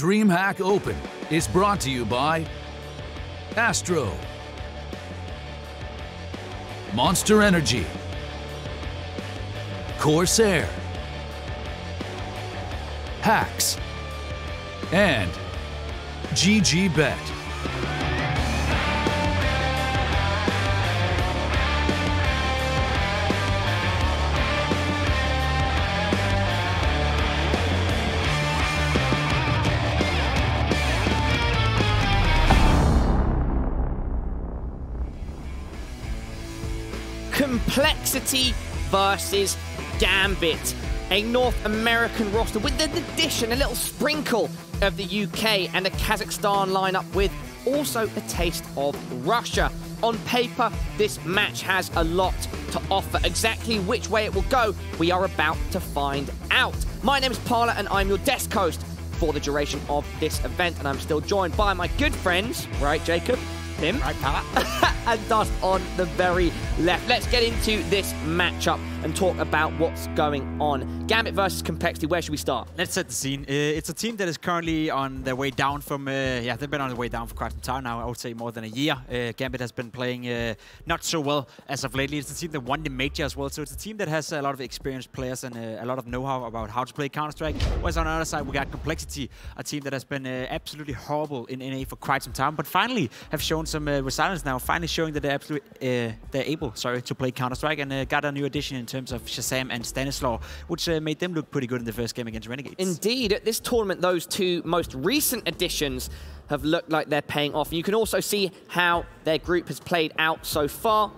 DreamHack Open is brought to you by Astro, Monster Energy, Corsair, Hacks, and GGBet. compLexity versus Gambit, a North American roster with an addition, a little sprinkle of the UK and a Kazakhstan lineup with also a taste of Russia. On paper, this match has a lot to offer. Exactly which way it will go, we are about to find out. My name is Parla and I'm your desk host for the duration of this event, and I'm still joined by my good friends, right, Jacob? Tim? Right, Parla. And Dust on the very left. Let's get into this matchup and talk about what's going on. Gambit versus compLexity, where should we start? Let's set the scene. It's a team that is currently on their way down from, yeah, they've been on their way down for quite some time now, I would say more than a year. Gambit has been playing not so well as of lately. It's a team that won the major as well, so it's a team that has a lot of experienced players and a lot of know-how about how to play Counter-Strike. Whereas on the other side, we got compLexity, a team that has been absolutely horrible in NA for quite some time, but finally have shown some resilience now, finally showing that they're able to play Counter-Strike, and got a new addition in terms of всем and Stanislaw, which made them look pretty good in the first game against Renegades. Indeed, at this tournament, those two most recent additions have looked like they're paying off. And you can also see how their group has played out so far.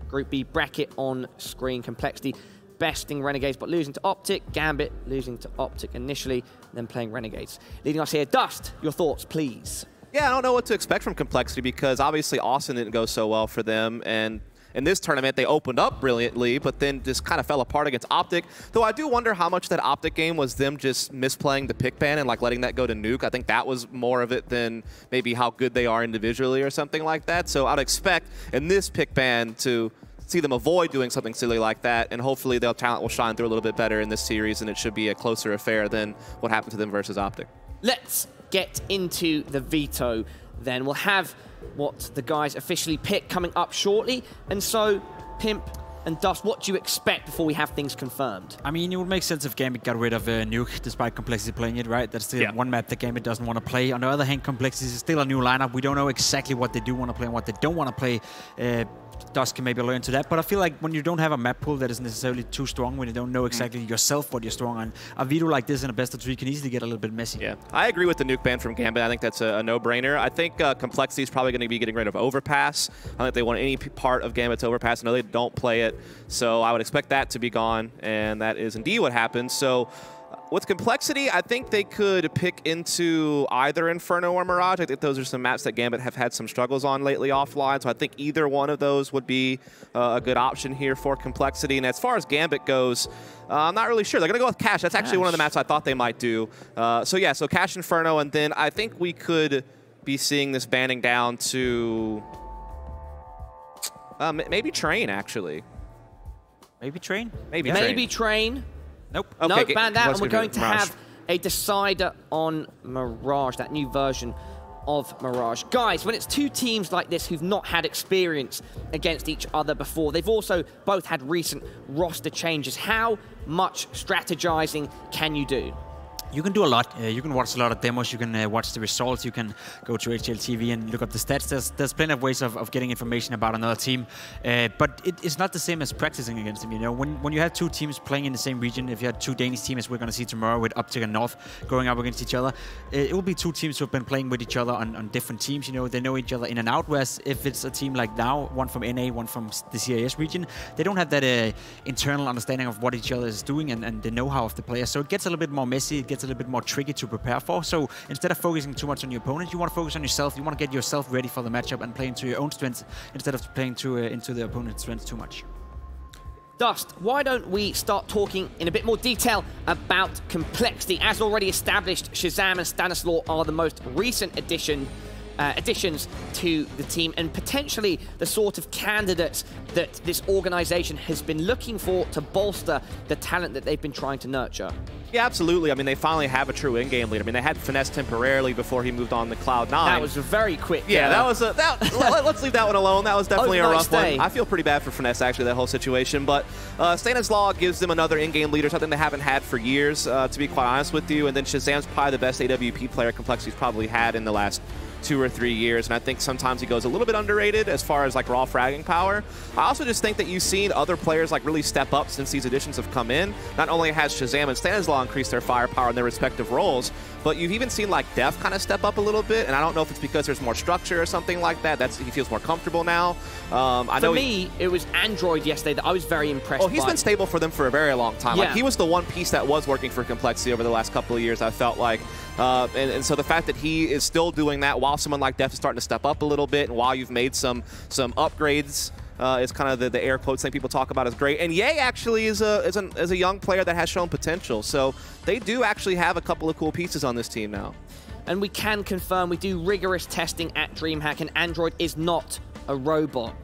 Group B bracket on screen, compLexity besting Renegades, but losing to Optic. Gambit losing to Optic initially, then playing Renegades. Leading us here, Dust, your thoughts, please. Yeah, I don't know what to expect from compLexity because obviously Austin didn't go so well for them, and in this tournament they opened up brilliantly, but then just kind of fell apart against Optic. Though I do wonder how much that Optic game was them just misplaying the pick ban and like letting that go to Nuke. I think that was more of it than maybe how good they are individually or something like that. So I'd expect in this pick ban to see them avoid doing something silly like that, and hopefully their talent will shine through a little bit better in this series, and it should be a closer affair than what happened to them versus Optic. Let's get into the veto then. We'll have what the guys officially pick coming up shortly. And so, Pimp and Dust, what do you expect before we have things confirmed? I mean, it would make sense if Gambit got rid of Nuke, despite compLexity playing it, right? That's still one map that Gambit doesn't want to play. On the other hand, compLexity is still a new lineup. We don't know exactly what they do want to play and what they don't want to play. Dust can maybe learn to that, but I feel like when you don't have a map pool that is necessarily too strong, when you don't know exactly yourself what you're strong on, a veto like this in a best of 3 can easily get a little bit messy. Yeah, I agree with the Nuke ban from Gambit. I think that's a no-brainer. I think compLexity is probably going to be getting rid of Overpass. I don't think they want any part of Gambit's Overpass. I know they don't play it, so I would expect that to be gone, and that is indeed what happens. So with compLexity, I think they could pick into either Inferno or Mirage. I think those are some maps that Gambit have had some struggles on lately offline, so I think either one of those would be a good option here for compLexity. And as far as Gambit goes, I'm not really sure. They're going to go with Cash. That's actually one of the maps I thought they might do. So yeah, so Cash Inferno, and then I think we could be seeing this banning down to maybe Train, actually. Maybe Train? Maybe Train. Nope. Okay, nope, ban that, and we're going to have a decider on Mirage, that new version of Mirage. Guys, when it's two teams like this who've not had experience against each other before, they've also both had recent roster changes. How much strategizing can you do? You can do a lot. You can watch a lot of demos. You can watch the results. You can go to HLTV and look up the stats. There's plenty of ways of getting information about another team. But it's not the same as practicing against them. You know, when you have two teams playing in the same region, if you had two Danish teams, we're going to see tomorrow with Optic and North going up against each other, it will be two teams who have been playing with each other on different teams. You know, they know each other in and out. Whereas if it's a team like now, one from NA, one from the CIS region, they don't have that internal understanding of what each other is doing and the know-how of the players. So it gets a little bit more messy. It gets a little bit more tricky to prepare for. So instead of focusing too much on your opponent, you want to focus on yourself. You want to get yourself ready for the matchup and play into your own strengths instead of playing into the opponent's strengths too much. Dust, why don't we start talking in a bit more detail about compLexity? As already established, Shazam and Stanislaw are the most recent addition additions to the team and potentially the sort of candidates that this organization has been looking for to bolster the talent that they've been trying to nurture. Yeah, absolutely. I mean, they finally have a true in-game leader. I mean, they had Finesse temporarily before he moved on to Cloud9. That was a very quick. Yeah, that was let's leave that one alone. That was definitely a rough day. one. I feel pretty bad for Finesse, actually, that whole situation. But Stanislaw gives them another in-game leader, something they haven't had for years, to be quite honest with you. And then Shazam's probably the best AWP player complexity's probably had in the last 2 or 3 years, and I think sometimes he goes a little bit underrated as far as like raw fragging power. I also just think that you've seen other players like really step up since these additions have come in. Not only has Shazam and Stanislaw increased their firepower in their respective roles, but you've even seen like Def kind of step up a little bit, and I don't know if it's because there's more structure or something like that. He feels more comfortable now. For me, it was Android yesterday that I was very impressed by. He's been stable for them for a very long time. Yeah. Like, he was the one piece that was working for Complexity over the last couple of years, I felt like. And so the fact that he is still doing that while someone like Def is starting to step up a little bit, and while you've made some upgrades, is kind of the air quotes thing people talk about is great. And Ye actually is a young player that has shown potential. So they do actually have a couple of cool pieces on this team now. And we can confirm we do rigorous testing at DreamHack, and Android is not a robot.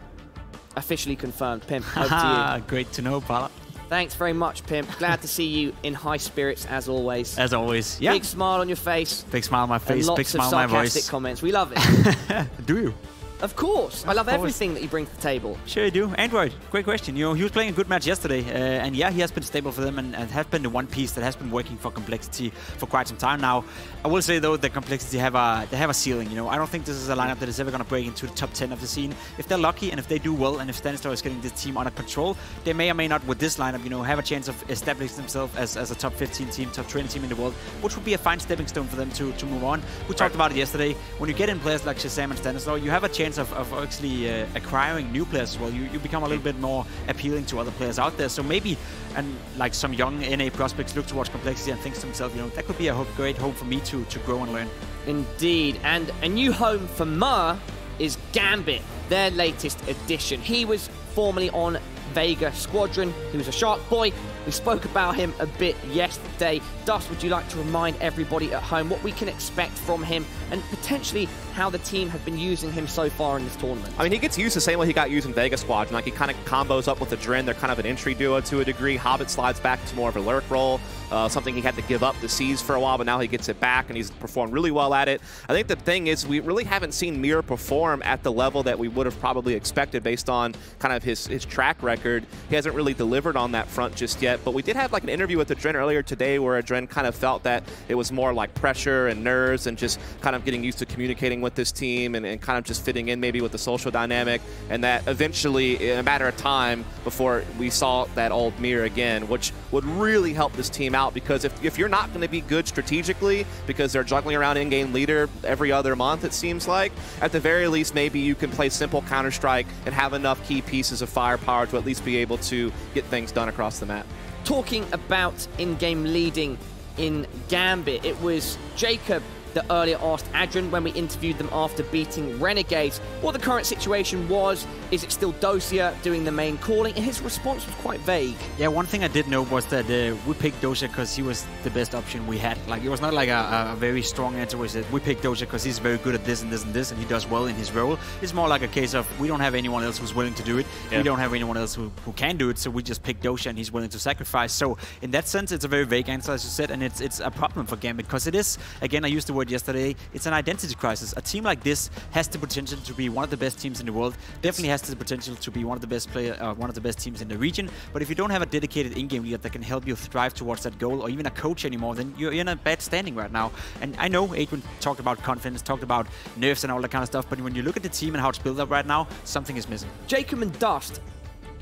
Officially confirmed. Pimp, over to you. Great to know, Pala. Thanks very much, Pimp. Glad to see you in high spirits as always. As always, yeah. Big smile on your face. Big smile on my face, and big smile on my voice. lots of sarcastic comments. We love it. Do you? Of course. I love everything that you bring to the table. Sure you do. Android, great question. You know, he was playing a good match yesterday, and yeah, he has been stable for them and has been the one piece that has been working for Complexity for quite some time now. I will say though that Complexity have a ceiling. You know, I don't think this is a lineup that is ever going to break into the top 10 of the scene. If they're lucky and if they do well, and if Stanislaw is getting this team under control, they may or may not with this lineup, you know, have a chance of establishing themselves as a top 15 team, top 20 team in the world, which would be a fine stepping stone for them to move on. We talked about it yesterday. When you get in players like Shazam and Stanislaw, you have a chance of actually acquiring new players as well. You become a little bit more appealing to other players out there. So maybe, and like some young NA prospects look towards Complexity and think to themselves, you know, that could be a great home for me to grow and learn. Indeed. And a new home for Mer is Gambit, their latest addition. He was formerly on Vega Squadron. He was a Shark boy. We spoke about him a bit yesterday. Dust, would you like to remind everybody at home what we can expect from him and potentially how the team have been using him so far in this tournament? I mean, he gets used the same way he got used in Vega Squadron. Like, he kind of combos up with the Dren. They're kind of an entry duo to a degree. Hobbit slides back to more of a lurk role, something he had to give up the Seas for a while, but now he gets it back, and he's performed really well at it. I think the thing is we really haven't seen Mir perform at the level that we would have probably expected based on kind of his track record. He hasn't really delivered on that front just yet, but we did have like an interview with the Dren earlier today where a Dren kind of felt that it was more like pressure and nerves and just kind of getting used to communicating with this team and kind of just fitting in maybe with the social dynamic, and that eventually in a matter of time before we saw that old Mir again, which would really help this team out, because if you're not going to be good strategically because they're juggling around in-game leader every other month, it seems like, at the very least maybe you can play simple Counter-Strike and have enough key pieces of firepower to at least be able to get things done across the map. Talking about in-game leading in Gambit, it was Jacob that earlier asked Adrian when we interviewed them after beating Renegades what the current situation was. Is it still Dosia doing the main calling? And his response was quite vague. Yeah, one thing I did know was that we picked Dosia because he was the best option we had. Like, it was not like a very strong answer where he said, we picked Dosia because he's very good at this and this and this, and he does well in his role. It's more like a case of we don't have anyone else who's willing to do it. Yeah. We don't have anyone else who can do it, so we just picked Dosia and he's willing to sacrifice. So in that sense, it's a very vague answer, as you said, and it's a problem for Gambit because it is, again, I used the word yesterday, it's an identity crisis. A team like this has the potential to be one of the best teams in the world, definitely has the potential to be one of the best one of the best teams in the region, but if you don't have a dedicated in-game leader that can help you thrive towards that goal, or even a coach anymore, then you're in a bad standing right now. And I know Adrian talked about confidence, talked about nerves and all that kind of stuff, but when you look at the team and how it's built up right now, something is missing. Jacob and Dust,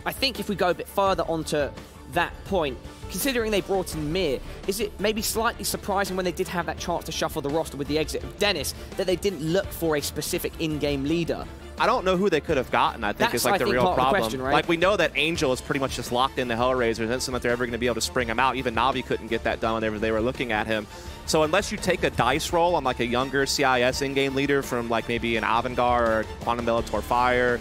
I think if we go a bit further onto that point, considering they brought in Mir, is it maybe slightly surprising when they did have that chance to shuffle the roster with the exit of Dennis that they didn't look for a specific in-game leader? I don't know who they could have gotten, I think, is like the real problem. Question, right? Like, we know that Angel is pretty much just locked into Hellraiser. It doesn't seem like they're ever going to be able to spring him out. Even Na'Vi couldn't get that done whenever they were looking at him. So unless you take a dice roll on like a younger CIS in-game leader from like maybe an Avangar or Quantum Bellator Fire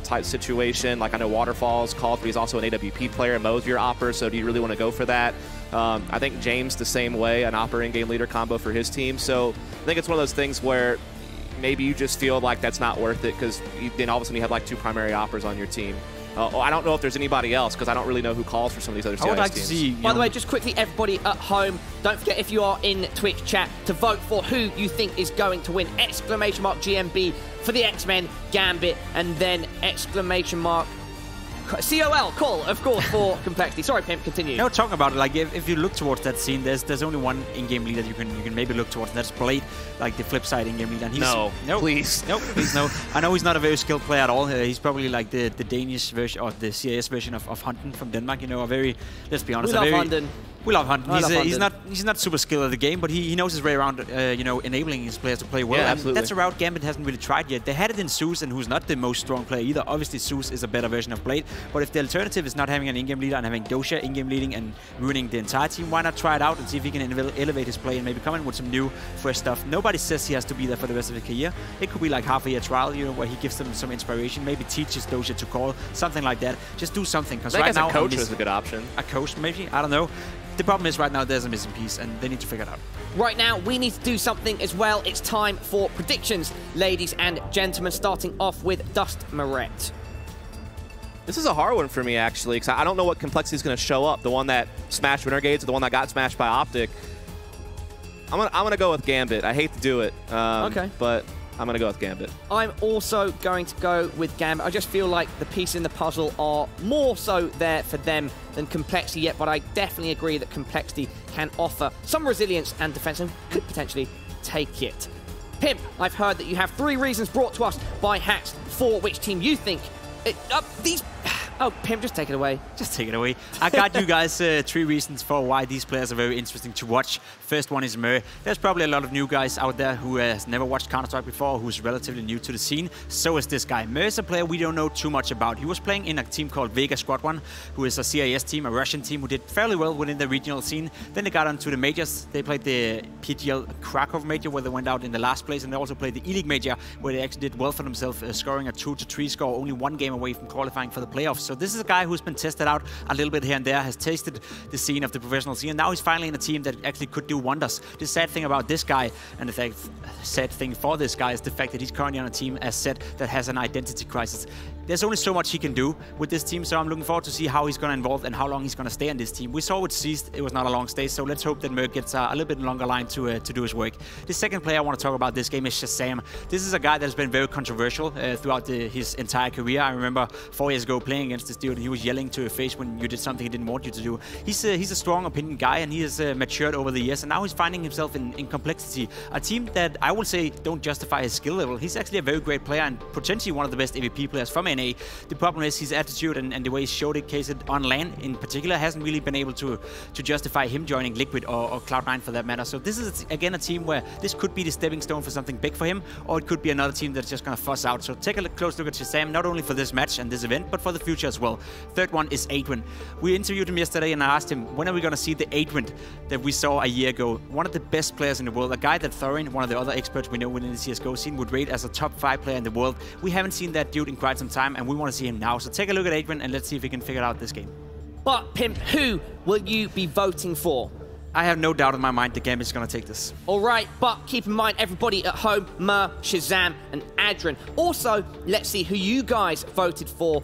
type situation, like I know Waterfall's called, but he's also an AWP player, Mo's your opper, so do you really want to go for that? I think James the same way, an opper in-game leader combo for his team. So I think it's one of those things where maybe you just feel like that's not worth it because then all of a sudden you have like 2 primary oppers on your team. I don't know if there's anybody else because I don't really know who calls for some of these other CIS I would like teams. to see. By the way, just quickly, everybody at home, don't forget if you are in Twitch chat to vote for who you think is going to win. Exclamation mark GMB for the X-Men, Gambit, and then exclamation mark COL, call, of course, for complexity. Sorry, Pimp, continue. No, talking about it, like if you look towards that scene, there's only one in-game leader you can maybe look towards, and that's Blade, like the flip side in-game leader. And he's, no, please. No, please, no. I know he's not a very skilled player at all. He's probably like the Danish version, or the CIS version of Hunten from Denmark, you know, a very, let's be honest, we love Hunten. We love Hunten. He's not super skilled at the game, but he knows his way around, you know, enabling his players to play well. Yeah, and absolutely. that's a route Gambit hasn't really tried yet. They had it in zeus, and who's not the most strong player either. Obviously, zeus is a better version of Blade, but if the alternative is not having an in-game leader and having Dosha in-game leading and ruining the entire team, why not try it out and see if he can elevate his play and maybe come in with some new, fresh stuff? Nobody says he has to be there for the rest of his career. It could be like half a year trial, you know, where he gives them some inspiration, maybe teaches Dosha to call, something like that. Just do something, because right now a coach is a good option. A coach, maybe? I don't know. The problem is right now there's a missing piece, and they need to figure it out. Right now, we need to do something as well. It's time for predictions, ladies and gentlemen, starting off with Dust Moret. This is a hard one for me, actually, because I don't know what complexity is going to show up. The one that smashed Renegades or the one that got smashed by Optic. I'm gonna go with Gambit. I hate to do it, okay, but I'm going to go with Gambit. I'm also going to go with Gambit. I just feel like the pieces in the puzzle are more so there for them than complexity yet, but I definitely agree that complexity can offer some resilience and defense and could potentially take it. Pimp, I've heard that you have 3 reasons brought to us by Hacks for which team you think these... Oh, Pimp, just take it away. Just take it away. I got you guys 3 reasons for why these players are very interesting to watch. First one is Mur. There's probably a lot of new guys out there who has never watched Counter-Strike before, who's relatively new to the scene. So is this guy. Mur is a player we don't know too much about. He was playing in a team called Vega Squad 1, who is a CIS team, a Russian team, who did fairly well within the regional scene. Then they got onto the majors. They played the PGL Krakow major, where they went out in the last place, and they also played the E-League major, where they actually did well for themselves, scoring a 2-3 score, only 1 game away from qualifying for the playoffs. So this is a guy who's been tested out a little bit here and there, has tasted the scene of the professional scene, and now he's finally in a team that actually could do wonders. The sad thing about this guy, and the sad thing for this guy, is the fact that he's currently on a team, as said, that has an identity crisis. There's only so much he can do with this team, so I'm looking forward to see how he's going to involve and how long he's going to stay on this team. We saw with Seized, it was not a long stay, so let's hope that Merc gets a little bit longer line to do his work. The second player I want to talk about this game is ShazAM. This is a guy that has been very controversial throughout his entire career. I remember 4 years ago playing against this dude, and he was yelling to your face when you did something he didn't want you to do. He's a strong opinion guy, and he has matured over the years, and now he's finding himself in complexity. A team that I will say don't justify his skill level. He's actually a very great player and potentially one of the best AVP players from NA. The problem is his attitude and the way he's showcased on LAN in particular hasn't really been able to justify him joining Liquid or Cloud9 for that matter. So this is again a team where this could be the stepping stone for something big for him, or it could be another team that's just going to fuss out. So take a close look at ShazAM, not only for this match and this event, but for the future as well. Third one is Adwin. We interviewed him yesterday, and I asked him, when are we going to see the Adwin that we saw a year ago? One of the best players in the world, a guy that Thorin, one of the other experts we know within the CSGO scene, would rate as a top 5 player in the world. We haven't seen that dude in quite some time, and we want to see him now. So take a look at Adwin, and let's see if we can figure out this game. But, Pimp, who will you be voting for? I have no doubt in my mind that Gambit is going to take this. All right, but keep in mind, everybody at home, Mur, ShazAM, and Adren. Also, let's see who you guys voted for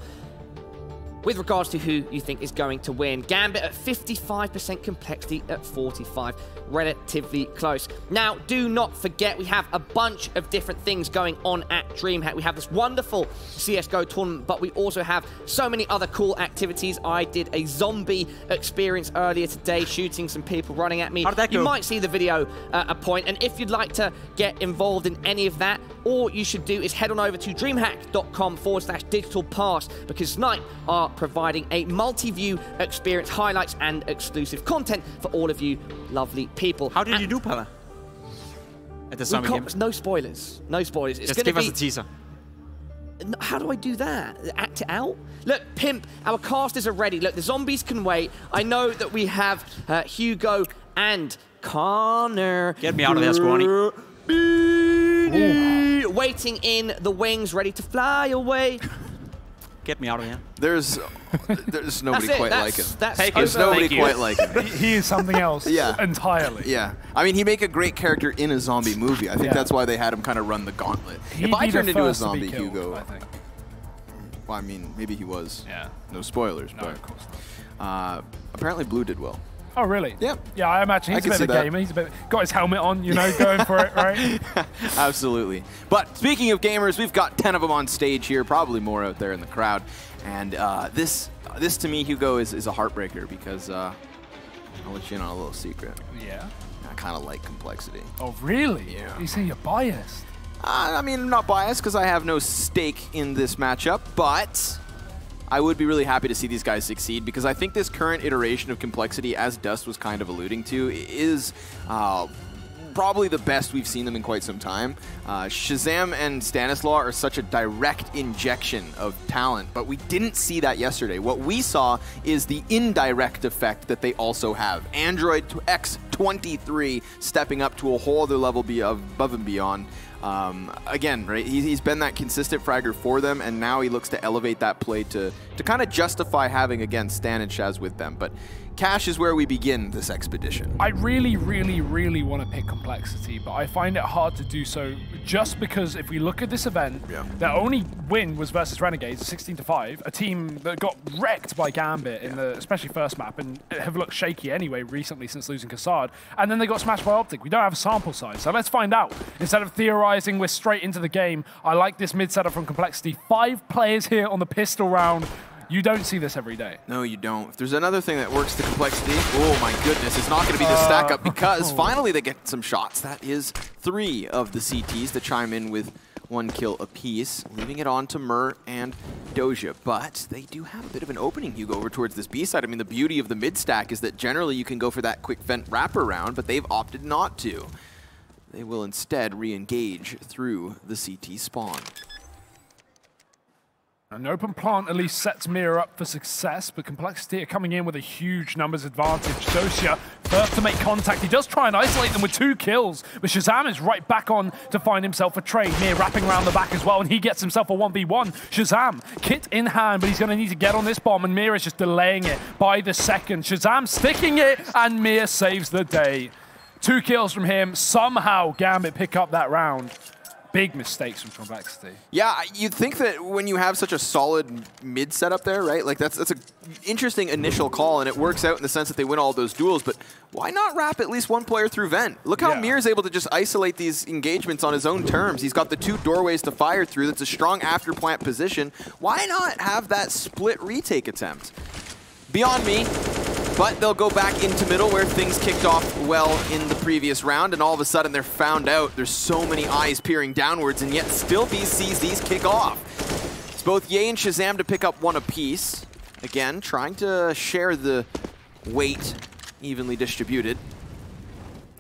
with regards to who you think is going to win. Gambit at 55%, complexity at 45%. Relatively close. Now, do not forget, we have a bunch of different things going on at DreamHack. We have this wonderful CSGO tournament, but we also have so many other cool activities. I did a zombie experience earlier today, shooting some people running at me. How did that go? You might see the video at a point, and if you'd like to get involved in any of that, all you should do is head on over to dreamhack.com/digital pass, because Snipe are providing a multi-view experience, highlights, and exclusive content for all of you lovely people. How did you do, Pala? At the zombie game? No spoilers. No spoilers. It's Just give us a teaser. How do I do that? Act it out? Look, Pimp, our casters are ready. Look, the zombies can wait. I know that we have Hugo and Connor. Get me out of there, Squawny. Waiting in the wings, ready to fly away. Get me out of here. There's nobody quite like him. There's nobody quite like him. He is something else entirely. Yeah. I mean, he'd make a great character in a zombie movie. I think that's why they had him kind of run the gauntlet. If I turned into a zombie, Hugo... I think. Well, I mean, maybe he was. Yeah. No spoilers, No, but of course not. apparently Blue did well. Oh, really? Yeah. Yeah, I imagine he's a bit of a gamer. He's got his helmet on, you know, going for it, right? Absolutely. But speaking of gamers, we've got 10 of them on stage here, probably more out there in the crowd. And this to me, Hugo, is a heartbreaker because I'll let you in on a little secret. Yeah. I kind of like complexity. Oh, really? Yeah. You say you're biased? I mean, I'm not biased because I have no stake in this matchup, but I would be really happy to see these guys succeed because I think this current iteration of complexity, as Dust was kind of alluding to, is probably the best we've seen them in quite some time. Shazam and Stanislaw are such a direct injection of talent, but we didn't see that yesterday. What we saw is the indirect effect that they also have. Android X23 stepping up to a whole other level above and beyond. Again, right, he's been that consistent fragger for them, and now he looks to elevate that play to kind of justify having, again, Stan and Shaz with them. But Cash is where we begin this expedition. I really, really, really want to pick complexity, but I find it hard to do so just because if we look at this event, their only win was versus Renegades, 16-5, a team that got wrecked by Gambit in the especially first map and have looked shaky anyway recently since losing Kassad, and then they got smashed by Optic. We don't have a sample size, so let's find out. Instead of theorizing, we're straight into the game. I like this mid setup from complexity. 5 players here on the pistol round. You don't see this every day. No, you don't. If there's another thing that works to complexity, oh my goodness, it's not going to be the stack up because finally they get some shots. That is 3 of the CTs to chime in with 1 kill apiece, leaving it on to Mur and Doja. But they do have a bit of an opening, Hugo, over towards this B side. I mean, the beauty of the mid stack is that generally you can go for that quick vent wraparound, but they've opted not to. They will instead re-engage through the CT spawn. An open plant at least sets Mira up for success, but complexity are coming in with a huge numbers advantage. Dosia first to make contact. He does try and isolate them with 2 kills, but Shazam is right back on to find himself a trade. Mir wrapping around the back as well, and he gets himself a 1v1. Shazam, kit in hand, but he's going to need to get on this bomb, and Mir is just delaying it by the second. Shazam sticking it, and Mir saves the day. 2 kills from him. Somehow Gambit pick up that round. Big mistakes from complexity. Yeah, you'd think that when you have such a solid mid setup there, right? Like that's an interesting initial call, and it works out in the sense that they win all those duels, but why not wrap at least 1 player through vent? Look how Mir is able to just isolate these engagements on his own terms. He's got the 2 doorways to fire through. That's a strong after plant position. Why not have that split retake attempt? Beyond me. But they'll go back into middle where things kicked off well in the previous round, and all of a sudden they're found out. There's so many eyes peering downwards, and yet still these CZs kick off. It's both Ye and Shazam to pick up 1 apiece. Again, trying to share the weight evenly distributed.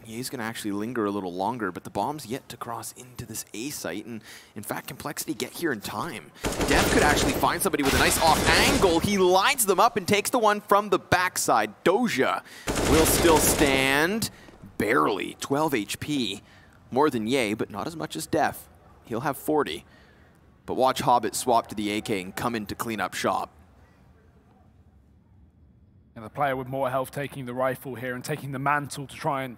Ye's going to actually linger a little longer, but the bomb's yet to cross into this A site, and in fact, complexity get here in time. Dev could actually find somebody with a nice off angle. He lines them up and takes the one from the backside. Doja will still stand, barely, 12 HP. More than Ye, but not as much as Def. He'll have 40. But watch Hobbit swap to the AK and come in to clean up shop. And the player with more health taking the rifle here and taking the mantle to try and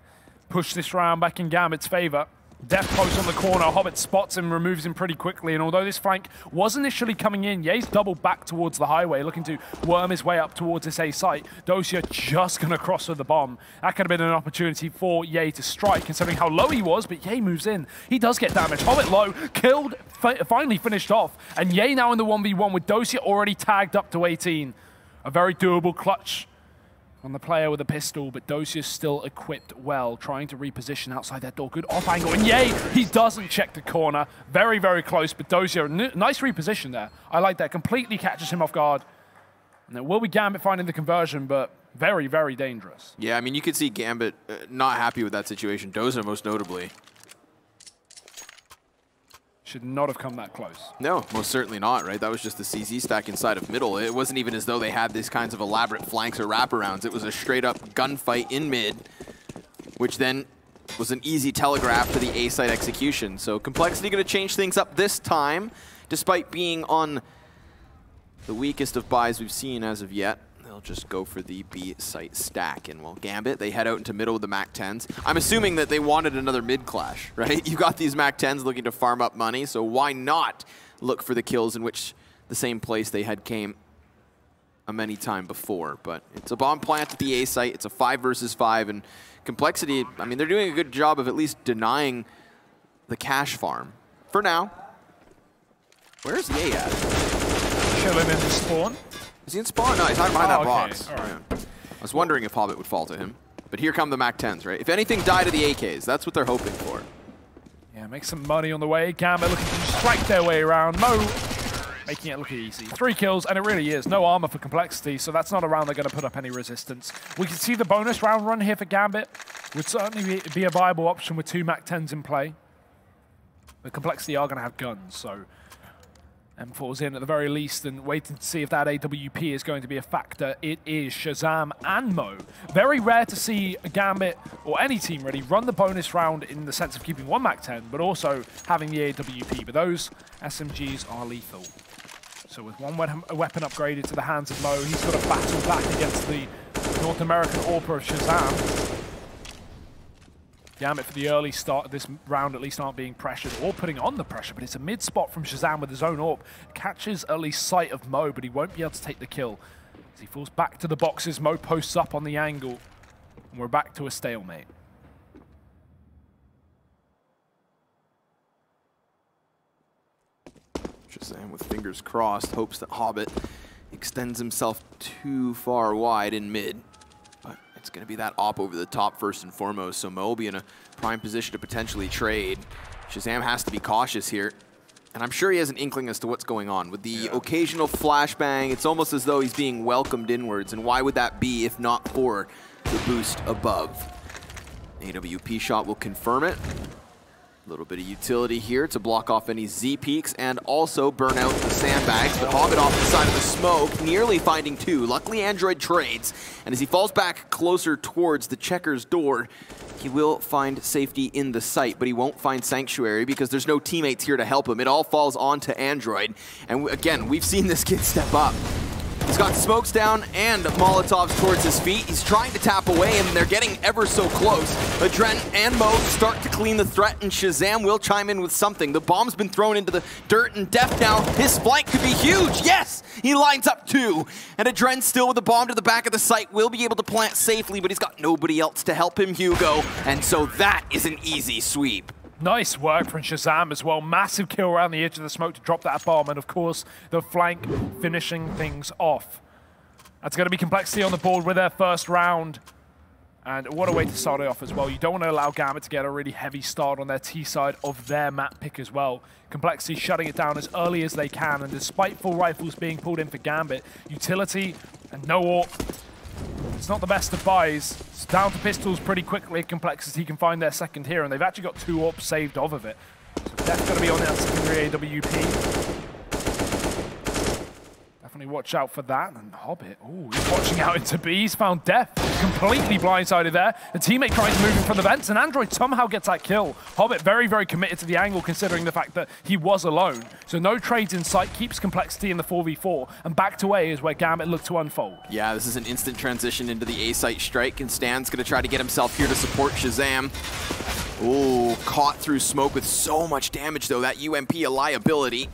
push this round back in Gambit's favor. Def close on the corner. Hobbit spots him, removes him pretty quickly. And although this flank was initially coming in, Ye's doubled back towards the highway, looking to worm his way up towards this A site. Dosia just going to cross with the bomb. That could have been an opportunity for Ye to strike, considering how low he was, but Ye moves in. He does get damage. Hobbit low, killed, finally finished off. And Ye now in the 1v1 with Dosia already tagged up to 18. A very doable clutch on the player with a pistol, but Dosia's still equipped well, trying to reposition outside that door. Good off angle, and Ye, he doesn't check the corner. Very, very close, but Dosia, nice reposition there. I like that, completely catches him off guard. And it will be Gambit finding the conversion, but very, very dangerous. Yeah, I mean, you could see Gambit not happy with that situation. Dosia most notably. Should not have come that close. No, most certainly not, right? That was just the CZ stack inside of middle. It wasn't even as though they had these kinds of elaborate flanks or wraparounds. It was a straight-up gunfight in mid, which then was an easy telegraph for the A-site execution. So complexity going to change things up this time, despite being on the weakest of buys we've seen as of yet. They'll just go for the B site stack. And while Gambit, they head out into middle with the MAC-10s. I'm assuming that they wanted another mid clash, right? You got these MAC-10s looking to farm up money, so why not look for the kills in which the same place they had came a many time before. But it's a bomb plant at the A site. It's a 5 versus 5. And compLexity, I mean, they're doing a good job of at least denying the cash farm. For now. Where's Ye at? Chilling in the spawn. Is he in spawn? No, he's hiding behind that box. All right. Yeah. I was wondering if Hobbit would fall to him. But here come the MAC-10s, right? If anything, die to the AKs. That's what they're hoping for. Yeah, make some money on the way. Gambit looking to strike their way around. Mo making it look easy. 3 kills, and it really is. No armor for compLexity, so that's not a round they're going to put up any resistance. We can see the bonus round run here for Gambit. Would certainly be a viable option with 2 MAC-10s in play. But compLexity are going to have guns, so M4's in at the very least and waiting to see if that AWP is going to be a factor. It is ShahZaM and Mo. Very rare to see a Gambit, or any team really, run the bonus round in the sense of keeping 1 MAC-10, but also having the AWP. But those SMGs are lethal. So with 1 weapon upgraded to the hands of Mo, he's got to battle back against the North American AWPer of ShahZaM. Gambit for the early start of this round at least aren't being pressured or putting on the pressure, but it's a mid spot from ShahZaM with his own AWP. Catches at least sight of Mo, but he won't be able to take the kill. As he falls back to the boxes, Mo posts up on the angle, and we're back to a stalemate. ShahZaM with fingers crossed, hopes that Hobbit extends himself too far wide in mid. It's going to be that op over the top first and foremost, so Mo will be in a prime position to potentially trade. ShahZaM has to be cautious here, and I'm sure he has an inkling as to what's going on. With the occasional flashbang, it's almost as though he's being welcomed inwards, and why would that be if not for the boost above? AWP shot will confirm it. A little bit of utility here to block off any Z peaks and also burn out the sandbags, but Hobbit off the side of the smoke, nearly finding 2. Luckily, Android trades, and as he falls back closer towards the checker's door, he will find safety in the site, but he won't find Sanctuary because there's no teammates here to help him. It all falls onto Android, and again, we've seen this kid step up. He's got smokes down and Molotovs towards his feet. He's trying to tap away, and they're getting ever so close. But Dren and Mo start to clean the threat, and ShahZaM will chime in with something. The bomb's been thrown into the dirt, and Def now, his flank could be huge. Yes! He lines up 2. And Dren still with the bomb to the back of the site will be able to plant safely, but he's got nobody else to help him, Hugo. And so that is an easy sweep. Nice work from ShahZaM as well. Massive kill around the edge of the smoke to drop that bomb. And of course, the flank finishing things off. That's going to be compLexity on the board with their first round. And what a way to start it off as well. You don't want to allow Gambit to get a really heavy start on their T side of their map pick as well. compLexity shutting it down as early as they can. And despite full rifles being pulled in for Gambit, utility and no AWP. It's not the best of buys. It's down to pistols pretty quickly. compLexity can find their second here, and they've actually got 2 AWPs saved off of it. So Def's going to be on that secondary AWP. Definitely watch out for that. And Hobbit, oh, he's watching out into B. He's found Def completely blindsided there. The teammate tries to move him from the vents, and Android somehow gets that kill. Hobbit very, very committed to the angle, considering the fact that he was alone. So no trades in sight, keeps compLexity in the 4v4, and back to A is where Gambit looked to unfold. Yeah, this is an instant transition into the A site strike, and Stan's going to try to get himself here to support ShahZaM. Oh, caught through smoke with so much damage, though. That UMP a liability.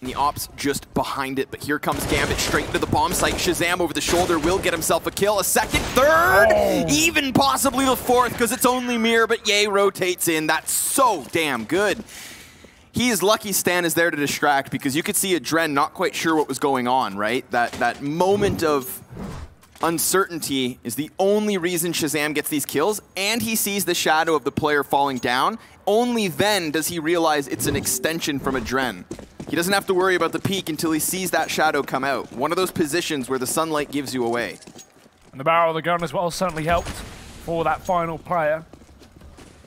And the ops just behind it, but here comes Gambit straight into the bomb site. ShahZaM over the shoulder will get himself a kill. A second, third, even possibly the 4th, because it's only Mir, but Ye rotates in. That's so damn good. He is lucky Stan is there to distract, because you could see a Dren not quite sure what was going on, right? That moment of uncertainty is the only reason ShahZaM gets these kills, and he sees the shadow of the player falling down. Only then does he realize it's an extension from a Dren. He doesn't have to worry about the peak until he sees that shadow come out. One of those positions where the sunlight gives you away. And the barrel of the gun as well certainly helped for that final player.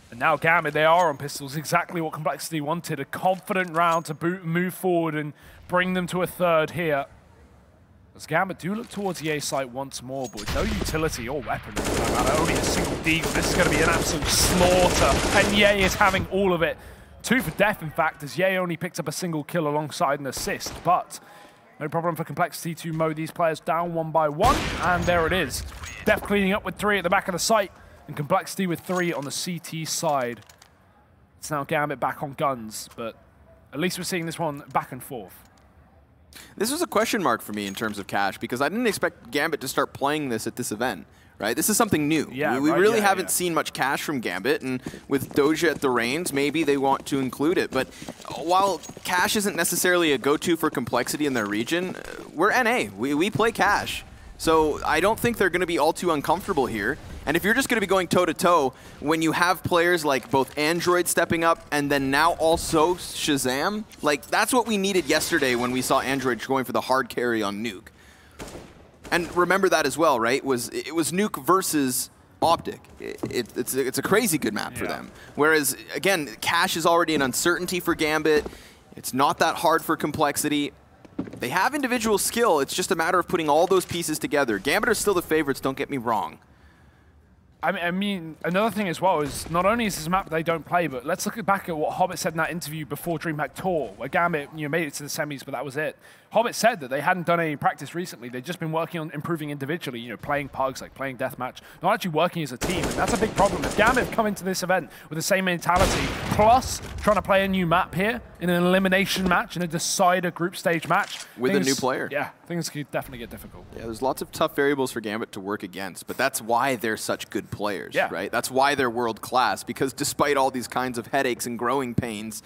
And now Gambit, they are on pistols, exactly what compLexity wanted. A confident round to move forward and bring them to a 3rd here. As Gambit do look towards the A site once more, but with no utility or weapon, only a single deagle. This is going to be an absolute slaughter, and Ye is having all of it. 2 for Def, in fact, as Ye only picked up a single kill alongside an assist, but No problem for compLexity to mow these players down one by one. And there it is. Def cleaning up with 3 at the back of the site. And compLexity with 3 on the CT side. It's now Gambit back on guns, but at least we're seeing this one back and forth. This was a question mark for me in terms of Cash, because I didn't expect Gambit to start playing this at this event. Right, this is something new. Yeah, we really haven't seen much Cash from Gambit, and with Doja at the reins, maybe they want to include it. But while Cash isn't necessarily a go-to for compLexity in their region, we're NA. We play Cash. So I don't think they're going to be all too uncomfortable here. And if you're just going to be going toe-to-toe, when you have players like both Android stepping up and then now also Shazam, like that's what we needed yesterday when we saw Android going for the hard carry on Nuke. And remember that as well, right? It was Nuke versus Optic. It's a crazy good map for them. Whereas, again, Cash is already an uncertainty for Gambit. It's not that hard for compLexity. They have individual skill. It's just a matter of putting all those pieces together. Gambit are still the favorites, don't get me wrong. I mean, another thing as well is not only is this a map they don't play, but let's look back at what Hobbit said in that interview before DreamHack Tour, where Gambit made it to the semis, but that was it. Hobbit said that they hadn't done any practice recently. They'd just been working on improving individually, playing pugs, like playing deathmatch, not actually working as a team. And that's a big problem. If Gambit have come into this event with the same mentality, plus trying to play a new map here in an elimination match, in a decider group stage match. With a new player. Yeah, things could definitely get difficult. Yeah, there's lots of tough variables for Gambit to work against, but that's why they're such good players, right? That's why they're world class, because despite all these kinds of headaches and growing pains,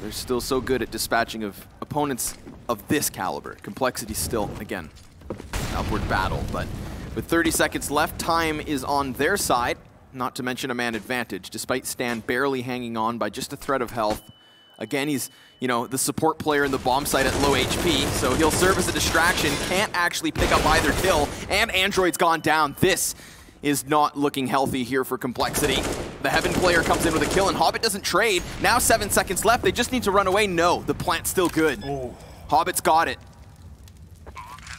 they're still so good at dispatching of opponents of this caliber. compLexity still, again, an upward battle, but with 30 seconds left, time is on their side, not to mention a man advantage, despite Stan barely hanging on by just a thread of health. Again, he's, the support player in the bomb site at low HP, so he'll serve as a distraction, can't actually pick up either kill, and Android's gone down. This is not looking healthy here for compLexity. The Heaven player comes in with a kill, and Hobbit doesn't trade. Now 7 seconds left. They just need to run away. No, the plant's still good. Oh. Hobbit's got it.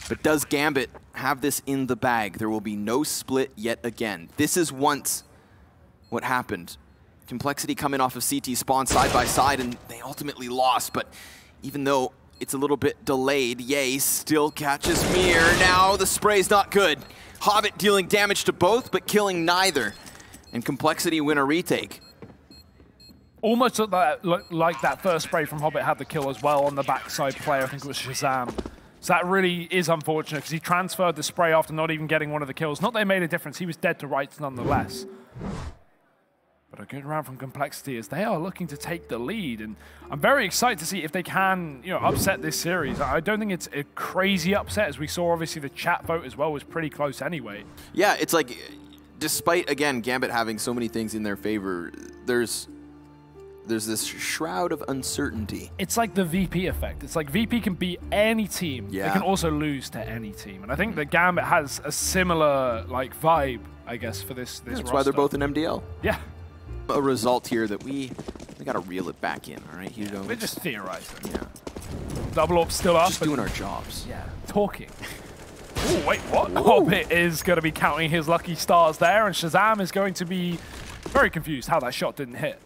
But does Gambit have this in the bag? There will be no split yet again. This is once what happened. compLexity coming off of CT spawn side by side, and they ultimately lost. But even though it's a little bit delayed, Ye still catches Mir. Now the spray's not good. Hobbit dealing damage to both, but killing neither. And compLexity win a retake. Almost like that first spray from Hobbit had the kill as well on the backside player. I think it was Shazam. So that really is unfortunate, because he transferred the spray after not even getting one of the kills. Not that it made a difference. He was dead to rights nonetheless. But a good round from compLexity as they are looking to take the lead. And I'm very excited to see if they can, upset this series. I don't think it's a crazy upset, as we saw. Obviously, the chat vote as well was pretty close anyway. Yeah, it's like, despite, again, Gambit having so many things in their favor, there's this shroud of uncertainty. It's like the VP effect. It's like VP can beat any team. Yeah. They can also lose to any team. And I think that Gambit has a similar vibe, I guess, for this That's roster. Why they're both in MDL. Yeah. A result here that we got to reel it back in, all right? Here goes. We're just theorizing. Yeah. Double up still up. Just doing our jobs. Yeah. Talking. Oh, wait, what? Hobbit is going to be counting his lucky stars there, and Shazam is going to be very confused how that shot didn't hit.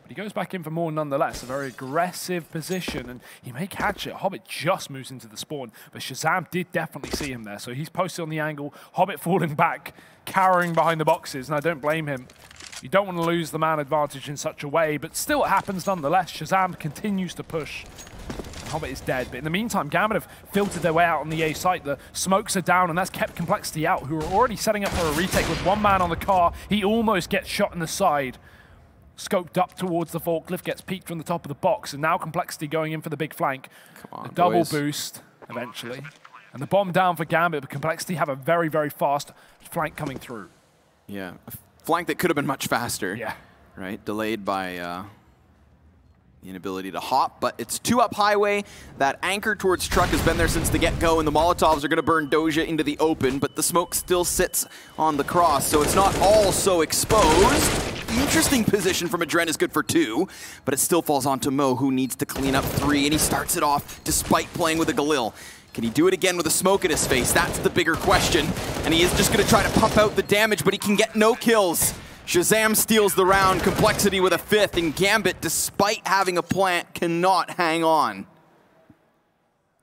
But he goes back in for more nonetheless. A very aggressive position, and he may catch it. Hobbit just moves into the spawn, but Shazam did definitely see him there, so he's posted on the angle. Hobbit falling back, cowering behind the boxes, and I don't blame him. You don't want to lose the man advantage in such a way, but still it happens nonetheless. Shazam continues to push. Hobbit is dead, but in the meantime, Gambit have filtered their way out on the A site. The smokes are down, and that's kept compLexity out, who are already setting up for a retake with one man on the car. He almost gets shot in the side. Scoped up towards the forklift, gets peeked from the top of the box, and now compLexity going in for the big flank. Come on, a double boost, eventually. And the bomb down for Gambit, but compLexity have a very, very fast flank coming through. Yeah. Flank that could have been much faster. Yeah. Right? Delayed by the inability to hop, but it's 2 up highway. That anchor towards truck has been there since the get-go, and the Molotovs are going to burn Doja into the open, but the smoke still sits on the cross, so it's not all so exposed. Interesting position from Adren is good for 2, but it still falls onto Mo, who needs to clean up 3, and he starts it off despite playing with a Galil. Can he do it again with a smoke in his face? That's the bigger question. And he is just going to try to pump out the damage, but he can get no kills. Shazam steals the round, compLexity with a 5th, and Gambit, despite having a plant, cannot hang on.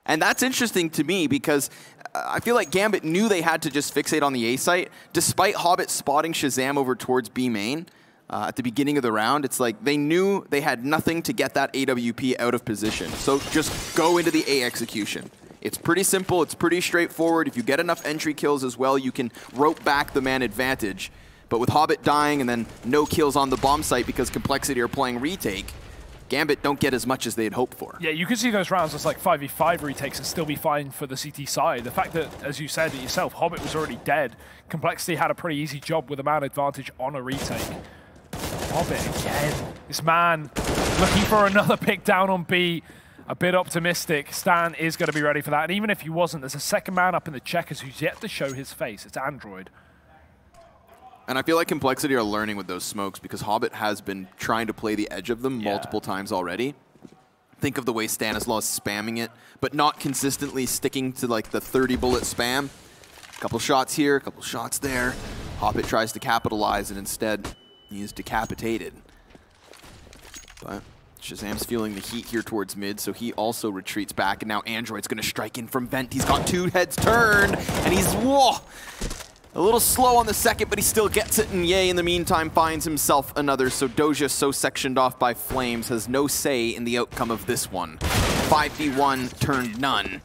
And that's interesting to me because I feel like Gambit knew they had to just fixate on the A site, despite Hobbit spotting Shazam over towards B main at the beginning of the round. It's like they knew they had nothing to get that AWP out of position. So just go into the A execution. It's pretty simple. It's pretty straightforward. If you get enough entry kills as well, you can rope back the man advantage. But with Hobbit dying and then no kills on the bomb site because compLexity are playing retake, Gambit don't get as much as they'd hoped for. Yeah, you can see those rounds as like 5v5 retakes and still be fine for the CT side. The fact that, as you said it yourself, Hobbit was already dead. compLexity had a pretty easy job with a man advantage on a retake. Hobbit again. This man looking for another pick down on B. A bit optimistic. Stan is going to be ready for that. And even if he wasn't, there's a second man up in the checkers who's yet to show his face. It's Android. And I feel like compLexity are learning with those smokes because Hobbit has been trying to play the edge of them multiple times already. Think of the way Stanislaw is spamming it, but not consistently sticking to like the 30-bullet spam. A couple shots here, a couple shots there. Hobbit tries to capitalize and instead he is decapitated. But Shazam's feeling the heat here towards mid, so he also retreats back, and now Android's going to strike in from Vent. He's got 2 heads turned, and he's, whoa! A little slow on the second, but he still gets it, and Ye, in the meantime, finds himself another. So Doja, so sectioned off by Flames, has no say in the outcome of this one. 5v1 turned none,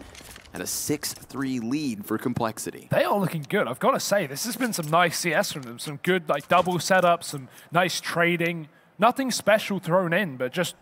and a 6-3 lead for compLexity. They are looking good. I've got to say, this has been some nice CS from them. Some good like double setups, some nice trading. Nothing special thrown in, but just,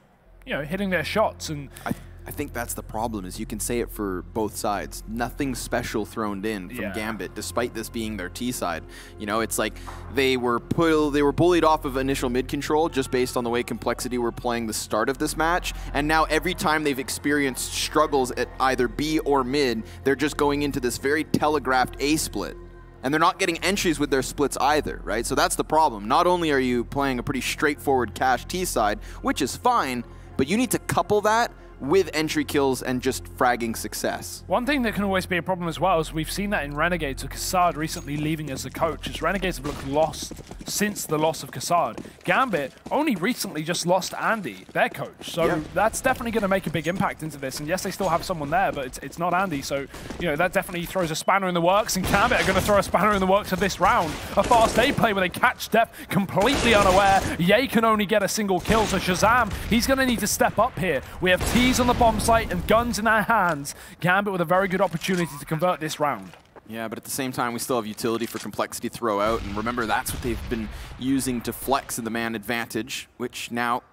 you know, hitting their shots. And I think that's the problem, is you can say it for both sides. Nothing special thrown in from Gambit, despite this being their T side. You know, it's like they were bullied off of initial mid control just based on the way compLexity were playing the start of this match. And now every time they've experienced struggles at either B or mid, they're just going into this very telegraphed A split. And they're not getting entries with their splits either, right? So that's the problem. Not only are you playing a pretty straightforward cash T side, which is fine, but you need to couple that with entry kills and just fragging success. One thing that can always be a problem as well is we've seen that in Renegades with Kassad recently leaving as the coach, as Renegades have looked lost since the loss of Kassad. Gambit only recently just lost Andy, their coach, so that's definitely going to make a big impact into this. And yes, they still have someone there, but it's not Andy, so you know that definitely throws a spanner in the works, and Gambit are going to throw a spanner in the works of this round. A fast A play where they catch Def completely unaware. Ye can only get a single kill, so Shazam, he's going to need to step up here. We have T's on the bomb site and guns in our hands. Gambit with a very good opportunity to convert this round. Yeah, but at the same time, we still have utility for compLexity to throw out, and remember, that's what they've been using to flex in the man advantage, which now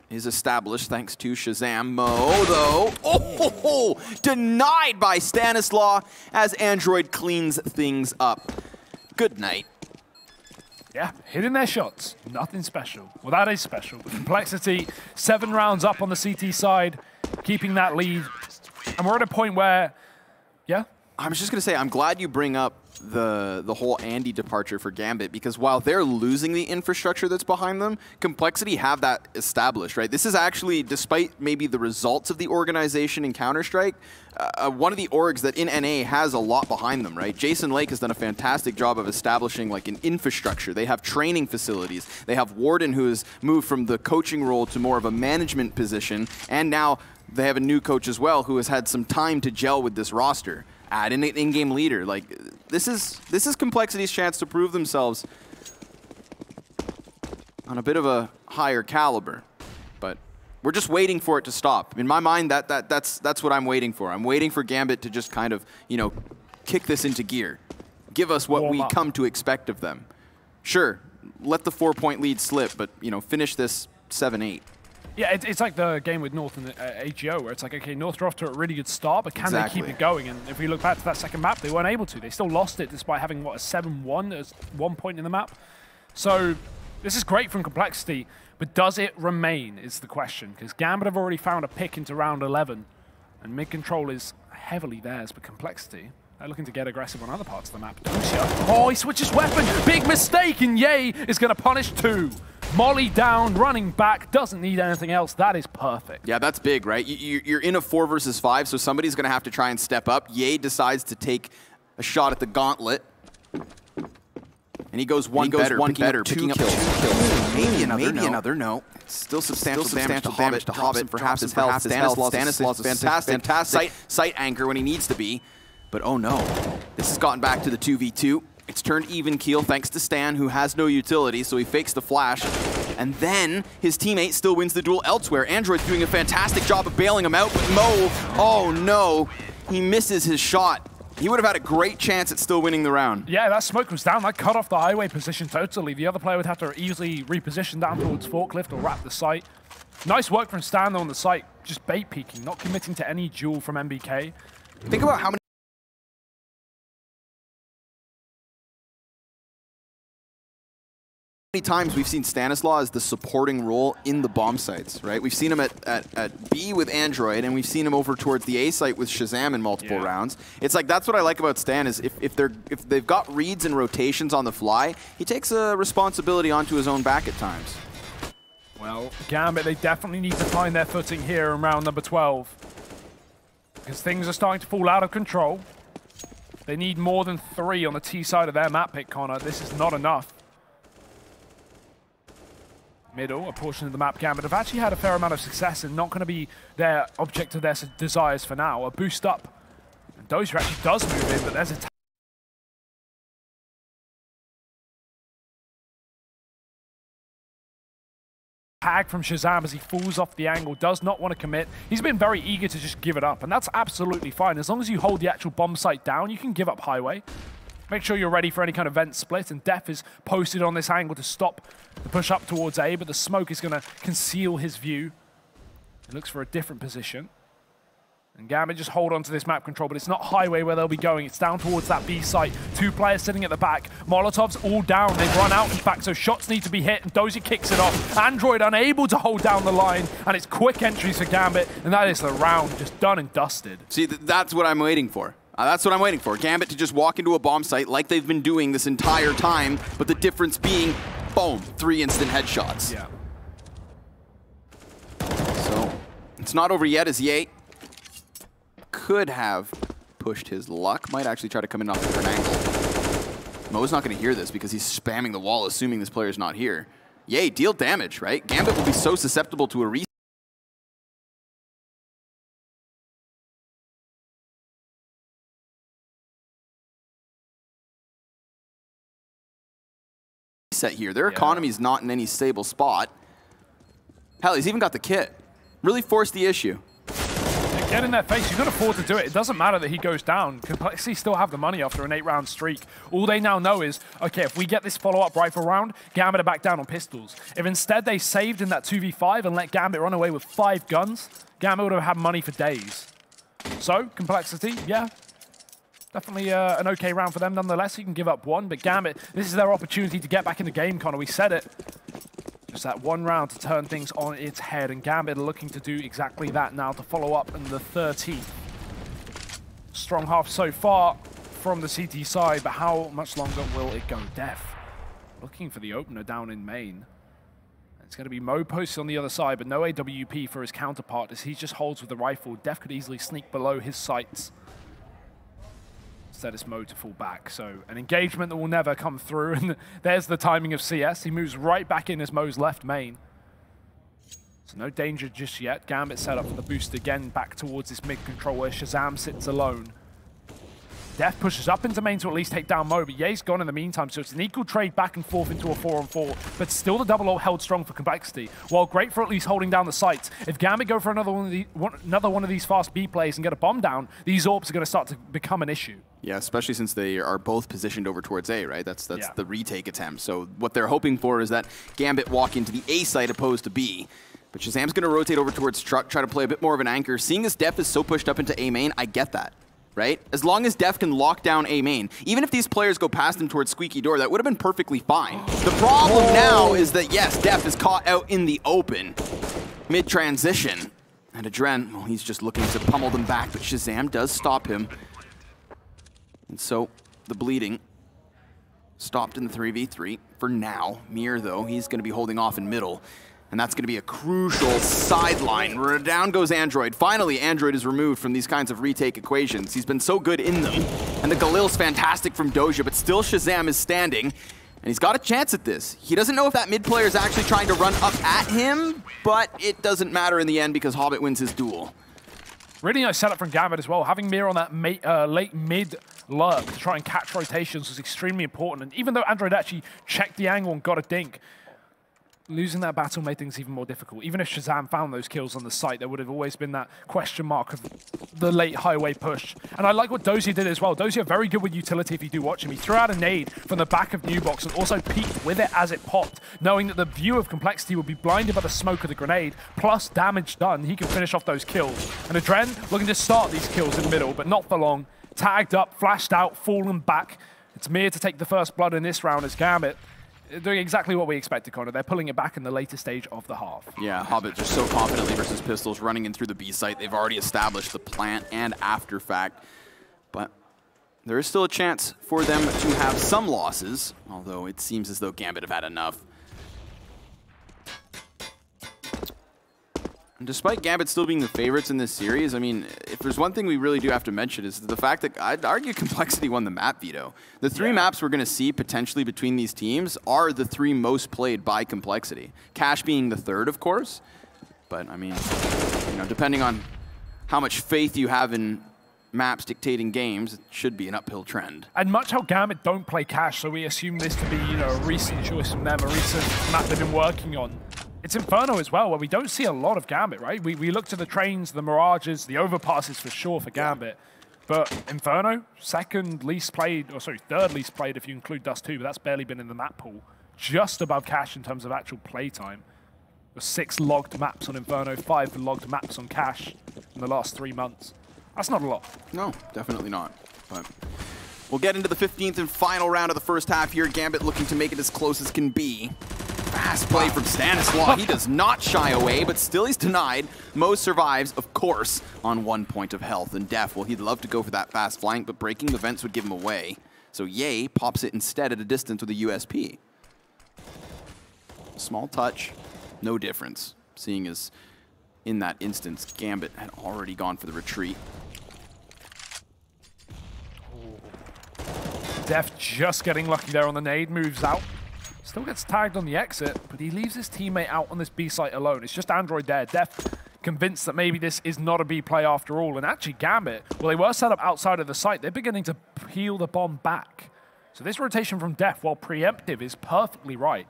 is established thanks to Shazam. Mo, though, denied by Stanislaw as Android cleans things up. Good night. Yeah, hitting their shots. Nothing special. Well, that is special. compLexity, 7 rounds up on the CT side, keeping that lead. And we're at a point where, I was just going to say, I'm glad you bring up the whole Andy departure for Gambit, because while they're losing the infrastructure that's behind them, compLexity have that established, right? This is actually, despite maybe the results of the organization in Counter-Strike, one of the orgs that in NA has a lot behind them, right? Jason Lake has done a fantastic job of establishing like an infrastructure. They have training facilities. They have Warden, who has moved from the coaching role to more of a management position, and now they have a new coach as well who has had some time to gel with this roster. Add in an in-game leader. Like, this is compLexity's chance to prove themselves on a bit of a higher caliber. But we're just waiting for it to stop. In my mind, that's what I'm waiting for. I'm waiting for Gambit to just kind of, you know, kick this into gear. Give us what we come to expect of them. Sure, let the 4-point lead slip, but, you know, finish this 7-8. Yeah, it's like the game with North and AGO, where it's like, okay, North are off to a really good start, but can they keep it going? And if we look back to that second map, they weren't able to. They still lost it despite having, what, a 7-1 as 1 point in the map. So this is great from compLexity, but does it remain is the question, because Gambit have already found a pick into round 11, and mid-control is heavily theirs, but compLexity, they're looking to get aggressive on other parts of the map. Oh, he switches weapon! Big mistake, and Ye is going to punish 2. Molly down, running back, doesn't need anything else. That is perfect. Yeah, that's big, right? You're in a 4 versus 5, so somebody's going to have to try and step up. Ye decides to take a shot at the gauntlet. And he goes one better, picking up 2 kills. Maybe another, no. Still substantial damage to Hobbit. Perhaps his health. Stanislaus is fantastic. Sight anchor when he needs to be. But oh no, this has gotten back to the 2v2. It's turned even keel thanks to Stan, who has no utility, so he fakes the flash. And then his teammate still wins the duel elsewhere. Android's doing a fantastic job of bailing him out, but Mo, oh no, he misses his shot. He would have had a great chance at still winning the round. Yeah, that smoke was down. That cut off the highway position totally. The other player would have to easily reposition down towards forklift or wrap the site. Nice work from Stan though on the site. Just bait peeking, not committing to any duel from MBK. Think about how many times we've seen Stanislaus as the supporting role in the bomb sites, right? We've seen him at B with Android, and we've seen him over towards the A site with Shazam in multiple rounds. It's like, that's what I like about Stan, is if they've got reads and rotations on the fly, he takes a responsibility onto his own back at times. Well, Gambit, they definitely need to find their footing here in round number 12. Because things are starting to fall out of control. They need more than 3 on the T side of their map pick, Connor. This is not enough. Middle, a portion of the map, Gambit have actually had a fair amount of success and not going to be their object of their desires for now. A boost up. And Dozier actually does move in, but there's a tag from Shazam as he falls off the angle, does not want to commit. He's been very eager to just give it up, and that's absolutely fine. As long as you hold the actual bomb site down, you can give up highway. Make sure you're ready for any kind of vent split, and Def is posted on this angle to stop the push up towards A, but the smoke is going to conceal his view. He looks for a different position. And Gambit just hold on to this map control, but it's not highway where they'll be going. It's down towards that B site. 2 players sitting at the back. Molotov's all down. They've run out, in fact, so shots need to be hit, and Dozier kicks it off. Android unable to hold down the line, and it's quick entries for Gambit, and that is the round just done and dusted. See, that's what I'm waiting for. That's what I'm waiting for. Gambit to just walk into a bomb site like they've been doing this entire time, but the difference being, boom, 3 instant headshots. Yeah. So, it's not over yet as Ye could have pushed his luck. Might actually try to come in off a different angle. Mo's not going to hear this because he's spamming the wall, assuming this player's not here. Ye, deal damage, right? Gambit will be so susceptible to a reset here. Their economy's not in any stable spot. Hell, he's even got the kit. Really forced the issue. Get in their face. You can afford to do it. It doesn't matter that he goes down. compLexity still have the money after an 8-round streak. All they now know is, okay, if we get this follow-up rifle round, Gambit are back down on pistols. If instead they saved in that 2v5 and let Gambit run away with 5 guns, Gambit would have had money for days. So, compLexity, yeah. Definitely an okay round for them nonetheless. You can give up 1, but Gambit, this is their opportunity to get back in the game, Connor. We said it. Just that 1 round to turn things on its head, and Gambit are looking to do exactly that now to follow up in the 13th. Strong half so far from the CT side, but how much longer will it go? Def looking for the opener down in main. It's going to be Mo posted on the other side, but no AWP for his counterpart as he just holds with the rifle. Def could easily sneak below his sights. Instead, it's Mo to fall back. So an engagement that will never come through. And there's the timing of CS. He moves right back in as Mo's left main. So no danger just yet. Gambit set up for the boost again back towards this mid control where Shazam sits alone. Def pushes up into main to at least take down Mo, but Ye's gone in the meantime, so it's an equal trade back and forth into a 4-on-4, but still the double ult held strong for compLexity. While great for at least holding down the sites, if Gambit go for another one of these fast B plays and get a bomb down, these AWPs are going to start to become an issue. Yeah, especially since they are both positioned over towards A, right? That's the retake attempt. So what they're hoping for is that Gambit walk into the A site opposed to B. But Shazam's going to rotate over towards Truck, try to play a bit more of an anchor. Seeing as Def is so pushed up into A main, I get that. Right? As long as Def can lock down A main. Even if these players go past him towards Squeaky Door, that would have been perfectly fine. The problem now is that, yes, Def is caught out in the open mid-transition. And Adren, well, he's just looking to pummel them back, but Shazam does stop him. And so, the bleeding stopped in the 3v3 for now. Mir, though, he's going to be holding off in middle. And that's going to be a crucial sideline. Down goes Android. Finally, Android is removed from these kinds of retake equations. He's been so good in them. And the Galil's fantastic from Doja, but still Shazam is standing. And he's got a chance at this. He doesn't know if that mid player is actually trying to run up at him, but it doesn't matter in the end because Hobbit wins his duel. Really nice setup from Gambit as well. Having Mir on that late mid lurk to try and catch rotations was extremely important. And even though Android actually checked the angle and got a dink, losing that battle made things even more difficult. Even if Shazam found those kills on the site, there would have always been that question mark of the late highway push. And I like what Dozier did as well. Dozier very good with utility if you do watch him. He threw out a nade from the back of New Box and also peeked with it as it popped, knowing that the view of complexity would be blinded by the smoke of the grenade, plus damage done. He can finish off those kills. And Adren looking to start these kills in the middle, but not for long. Tagged up, flashed out, fallen back. It's Mir to take the first blood in this round as Gambit doing exactly what we expected, Connor. They're pulling it back in the later stage of the half. Yeah, Hobbit just so confidently versus Pistols running in through the B site. They've already established the plant and after fact. But there is still a chance for them to have some losses, although it seems as though Gambit have had enough. And despite Gambit still being the favorites in this series, I mean, if there's one thing we really do have to mention is the fact that I'd argue complexity won the map veto. The three maps we're going to see potentially between these teams are the three most played by complexity. Cash being the third, of course. But, I mean, you know, depending on how much faith you have in maps dictating games, it should be an uphill trend. And much how Gambit don't play Cash, so we assume this to be, you know, a recent choice from them, a recent map they've been working on. It's Inferno as well, where we don't see a lot of Gambit, right? We look to the trains, the Mirages, the overpasses for sure for Gambit. But Inferno, third least played if you include Dust 2, but that's barely been in the map pool. Just above Cash in terms of actual play time. There's 6 logged maps on Inferno, 5 logged maps on Cash in the last 3 months. That's not a lot. No, definitely not. But we'll get into the 15th and final round of the first half here. Gambit looking to make it as close as can be. Fast play from Stanislaw. He does not shy away, but still he's denied. Mo survives, of course, on 1 point of health. And Def, well, he'd love to go for that fast flank, but breaking the vents would give him away. So Ye pops it instead at a distance with a USP. Small touch, no difference. Seeing as in that instance, Gambit had already gone for the retreat. Def just getting lucky there on the nade, moves out. Still gets tagged on the exit, but he leaves his teammate out on this B site alone. It's just Android there. Def convinced that maybe this is not a B play after all. And actually Gambit, well, they were set up outside of the site. They're beginning to peel the bomb back. So this rotation from Def, while preemptive, is perfectly right.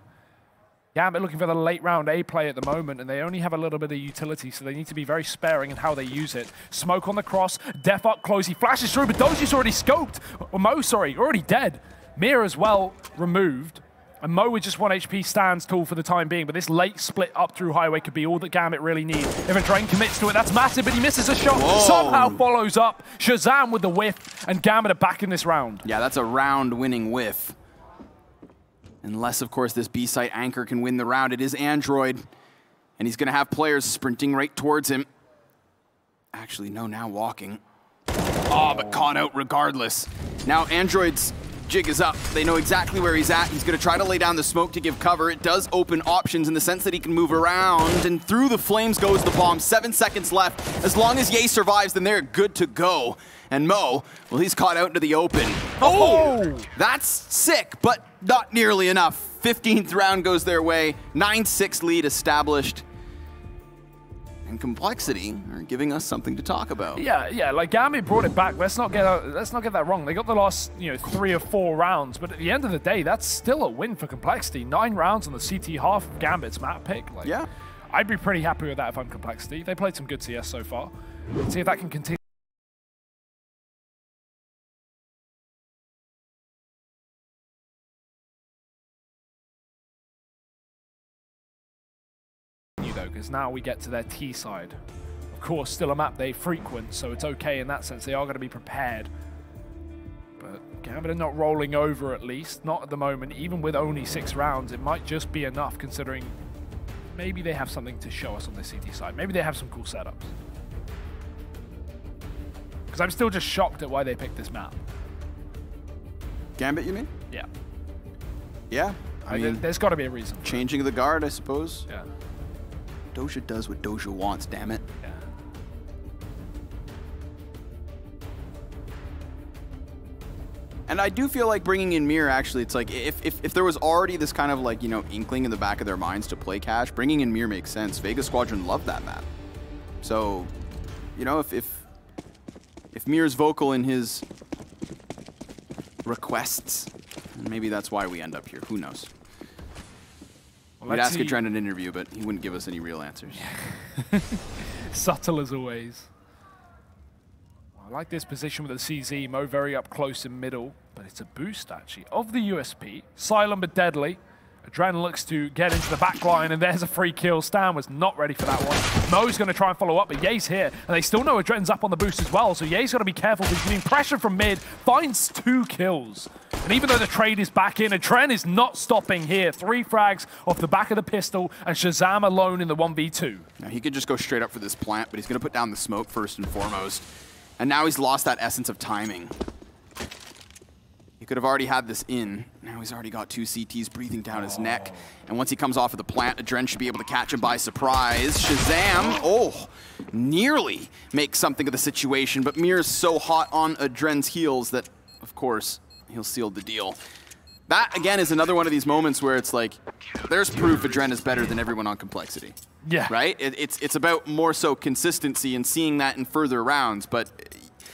Gambit looking for the late round A play at the moment, and they only have a little bit of utility, so they need to be very sparing in how they use it. Smoke on the cross, Def up close, he flashes through, but Dozier's already scoped. Or Mo, sorry, already dead. Mir as well removed. And Mo with just 1 HP stands tall for the time being, but this late split up through highway could be all that Gambit really need. If a Drain commits to it, that's massive, but he misses a shot. Whoa. Somehow follows up. Shazam with the whiff, and Gambit are back in this round. Yeah, that's a round-winning whiff. Unless, of course, this B-site anchor can win the round. It is Android, and he's going to have players sprinting right towards him. Actually, no, now walking. Oh, but caught out regardless. Now Android's jig is up. They know exactly where he's at. He's going to try to lay down the smoke to give cover. It does open options in the sense that he can move around, and through the flames goes the bomb. 7 seconds left. As long as Ye survives, then they're good to go. And Mo, well, he's caught out into the open. Oh! That's sick, but not nearly enough. 15th round goes their way. 9-6 lead established. And complexity are giving us something to talk about. Yeah, like Gambit brought it back. Let's not get that wrong. They got the last, 3 or 4 rounds, but at the end of the day, that's still a win for complexity. 9 rounds on the CT half of Gambit's map pick. Like, yeah, I'd be pretty happy with that if I'm complexity. They played some good CS so far. Let's see if that can continue. Because now we get to their T side. Of course, still a map they frequent, so it's okay in that sense. They are going to be prepared. But Gambit are not rolling over, at least. Not at the moment. Even with only 6 rounds, it might just be enough, considering maybe they have something to show us on the CT side. Maybe they have some cool setups. Because I'm still just shocked at why they picked this map. Gambit, you mean? Yeah. Yeah. I mean, there's got to be a reason. Changing of the guard, I suppose. Yeah. Doja does what Doja wants, damn it. Yeah. And I do feel like bringing in Mir, actually, it's like if there was already this kind of like, you know, inkling in the back of their minds to play Cash, bringing in Mir makes sense. Vegas Squadron loved that map. So, you know, if Mir's vocal in his requests, maybe that's why we end up here. Who knows? Well, we'd ask Adren an interview, but he wouldn't give us any real answers. Subtle as always. I like this position with the CZ. Mo very up close in middle, but it's a boost actually of the USP. Silent but deadly. Adren looks to get into the back line, and there's a free kill. Stan was not ready for that one. Mo's going to try and follow up, but Ye's here, and they still know Adren's up on the boost as well, so Ye's got to be careful. He's getting pressure from mid, finds 2 kills. And even though the trade is back in, Adren is not stopping here. 3 frags off the back of the pistol, and Shazam alone in the 1v2. Now, he could just go straight up for this plant, but he's going to put down the smoke first and foremost. And now he's lost that essence of timing. He could have already had this in. Now he's already got 2 CTs breathing down his neck. And once he comes off of the plant, Adren should be able to catch him by surprise. Shazam, oh, nearly makes something of the situation, but Mir's so hot on Adren's heels that, of course, he'll seal the deal. That, again, is another one of these moments where it's like, there's proof Adren is better than everyone on complexity. Yeah. Right? It's about more so consistency and seeing that in further rounds, but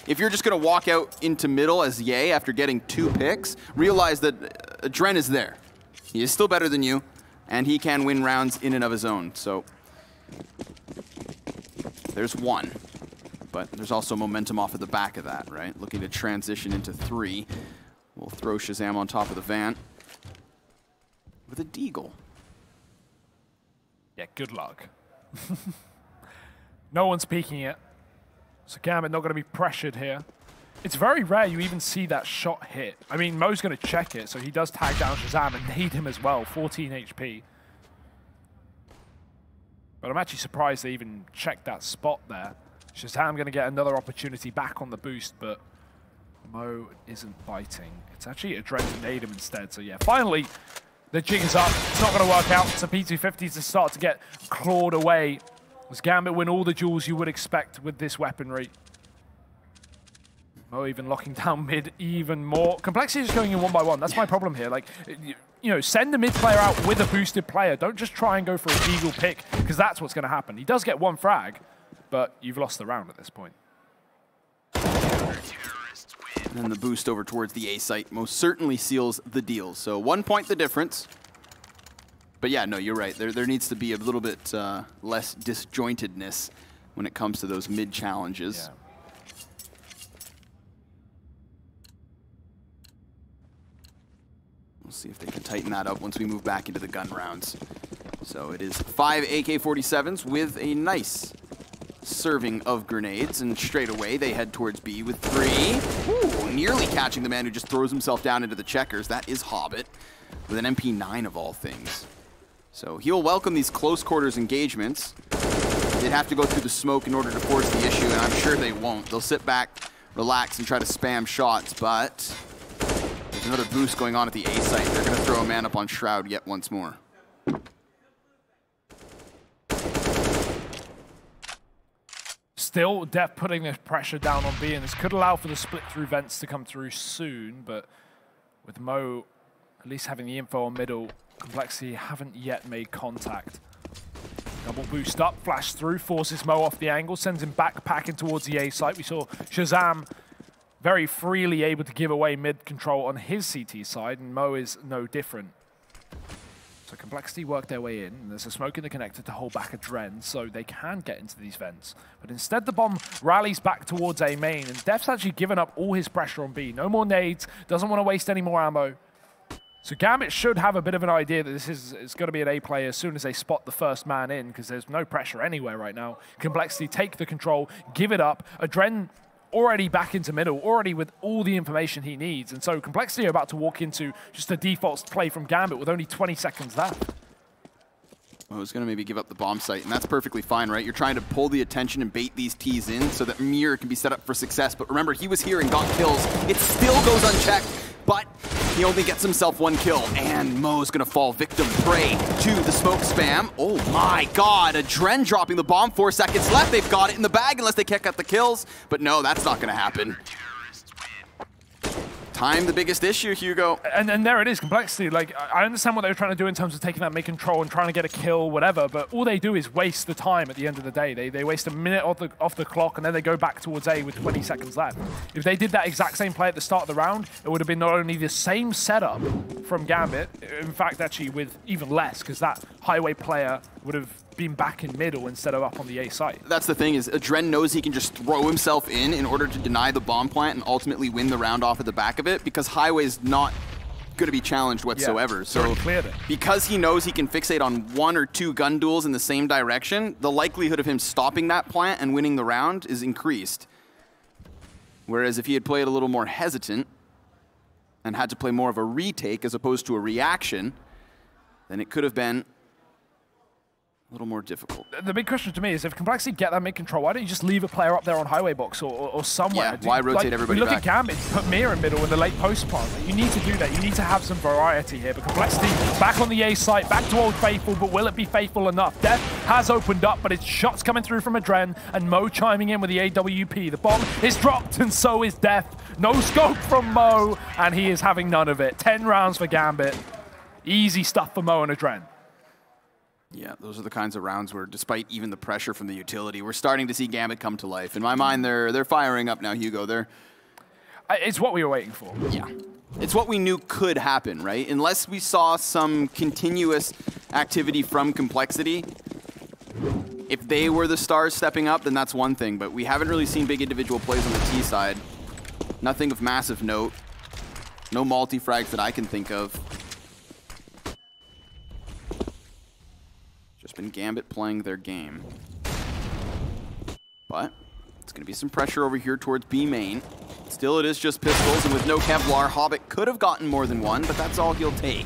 if you're just going to walk out into middle as Ye after getting 2 picks, realize that Adren is there. He is still better than you, and he can win rounds in and of his own. So there's 1, but there's also momentum off of the back of that, right? Looking to transition into 3. We'll throw Shazam on top of the van with a deagle. Yeah, good luck. No one's peeking it. So Gambit not going to be pressured here. It's very rare you even see that shot hit. I mean, Mo's going to check it, so he does tag down Shazam and nade him as well, 14 HP. But I'm actually surprised they even checked that spot there. Shazam going to get another opportunity back on the boost, but Mo isn't biting. It's actually Adren to nade him instead, so yeah, finally the jig is up. It's not going to work out, so P250s to start to get clawed away. As Gambit win all the duels you would expect with this weaponry. Mo even locking down mid even more. complexity is going in 1 by 1. That's my problem here. Like, you know, send the mid player out with a boosted player. Don't just try and go for a deagle pick, because that's what's going to happen. He does get 1 frag, but you've lost the round at this point. And the boost over towards the A site most certainly seals the deal. So 1 point the difference. But yeah, no, you're right. There needs to be a little bit less disjointedness when it comes to those mid challenges. Yeah. We'll see if they can tighten that up once we move back into the gun rounds. So it is 5 AK-47s with a nice serving of grenades, and straight away they head towards B with 3. Ooh, nearly catching the man who just throws himself down into the checkers. That is Hobbit with an MP9 of all things. So he'll welcome these close quarters engagements. They'd have to go through the smoke in order to force the issue, and I'm sure they won't. They'll sit back, relax, and try to spam shots, but there's another boost going on at the A site. They're going to throw a man up on Shroud yet once more. Still, Def putting this pressure down on B, and this could allow for the split through vents to come through soon, but with Mo at least having the info on middle, complexity haven't yet made contact. Double boost up, flash through, forces Mo off the angle, sends him backpacking towards the A site. We saw Shazam very freely able to give away mid control on his CT side, and Mo is no different. So complexity work their way in, and there's a smoke in the connector to hold back Adren, so they can get into these vents. But instead the bomb rallies back towards A main, and Def's actually given up all his pressure on B. No more nades, doesn't want to waste any more ammo. So Gambit should have a bit of an idea that this is going to be an A play as soon as they spot the first man in, because there's no pressure anywhere right now. complexity take the control, give it up. Adren already back into middle, already with all the information he needs. And so complexity are about to walk into just a default play from Gambit with only 20 seconds left. Well, he's going to maybe give up the bomb site, and that's perfectly fine, right? You're trying to pull the attention and bait these Ts in so that Mir can be set up for success. But remember, he was here and got kills. It still goes unchecked, but he only gets himself 1 kill. And Mo's going to fall victim prey to the smoke spam. Oh my god, Adren dropping the bomb. 4 seconds left. They've got it in the bag unless they kick out the kills. But no, that's not going to happen. time the biggest issue, Hugo. And there it is, complexity. Like, I understand what they were trying to do in terms of taking that mid control and trying to get a kill, whatever, but all they do is waste the time at the end of the day. They waste a minute off the clock, and then they go back towards A with 20 seconds left. If they did that exact same play at the start of the round, it would have been not only the same setup from Gambit, in fact, actually with even less, because that highway player would have been back in middle instead of up on the A site. That's the thing, is Adren knows he can just throw himself in order to deny the bomb plant and ultimately win the round off at the back of it, because highway's not going to be challenged whatsoever. Yeah, so because he knows he can fixate on 1 or 2 gun duels in the same direction, the likelihood of him stopping that plant and winning the round is increased. Whereas if he had played a little more hesitant and had to play more of a retake as opposed to a reaction, then it could have been a little more difficult. The big question to me is, if complexity get that mid control, why don't you just leave a player up there on highway box or somewhere? Yeah, why rotate everybody back? Look at Gambit, put Mir in middle in the late post plant. You need to do that. You need to have some variety here. But complexity back on the A site, back to Old Faithful, but will it be faithful enough? Death has opened up, but it's shots coming through from Adren, and Mo chiming in with the AWP. The bomb is dropped, and so is Death. No scope from Mo, and he is having none of it. 10 rounds for Gambit. Easy stuff for Mo and Adren. Yeah, those are the kinds of rounds where, despite even the pressure from the utility, we're starting to see Gambit come to life. In my mind, they're firing up now, Hugo. It's what we were waiting for. Yeah. It's what we knew could happen, right? Unless we saw some continuous activity from complexity, if they were the stars stepping up, then that's one thing. But we haven't really seen big individual plays on the T side. Nothing of massive note. No multi-frags that I can think of. Been Gambit playing their game. But it's going to be some pressure over here towards B main. Still, it is just pistols, and with no Kevlar, Hobbit could have gotten more than one, but that's all he'll take.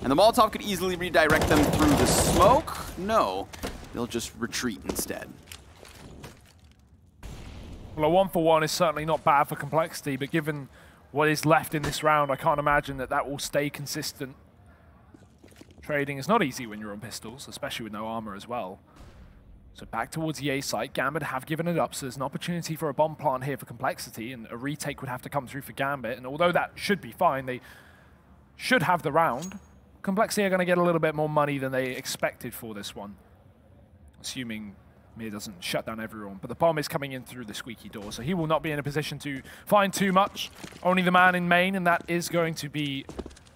And the Molotov could easily redirect them through the smoke. No, they'll just retreat instead. Well, a 1-for-1 is certainly not bad for complexity, but given what is left in this round, I can't imagine that will stay consistent. Trading is not easy when you're on pistols, especially with no armor as well. So back towards the A site, Gambit have given it up, so there's an opportunity for a bomb plant here for complexity, and a retake would have to come through for Gambit, and although that should be fine, they should have the round. Complexity are going to get a little bit more money than they expected for this one, assuming Mir doesn't shut down everyone. But the bomb is coming in through the squeaky door, so he will not be in a position to find too much. Only the man in main, and that is going to be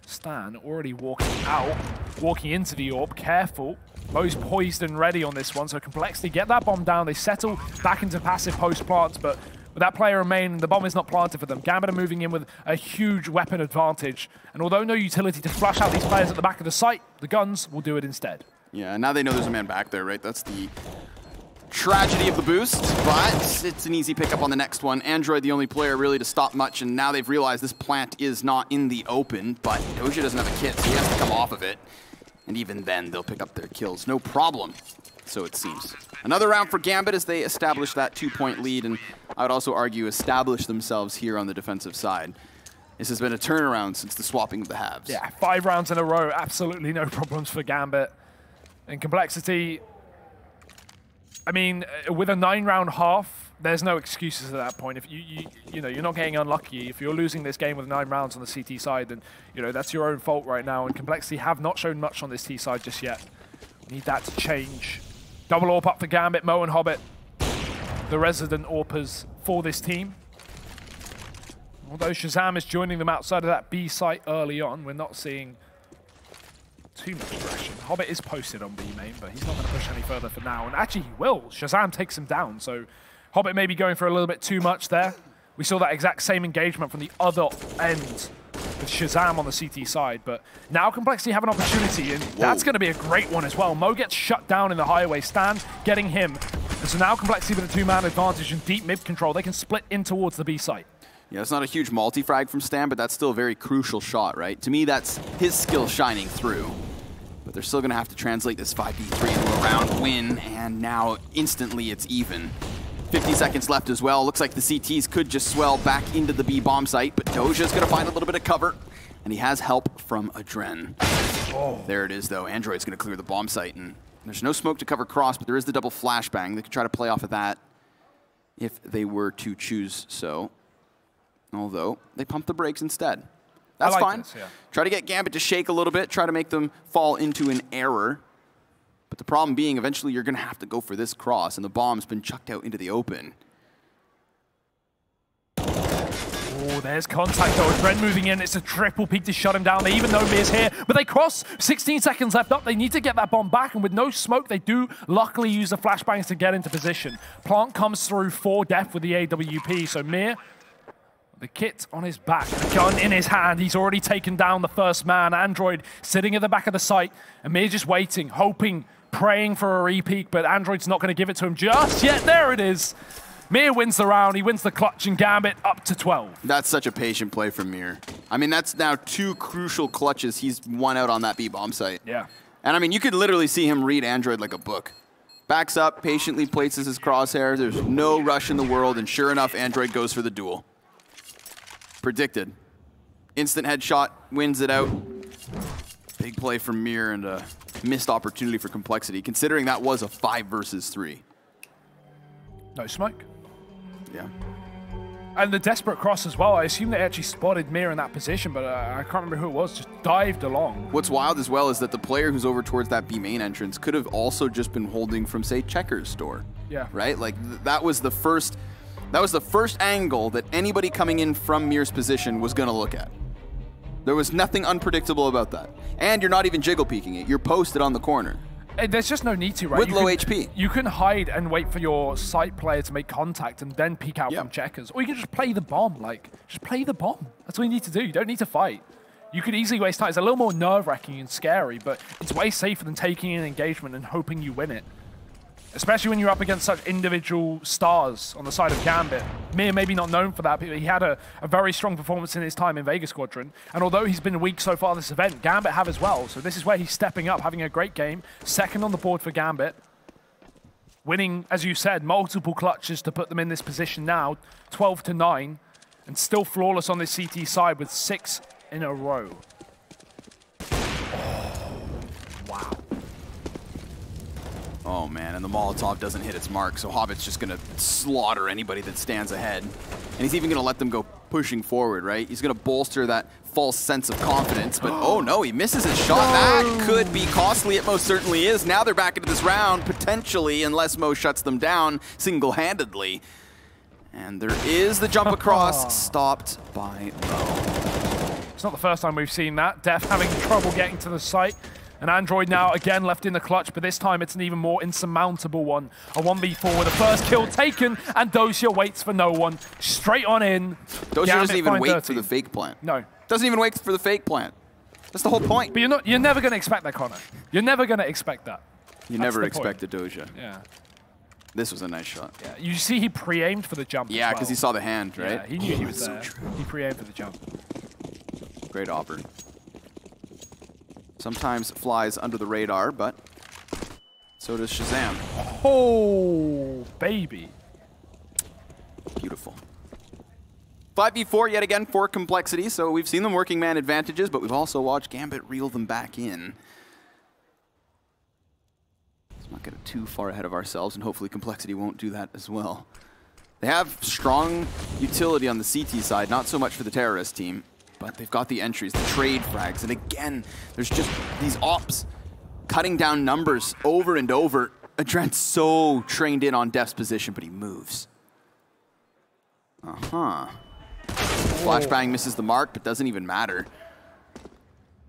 Stan, already walking out, walking into the orb. Careful. Mo's poised and ready on this one, so complexity get that bomb down. They settle back into passive post plants, but with that player in main, the bomb is not planted for them. Gambit are moving in with a huge weapon advantage, and although no utility to flush out these players at the back of the site, the guns will do it instead. Yeah, now they know there's a man back there, right? That's the tragedy of the boost, but it's an easy pickup on the next one. Android, the only player really to stop much, and now they've realized this plant is not in the open, but Doja doesn't have a kit, so he has to come off of it. And even then, they'll pick up their kills. No problem, so it seems. Another round for Gambit as they establish that 2-point lead, and I would also argue establish themselves here on the defensive side. This has been a turnaround since the swapping of the halves. Yeah, 5 rounds in a row, absolutely no problems for Gambit. And complexity, I mean, with a 9-round half, there's no excuses at that point. If you know, you're not getting unlucky. If you're losing this game with 9 rounds on the CT side, then you know that's your own fault right now. And complexity have not shown much on this T side just yet. Need that to change. Double AWP up for Gambit, Mo and Hobbit, the resident AWPers for this team. Although Shazam is joining them outside of that B site early on, we're not seeing too much aggression. Hobbit is posted on B main, but he's not going to push any further for now. And actually he will. Shazam takes him down, so Hobbit may be going for a little bit too much there. We saw that exact same engagement from the other end with Shazam on the CT side, but now complexity have an opportunity, and that's going to be a great one as well. Mo gets shut down in the highway, Stan getting him. And so now complexity with a 2-man advantage and deep mid control, they can split in towards the B site. Yeah, it's not a huge multi-frag from Stan, but that's still a very crucial shot, right? To me, that's his skill shining through. But they're still going to have to translate this 5v3 into a round win, and now instantly it's even. 50 seconds left as well. Looks like the CTs could just swell back into the B bomb site, but Doja's going to find a little bit of cover, and he has help from Adren. Oh. There it is, though. Android's going to clear the bomb site, and there's no smoke to cover cross, but there is the double flashbang. They could try to play off of that if they were to choose so. Although, they pump the brakes instead. That's like fine. this, yeah. Try to get Gambit to shake a little bit, try to make them fall into an error. But the problem being, eventually you're going to have to go for this cross, and the bomb's been chucked out into the open. Oh, there's contact though. With Brent moving in, it's a triple peek to shut him down. They even know Mir's here, but they cross. 16 seconds left up. They need to get that bomb back, and with no smoke, they do luckily use the flashbangs to get into position. Plant comes through for death with the AWP, so Mir, the kit on his back, the gun in his hand. He's already taken down the first man. Android sitting at the back of the site, and Mir just waiting, hoping, praying for a repeat, but Android's not going to give it to him just yet. There it is. Mir wins the round, he wins the clutch, and Gambit up to 12. That's such a patient play from Mir. I mean, that's now 2 crucial clutches he's won out on that B-bomb site. Yeah. And I mean, you could literally see him read Android like a book. Backs up, patiently places his crosshair, there's no rush in the world, and sure enough, Android goes for the duel. Predicted. Instant headshot, wins it out. Big play from Mir and a missed opportunity for compLexity, considering that was a 5 versus 3. No smoke. Yeah. And the desperate cross as well. I assume they actually spotted Mir in that position, but I can't remember who it was, just dived along. What's wild as well is that the player who's over towards that B main entrance could have also just been holding from, say, Checkers store. Yeah. Right? Like, that was the first angle that anybody coming in from Mir's position was going to look at. There was nothing unpredictable about that. And you're not even jiggle peeking it. You're posted on the corner. There's just no need to, right? With low HP. You can hide and wait for your site player to make contact and then peek out from Checkers. Or you can just play the bomb, just play the bomb. That's all you need to do. You don't need to fight. You could easily waste time. It's a little more nerve-wracking and scary, but it's way safer than taking an engagement and hoping you win it. Especially when you're up against such individual stars on the side of Gambit. Mir maybe not known for that, but he had a very strong performance in his time in Vega Squadron. And although he's been weak so far this event, Gambit have as well. So this is where he's stepping up, having a great game. Second on the board for Gambit. Winning, as you said, multiple clutches to put them in this position now. 12-9. And still flawless on this CT side with 6 in a row. Wow. Oh man, and the Molotov doesn't hit its mark, so Hobbit's just gonna slaughter anybody that stands ahead. And he's even gonna let them go pushing forward, right? He's gonna bolster that false sense of confidence, but oh no, he misses his shot. That could be costly, it most certainly is. Now they're back into this round, potentially, unless Mo shuts them down single-handedly. And there is the jump across, stopped by Mo. It's not the first time we've seen that. Def having trouble getting to the site. And Android now again left in the clutch, but this time it's an even more insurmountable one. A 1v4 with the first kill taken, and Dosia waits for no one. Straight on in. Dosia doesn't even wait for the fake plant. No. Doesn't even wait for the fake plant. That's the whole point. But you're never going to expect that, Connor. You're never going to expect that. You never expect a Dosia. Yeah. This was a nice shot. Yeah. You see he pre-aimed for the jump. Yeah, because he saw the hand, right? Yeah, he knew he was there. He pre-aimed for the jump. Great opper. Sometimes flies under the radar, but so does Shazam. Oh, baby. Beautiful. 5v4 yet again for compLexity, so we've seen them working man advantages, but we've also watched Gambit reel them back in. Let's not get too far ahead of ourselves, and hopefully compLexity won't do that as well. They have strong utility on the CT side, not so much for the terrorist team. But they've got the entries, the trade frags, and again, there's just these ops cutting down numbers over and over. Adrent's so trained in on Def's position, but he moves. Flashbang misses the mark, but doesn't even matter.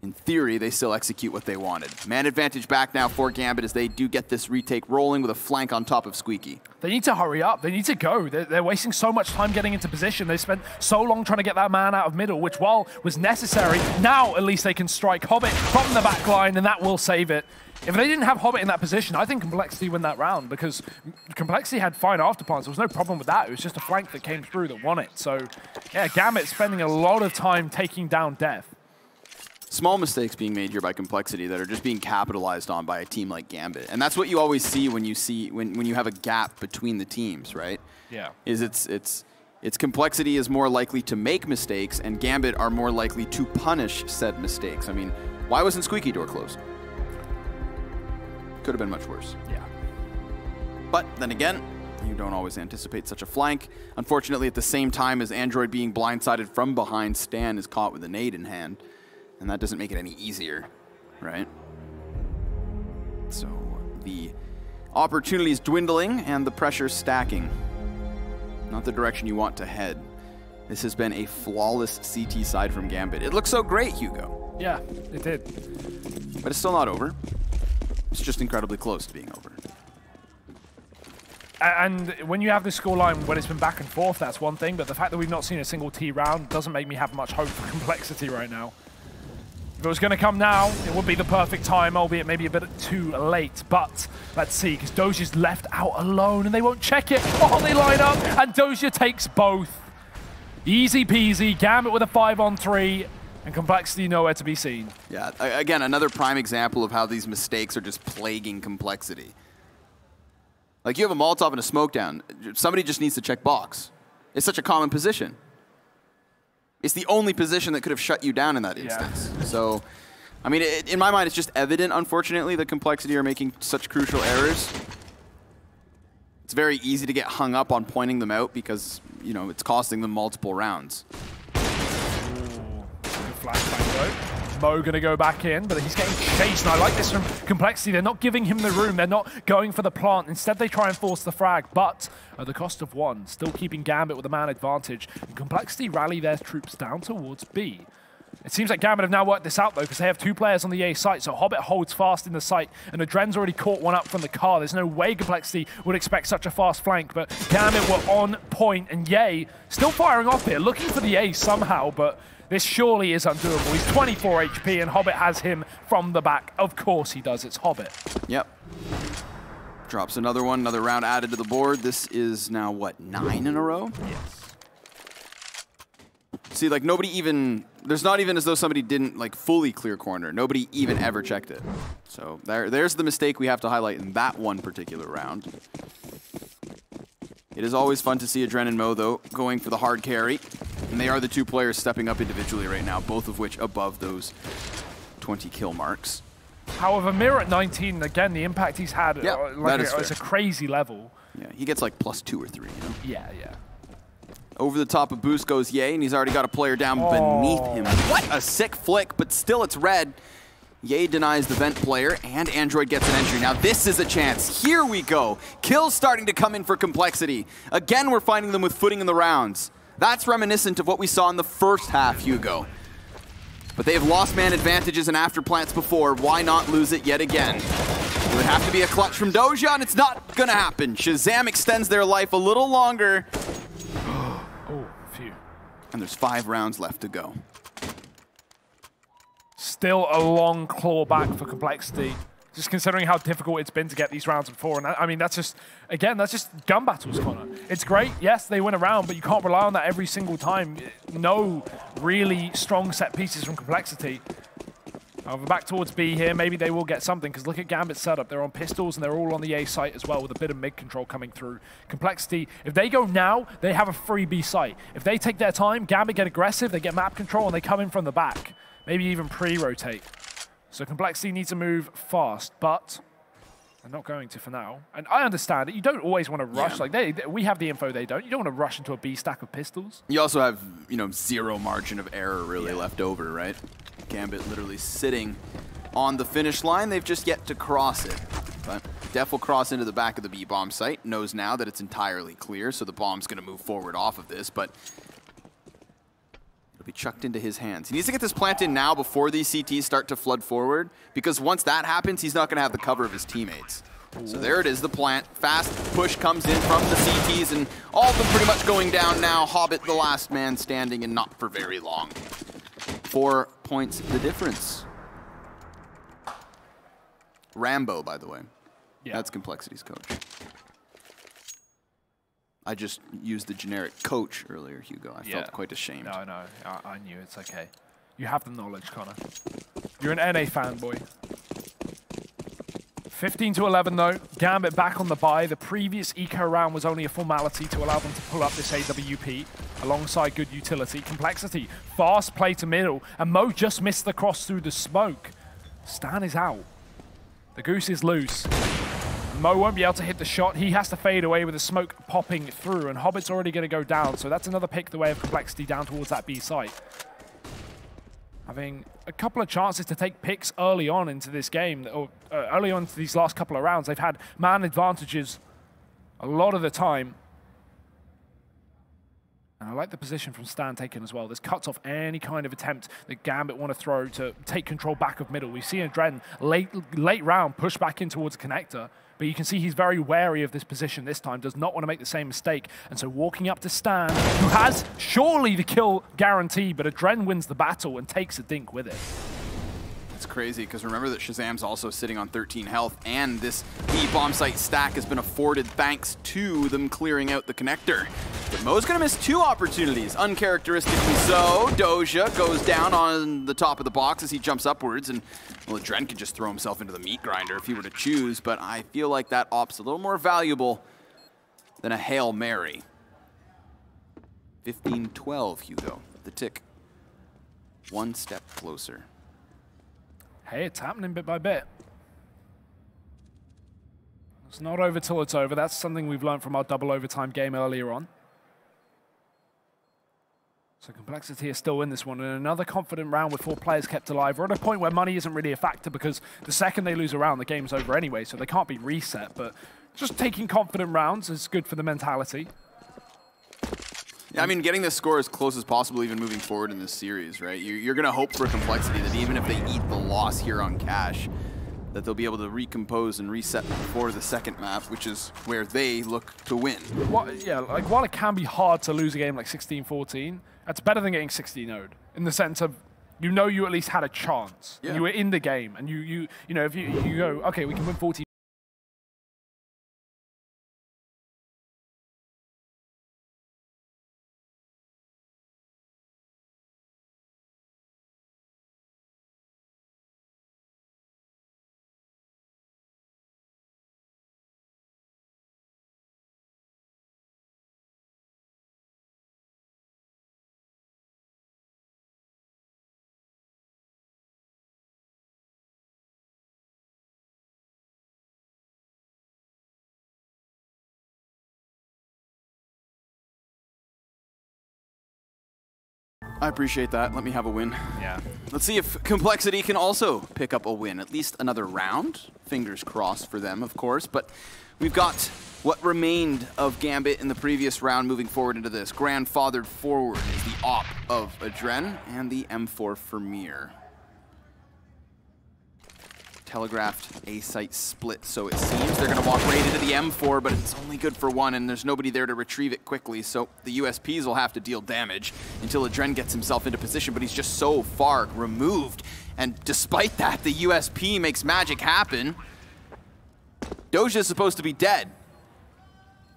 In theory, they still execute what they wanted. Man advantage back now for Gambit as they do get this retake rolling with a flank on top of Squeaky. They need to hurry up. They need to go. They're wasting so much time getting into position. They spent so long trying to get that man out of middle, which, while was necessary, now at least they can strike Hobbit from the back line, and that will save it. If they didn't have Hobbit in that position, I think compLexity win that round, because compLexity had fine afterplants. There was no problem with that. It was just a flank that came through that won it. So, yeah, Gambit spending a lot of time taking down Def. Small mistakes being made here by compLexity that are just being capitalized on by a team like Gambit. And that's what you always see when you have a gap between the teams, right? Yeah. It's compLexity is more likely to make mistakes, and Gambit are more likely to punish said mistakes. I mean, why wasn't Squeaky door closed? Could have been much worse. Yeah. But then again, You don't always anticipate such a flank. Unfortunately, at the same time as Android being blindsided from behind, Stan is caught with a nade in hand, and that doesn't make it any easier, right? So the opportunity is dwindling and the pressure stacking. Not the direction you want to head. This has been a flawless CT side from Gambit. It looks so great, Hugo. Yeah, it did. But it's still not over. It's just incredibly close to being over. And when you have this scoreline, when it's been back and forth, that's one thing. But the fact that we've not seen a single T round doesn't make me have much hope for complexity right now. If it was going to come now, it would be the perfect time, albeit maybe a bit too late. But let's see, because Dozia's left out alone, and they won't check it. Oh, they line up, and Dozia takes both. Easy peasy, Gambit with a 5-on-3, and complexity nowhere to be seen. Yeah, again, another prime example of how these mistakes are just plaguing complexity. Like, you have a Molotov and a smoke down. Somebody just needs to check box. It's such a common position. It's the only position that could have shut you down in that instance. Yeah. So, I mean, in my mind, it's just evident, unfortunately, that complexity are making such crucial errors. It's very easy to get hung up on pointing them out because, you know, it's costing them multiple rounds. Ooh, good flashbang though. Mo going to go back in, but he's getting chased, and I like this from complexity. They're not giving him the room. They're not going for the plant. Instead, they try and force the frag, but at the cost of one, still keeping Gambit with a man advantage. And complexity rally their troops down towards B. It seems like Gambit have now worked this out, though, because they have two players on the A site, so Hobbit holds fast in the site, and Adren's already caught one up from the car. There's no way complexity would expect such a fast flank, but Gambit were on point, and Ye still firing off here, looking for the A somehow, but this surely is undoable. He's 24 HP, and Hobbit has him from the back. Of course he does. It's Hobbit. Yep. Drops another one, another round added to the board. This is now, what, 9 in a row? Yes. See, like, nobody even... There's not even as though somebody didn't, like, fully clear corner. Nobody even ever checked it. So there's the mistake we have to highlight in that one particular round. It is always fun to see Adren and Mo, though, going for the hard carry. And they are the two players stepping up individually right now, both of which above those 20 kill marks. However, Mir at 19, again, the impact he's had, it's a crazy level. Yeah, he gets like +2 or 3, you know? Yeah, yeah. Over the top of Boost goes Ye, and he's already got a player down beneath him. What a sick flick, but still it's red. Ye denies the vent player, and Android gets an entry. Now this is a chance. Here we go. Kills starting to come in for complexity. Again, we're finding them with footing in the rounds. That's reminiscent of what we saw in the first half, Hugo. But they have lost man advantages and after plants before. Why not lose it yet again? It would have to be a clutch from Doja, and it's not gonna happen. Shazam extends their life a little longer. Oh, phew. And there's 5 rounds left to go. Still a long claw back for complexity. Just considering how difficult it's been to get these rounds before. And I mean, that's just, again, that's just gun battles, Connor. It's great, yes, they win a round, but you can't rely on that every single time. No really strong set pieces from complexity. However, back towards B here, maybe they will get something, because look at Gambit's setup. They're on pistols, and they're all on the A site as well, with a bit of mid-control coming through. Complexity, if they go now, they have a free B site. If they take their time, Gambit get aggressive, they get map control, and they come in from the back. Maybe even pre-rotate. So complexity needs to move fast, but they're not going to for now. And I understand it. You don't always want to rush. Yeah. Like we have the info, they don't. You don't want to rush into a B stack of pistols. You also have, you know, 0 margin of error really left over, right? Gambit literally sitting on the finish line. They've just yet to cross it. But Def will cross into the back of the B bomb site. Knows now that it's entirely clear, so the bomb's going to move forward off of this, but it'll be chucked into his hands. He needs to get this plant in now before these CTs start to flood forward, because once that happens, he's not going to have the cover of his teammates. So there it is, the plant. Fast push comes in from the CTs, and all of them pretty much going down now. Hobbit, the last man standing, and not for very long. 4 points the difference. Rambo, by the way. Yeah. That's Complexity's coach. I just used the generic coach earlier, Hugo. I felt quite ashamed. No, I knew. It's okay. You have the knowledge, Connor. You're an NA fanboy. 15-11 though. Gambit back on the bye. The previous eco round was only a formality to allow them to pull up this AWP alongside good utility. Complexity, fast play to middle, and Mo just missed the cross through the smoke. Stan is out. The goose is loose. Mo won't be able to hit the shot. He has to fade away with the smoke popping through, and Hobbit's already going to go down, so that's another pick the way of compLexity down towards that B site. Having a couple of chances to take picks early on into this game, or early on into these last couple of rounds. They've had man advantages a lot of the time. And I like the position from Stan taken as well. This cuts off any kind of attempt that Gambit want to throw to take control back of middle. We've seen Adren late round push back in towards connector, but you can see he's very wary of this position this time, does not want to make the same mistake. And so walking up to Stan, who has surely the kill guarantee, but Adren wins the battle and takes a dink with it. It's crazy, because remember that Shazam's also sitting on 13 health, and this B bomb site stack has been afforded thanks to them clearing out the connector. But Mo's going to miss 2 opportunities, uncharacteristically so. Doja goes down on the top of the box as he jumps upwards, and well, Adren could just throw himself into the meat grinder if he were to choose, but I feel like that op's a little more valuable than a Hail Mary. 15-12, Hugo. The tick. One step closer. Hey, it's happening bit by bit. It's not over till it's over. That's something we've learned from our double overtime game earlier on. So compLexity is still in this one, and another confident round with 4 players kept alive. We're at a point where money isn't really a factor, because the second they lose a round, the game's over anyway, so they can't be reset. But just taking confident rounds is good for the mentality. Yeah, I mean, getting this score as close as possible, even moving forward in this series, right? You're going to hope for compLexity that even if they eat the loss here on cash, that they'll be able to recompose and reset before the second map, which is where they look to win. Yeah, like while it can be hard to lose a game like 16-14, that's better than getting 16-0'd in the sense of you know you at least had a chance. Yeah. You were in the game, and you know if you go, okay, we can win 14. I appreciate that. Let me have a win. Yeah. Let's see if compLexity can also pick up a win. At least another round. Fingers crossed for them, of course. But we've got what remained of Gambit in the previous round moving forward into this. Grandfathered forward is the op of Adren and the M4 for Mir. Telegraphed A-site split, so it seems they're going to walk right into the M4, but it's only good for 1, and there's nobody there to retrieve it quickly, so the USPs will have to deal damage until Adren gets himself into position, but he's just so far removed. And despite that, the USP makes magic happen. Doja's supposed to be dead.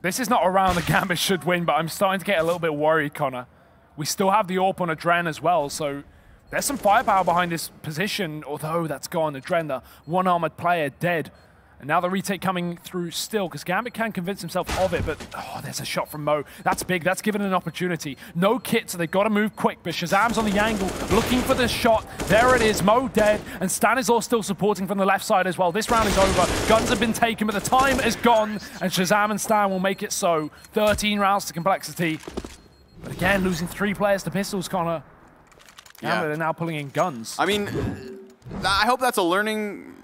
This is not a round that Gambit should win, but I'm starting to get a little bit worried, Connor. We still have the AWP on Adren as well, so there's some firepower behind this position, although that's gone. Adren, the one-armored player, dead. And now the retake coming through still, because Gambit can convince himself of it, but oh, there's a shot from Mo. That's big, that's given an opportunity. No kit, so they've got to move quick, but Shazam's on the angle, looking for the shot. There it is, Mo dead, and Stanislaw still supporting from the left side as well. This round is over, guns have been taken, but the time is gone, and Shazam and Stan will make it so. 13 rounds to compLexity. But again, losing 3 players to pistols, Connor. Gambit are now pulling in guns. I mean, I hope that's a learning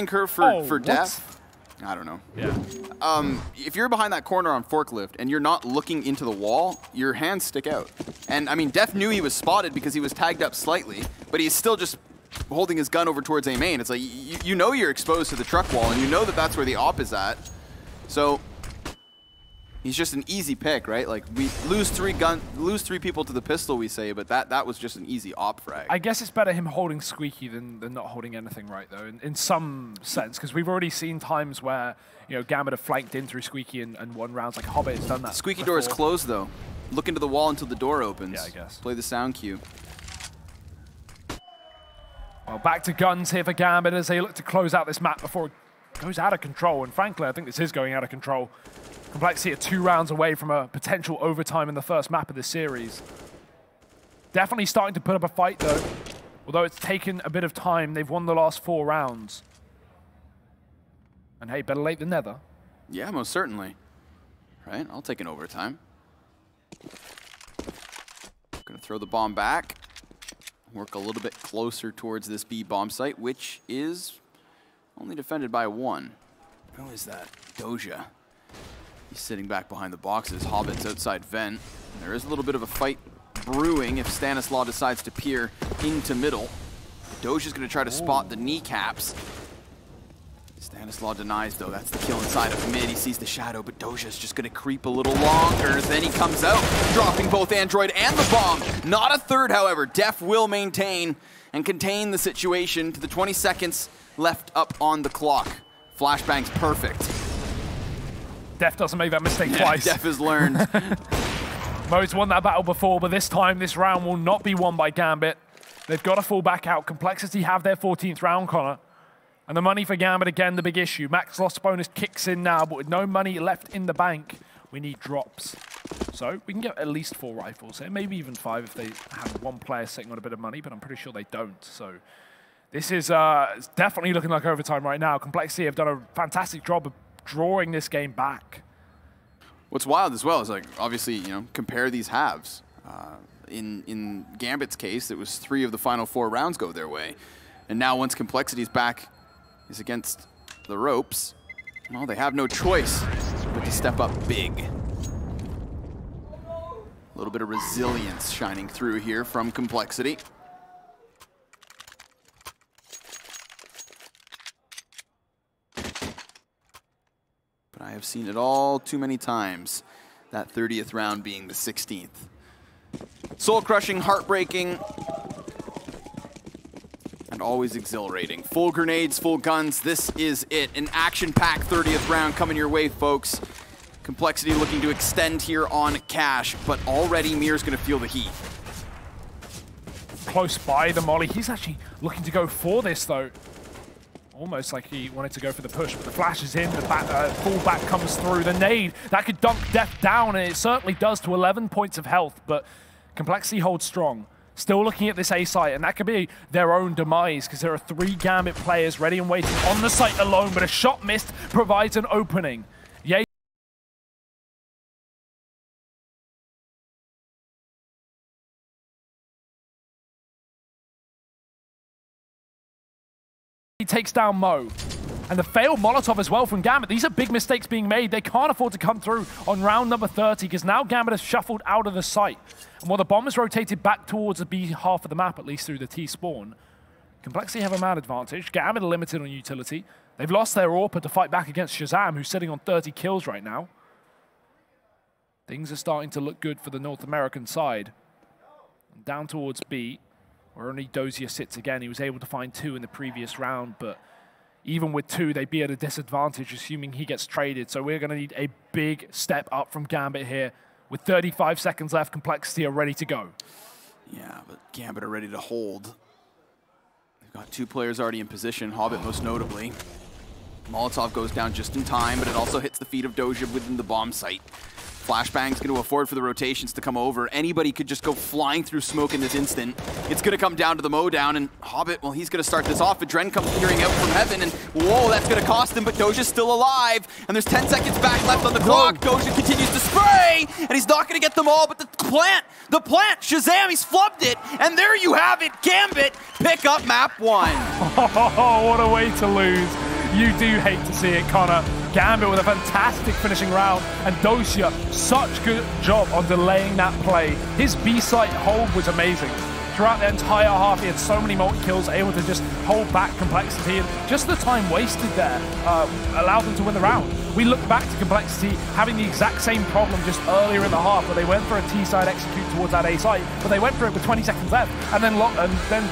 curve for Def. I don't know. Yeah. If you're behind that corner on forklift and you're not looking into the wall, your hands stick out. And I mean, Def knew he was spotted because he was tagged up slightly, but he's still just holding his gun over towards A main. It's like, you know you're exposed to the truck wall, and you know that that's where the op is at. So he's just an easy pick, right? Like, we lose 3 people to the pistol, we say, but that was just an easy op frag. I guess it's better him holding Squeaky than not holding anything right, though, in some sense, because we've already seen times where, you know, Gambit have flanked in through Squeaky and won rounds, like Hobbit has done that Squeaky before. door is closed, though. Look into the wall until the door opens. Yeah, I guess. Play the sound cue. Well, back to guns here for Gambit as they look to close out this map before it goes out of control, and frankly, I think this is going out of control. compLexity are 2 rounds away from a potential overtime in the first map of this series. Definitely starting to put up a fight, though. Although it's taken a bit of time, they've won the last 4 rounds. And hey, better late than never. Yeah, most certainly. Right, I'll take an overtime. Gonna throw the bomb back. Work a little bit closer towards this B bomb site, which is only defended by 1. Who is that? Doja. He's sitting back behind the boxes. Hobbit's outside vent. There is a little bit of a fight brewing if Stanislaw decides to peer into middle. Doja's gonna try to spot the kneecaps. Stanislaw denies, though. That's the kill inside of mid. He sees the shadow, but Doja's just going to creep a little longer. Then he comes out, dropping both Android and the bomb. Not a third, however. Def will maintain and contain the situation to the 20 seconds left up on the clock. Flashbang's perfect. Def doesn't make that mistake twice. Def has learned. Mo's won that battle before, but this time, this round will not be won by Gambit. They've got to fall back out. complexity have their 14th round, Connor. And the money for Gambit, again, the big issue. Max loss bonus kicks in now, but with no money left in the bank, we need drops. So we can get at least 4 rifles here, maybe even 5 if they have one player sitting on a bit of money, but I'm pretty sure they don't. So this is it's definitely looking like overtime right now. complexity have done a fantastic job of drawing this game back. What's wild as well is, like, obviously, you know, compare these halves. In Gambit's case, it was 3 of the final 4 rounds go their way. And now once complexity's back is against the ropes, well, they have no choice but to step up big. A little bit of resilience shining through here from complexity. But I have seen it all too many times, that 30th round being the 16th. Soul-crushing, heartbreaking, and always exhilarating. Full grenades, full guns, this is it. An action-packed 30th round coming your way, folks. complexity looking to extend here on Cash, but already Mir's gonna feel the heat. Close by the molly. He's actually looking to go for this, though. Almost like he wanted to go for the push, but the flash is in, the full back comes through. The nade, that could dunk Def down, and it certainly does to 11 points of health, but complexity holds strong. Still looking at this A site, and that could be their own demise, because there are 3 Gambit players ready and waiting on the site alone, but a shot missed provides an opening. Yay. He takes down Mo. And the failed Molotov as well from Gambit. These are big mistakes being made. They can't afford to come through on round number 30 because now Gambit has shuffled out of the site. And while the bomb is rotated back towards the B half of the map, at least through the T spawn, complexity have a man advantage. Gambit are limited on utility. They've lost their AWPer to fight back against Shazam, who's sitting on 30 kills right now. Things are starting to look good for the North American side. And down towards B, where only Dozier sits again. He was able to find 2 in the previous round, but even with 2, they'd be at a disadvantage, assuming he gets traded. So we're going to need a big step up from Gambit here. With 35 seconds left, complexity are ready to go. Yeah, but Gambit are ready to hold. They've got 2 players already in position, Hobbit most notably. Molotov goes down just in time, but it also hits the feet of Doja within the bomb site. Flashbang's going to afford for the rotations to come over. Anybody could just go flying through smoke in this instant. It's going to come down to the mowdown, and Hobbit, well, he's going to start this off. Adren comes peering out from heaven, and whoa, that's going to cost him, but Doja's still alive, and there's 10 seconds back left on the clock. Doja continues to spray, and he's not going to get them all, but the plant, Shazam, he's flubbed it, and there you have it, Gambit pick up map 1. Oh, what a way to lose. You do hate to see it, Connor. Gambit with a fantastic finishing round, and Dozier, such good job on delaying that play. His B-site hold was amazing. Throughout the entire half, he had so many multi-kills, able to just hold back complexity, and just the time wasted there allowed them to win the round. We look back to complexity having the exact same problem just earlier in the half, where they went for a T-side execute towards that A site, but they went for it with 20 seconds left, and then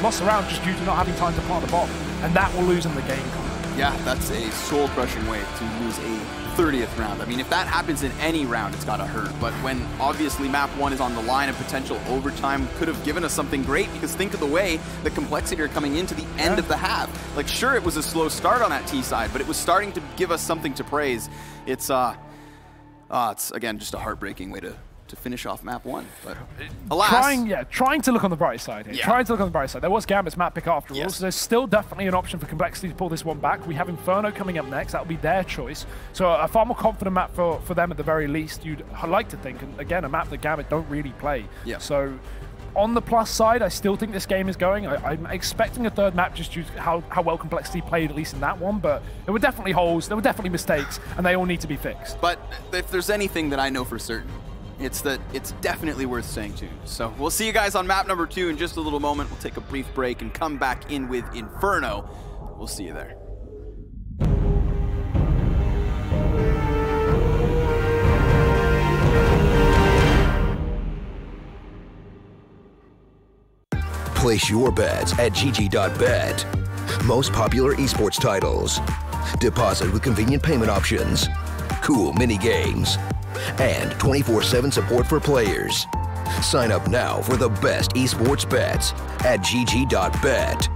lost the round just due to not having time to plant the bomb. And that will lose them the game, Connor. Yeah, that's a soul-crushing way to lose a 30th round. I mean, if that happens in any round, it's gotta hurt. But when obviously map 1 is on the line and potential overtime could have given us something great, because think of the way the complexity are coming into the end of the half. Like, sure, it was a slow start on that T side, but it was starting to give us something to praise. It's again, just a heartbreaking way to to finish off map 1. But alas. Trying to look on the bright side here. Yeah. Trying to look on the bright side. There was Gambit's map pick after all, Yes. so there's still definitely an option for compLexity to pull this one back. We have Inferno coming up next. That'll be their choice. So a far more confident map for them at the very least, you'd like to think. And again, a map that Gambit don't really play. Yeah. So on the plus side, I still think this game is going. I'm expecting a third map just due to how well compLexity played, at least in that one. But there were definitely holes, there were definitely mistakes, and they all need to be fixed. But if there's anything that I know for certain, it's that it's definitely worth staying tuned. So we'll see you guys on map number 2 in just a little moment. We'll take a brief break and come back in with Inferno. We'll see you there. Place your bets at GG.bet. Most popular esports titles. Deposit with convenient payment options. Cool mini games. And 24/7 support for players. Sign up now for the best esports bets at GG.bet.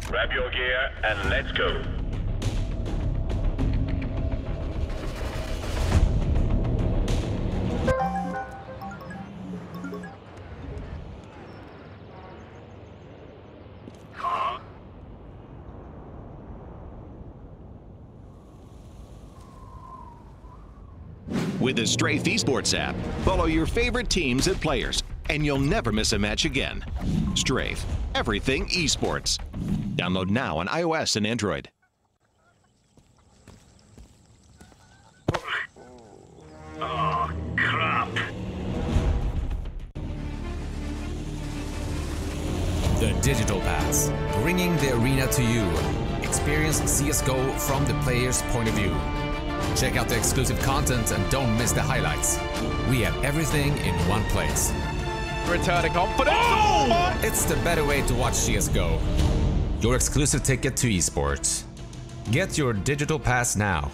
Grab your gear and let's go. With the Strafe Esports app, follow your favorite teams and players, and you'll never miss a match again. Strafe, everything esports. Download now on iOS and Android. Oh, crap. The Digital Pass, bringing the arena to you. Experience CSGO from the player's point of view. Check out the exclusive content and don't miss the highlights. We have everything in one place. Return of confidence. Oh! It's the better way to watch CSGO. Your exclusive ticket to esports. Get your Digital Pass now.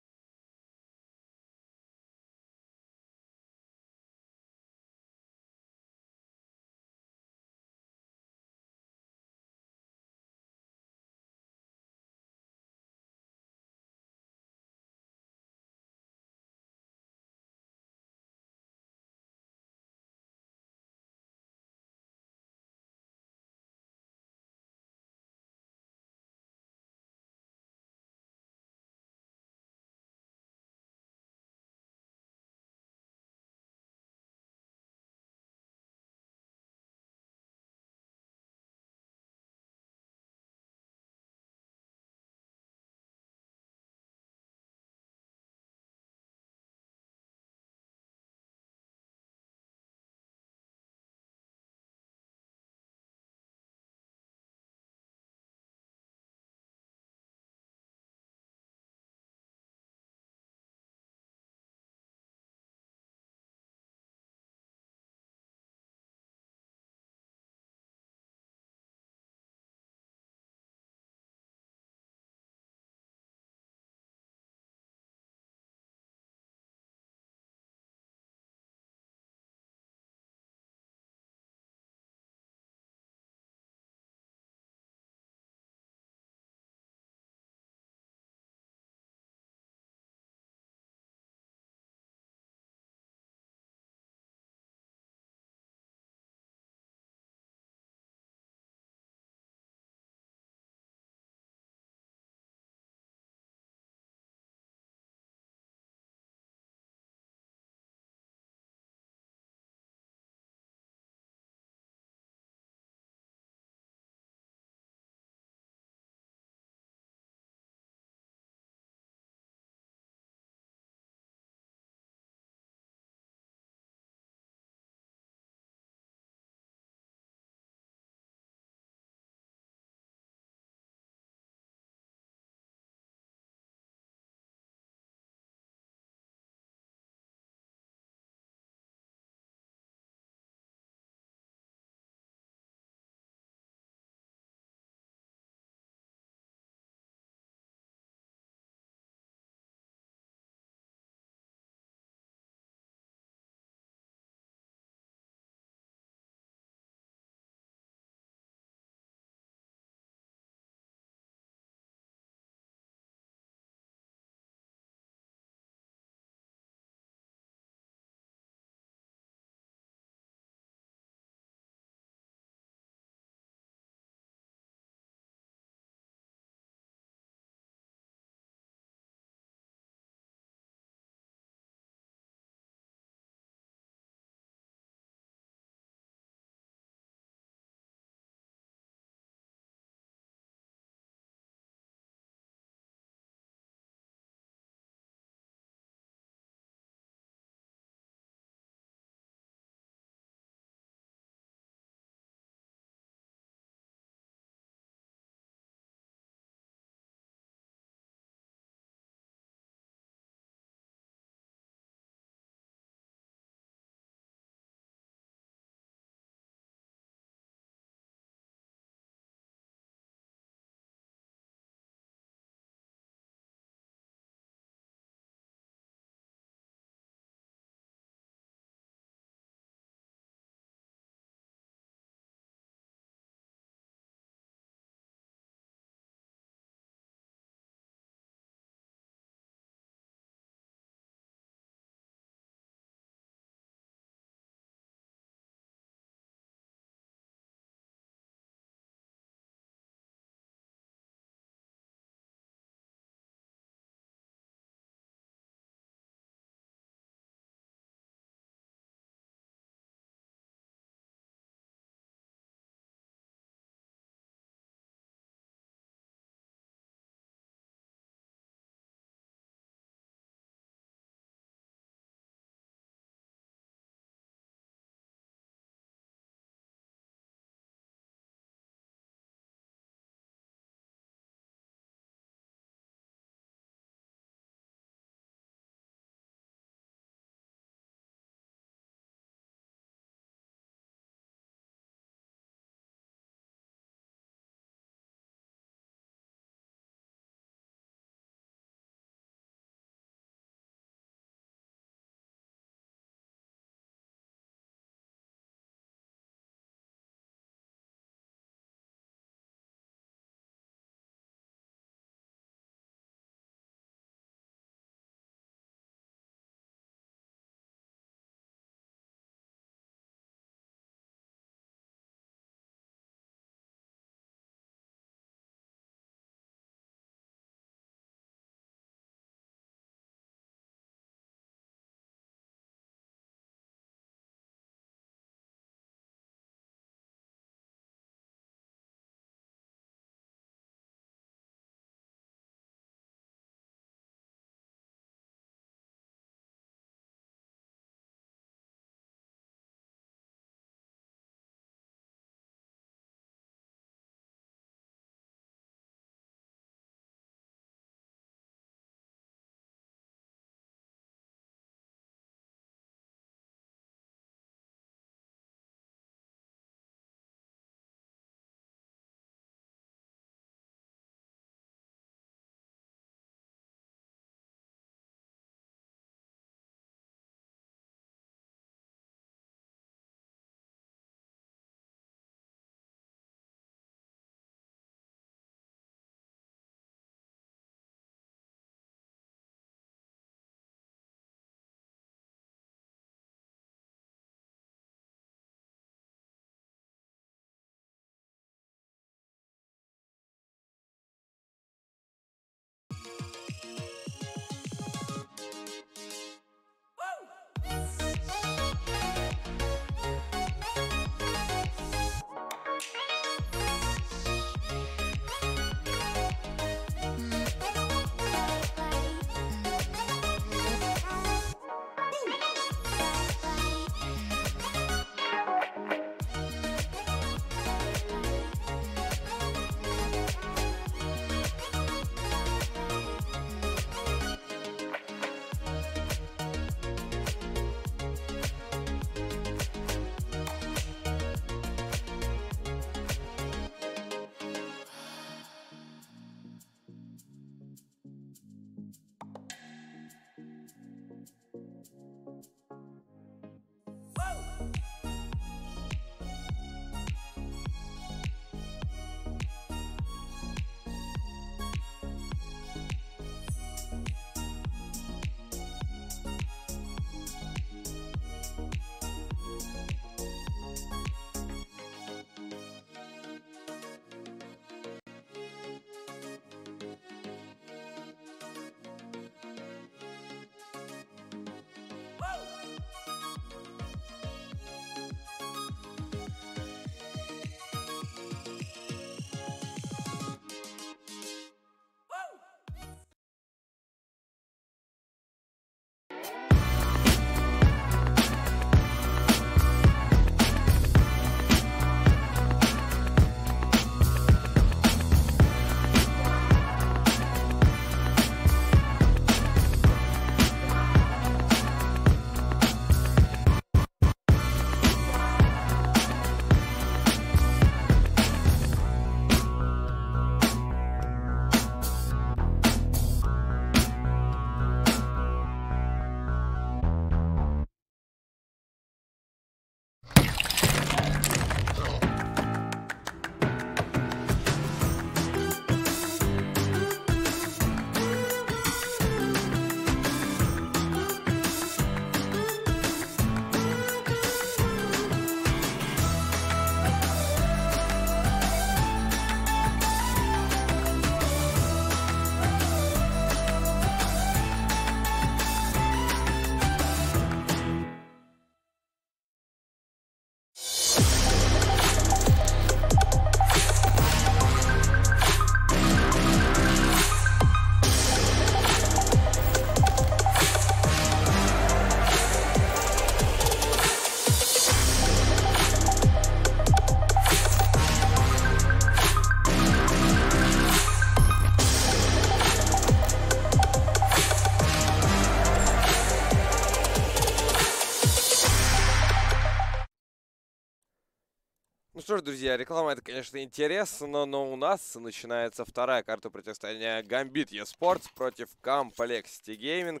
Ну что ж, друзья, реклама это, конечно, интересно, но у нас начинается вторая карта противостояния Gambit eSports против compLexity Gaming.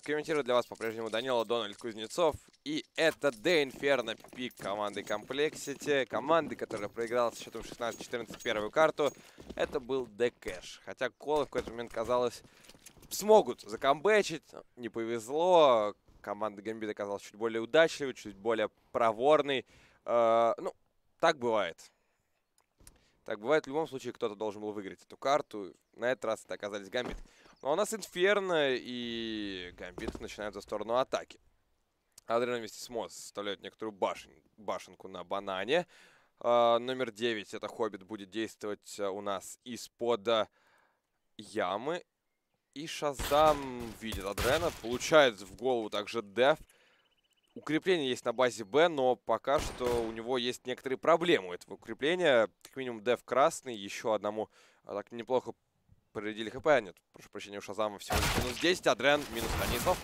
Комментирует для вас по-прежнему Данила Дональд Кузнецов. И это The Inferno пик команды compLexity. Команды, которая проиграла с счетом 16-14 первую карту. Это был The Cash. Хотя колы в какой-то момент, казалось, смогут закамбэчить. Не повезло. Команда Gambit оказалась чуть более удачливой, чуть более проворной. Ну, так бывает. Так бывает. В любом случае, кто-то должен был выиграть эту карту. На этот раз это оказались Gambit. Но у нас Inferno, и Gambit начинают за сторону атаки. Адриан вместе с Мосс составляют некоторую башенку на банане. Номер 9, это Хоббит, будет действовать у нас из-под ямы. И Шазам видит Адриана, получает в голову также Деф. Укрепление есть на базе Б, но пока что у него есть некоторые проблемы у этого укрепления. Как минимум Деф красный, еще одному так неплохо проредили ХП. Нет, прошу прощения, у Шазама всего лишь минус 10, Адриан минус Станислав.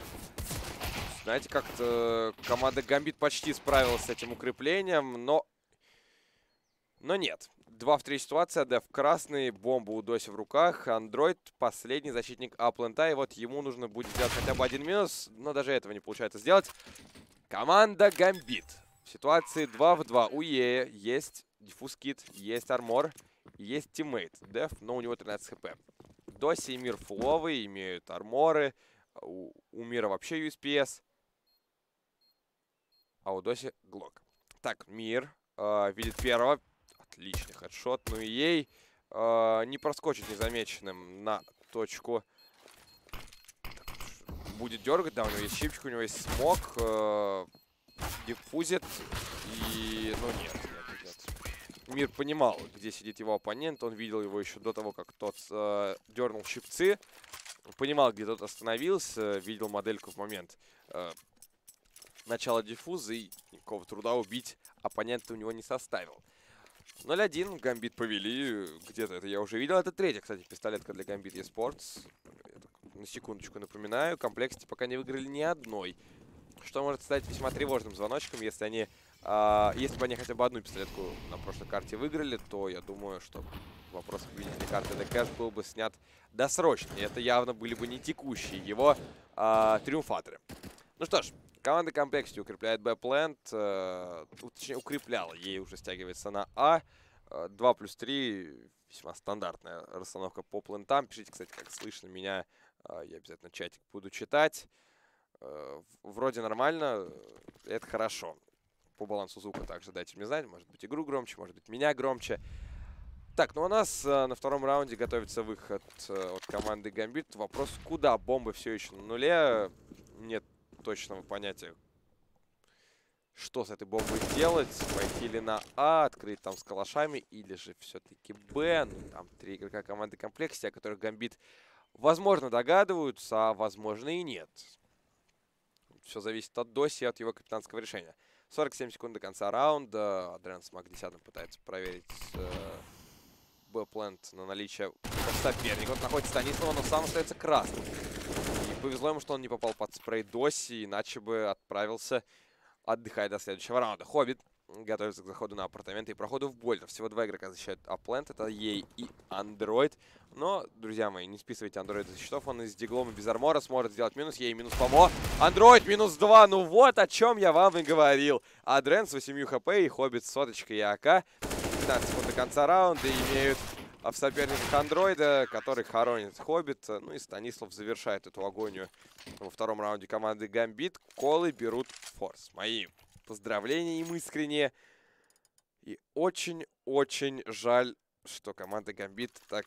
Знаете, как-то команда Gambit почти справилась с этим укреплением, но нет. 2 в 3 ситуация, Деф красный, бомба у Доси в руках, Андроид последний защитник Аплента, и вот ему нужно будет сделать хотя бы один минус, но даже этого не получается сделать. Команда Gambit в ситуации 2 в 2. У Е есть диффуз кит, есть армор, есть тиммейт Деф, но у него 13 хп. Доси и Мир фуловые, имеют арморы, у Мира вообще USPS, а у Доси Глок. Так, Мир видит первого. Отличный хедшот. Ну и ей не проскочит незамеченным на точку. Будет дергать, да, у него есть щипчик, у него есть смог. Диффузит. И, ну нет. Мир понимал, где сидит его оппонент. Он видел его еще до того, как тот дернул щипцы. Понимал, где тот остановился. Видел модельку в момент начала диффуза. И никакого труда убить оппонента у него не составил. 0-1. Гамбит повели. Где-то это я уже видел. Это третья, кстати, пистолетка для Гамбит eSports. На секундочку напоминаю. Complexity пока не выиграли ни одной. Что может стать весьма тревожным звоночком, если они... если бы они хотя бы одну пистолетку на прошлой карте выиграли, то я думаю, что вопрос победителя карты ДКэш был бы снят досрочно. И это явно были бы не текущие его триумфаторы. Ну что ж, команда compLexity укрепляет Б-плент. Точнее, укрепляла. Ей уже стягивается на А. 2+3. Весьма стандартная расстановка по плентам. Пишите, кстати, как слышно меня. Я обязательно чатик буду читать. Вроде нормально. Это хорошо. По балансу звука также дайте мне знать. Может быть, игру громче, может быть, меня громче. Так, ну у нас на втором раунде готовится выход от команды Gambit. Вопрос, куда? Бомбы все еще на нуле. Нет точного понятия, что с этой бомбой сделать. Пойти ли на А, открыть там с калашами, или же все-таки Б. Ну, там 3 игрока команды compLexity, о которых Gambit, возможно, догадываются, а возможно и нет. Все зависит от Доси и от его капитанского решения. 47 секунд до конца раунда. Адриан с Мак 10 пытается проверить Б-плент на наличие соперника. Вот находится Станислава, но сам остается красным. И повезло ему, что он не попал под спрей Доси, иначе бы отправился отдыхать до следующего раунда. Хоббит готовится к заходу на апартаменты и проходу в бойлер. Всего 2 игрока защищают А-плент. Это Ей и Андроид. Но, друзья мои, не списывайте Андроида со счетов. Он из диглома без армора сможет сделать минус. Ей минус помо. Андроид минус 2. Ну вот о чем я вам и говорил. Адрен с 8 хп и Хоббит с соточкой и АК. 15 секунд до конца раунда. Имеют в соперниках Андроида, который хоронит Хоббит. Ну и Станислав завершает эту агонию во втором раунде команды Гамбит. Колы берут форс. Мои поздравления им искренне. И очень-очень жаль, что команда Гамбит так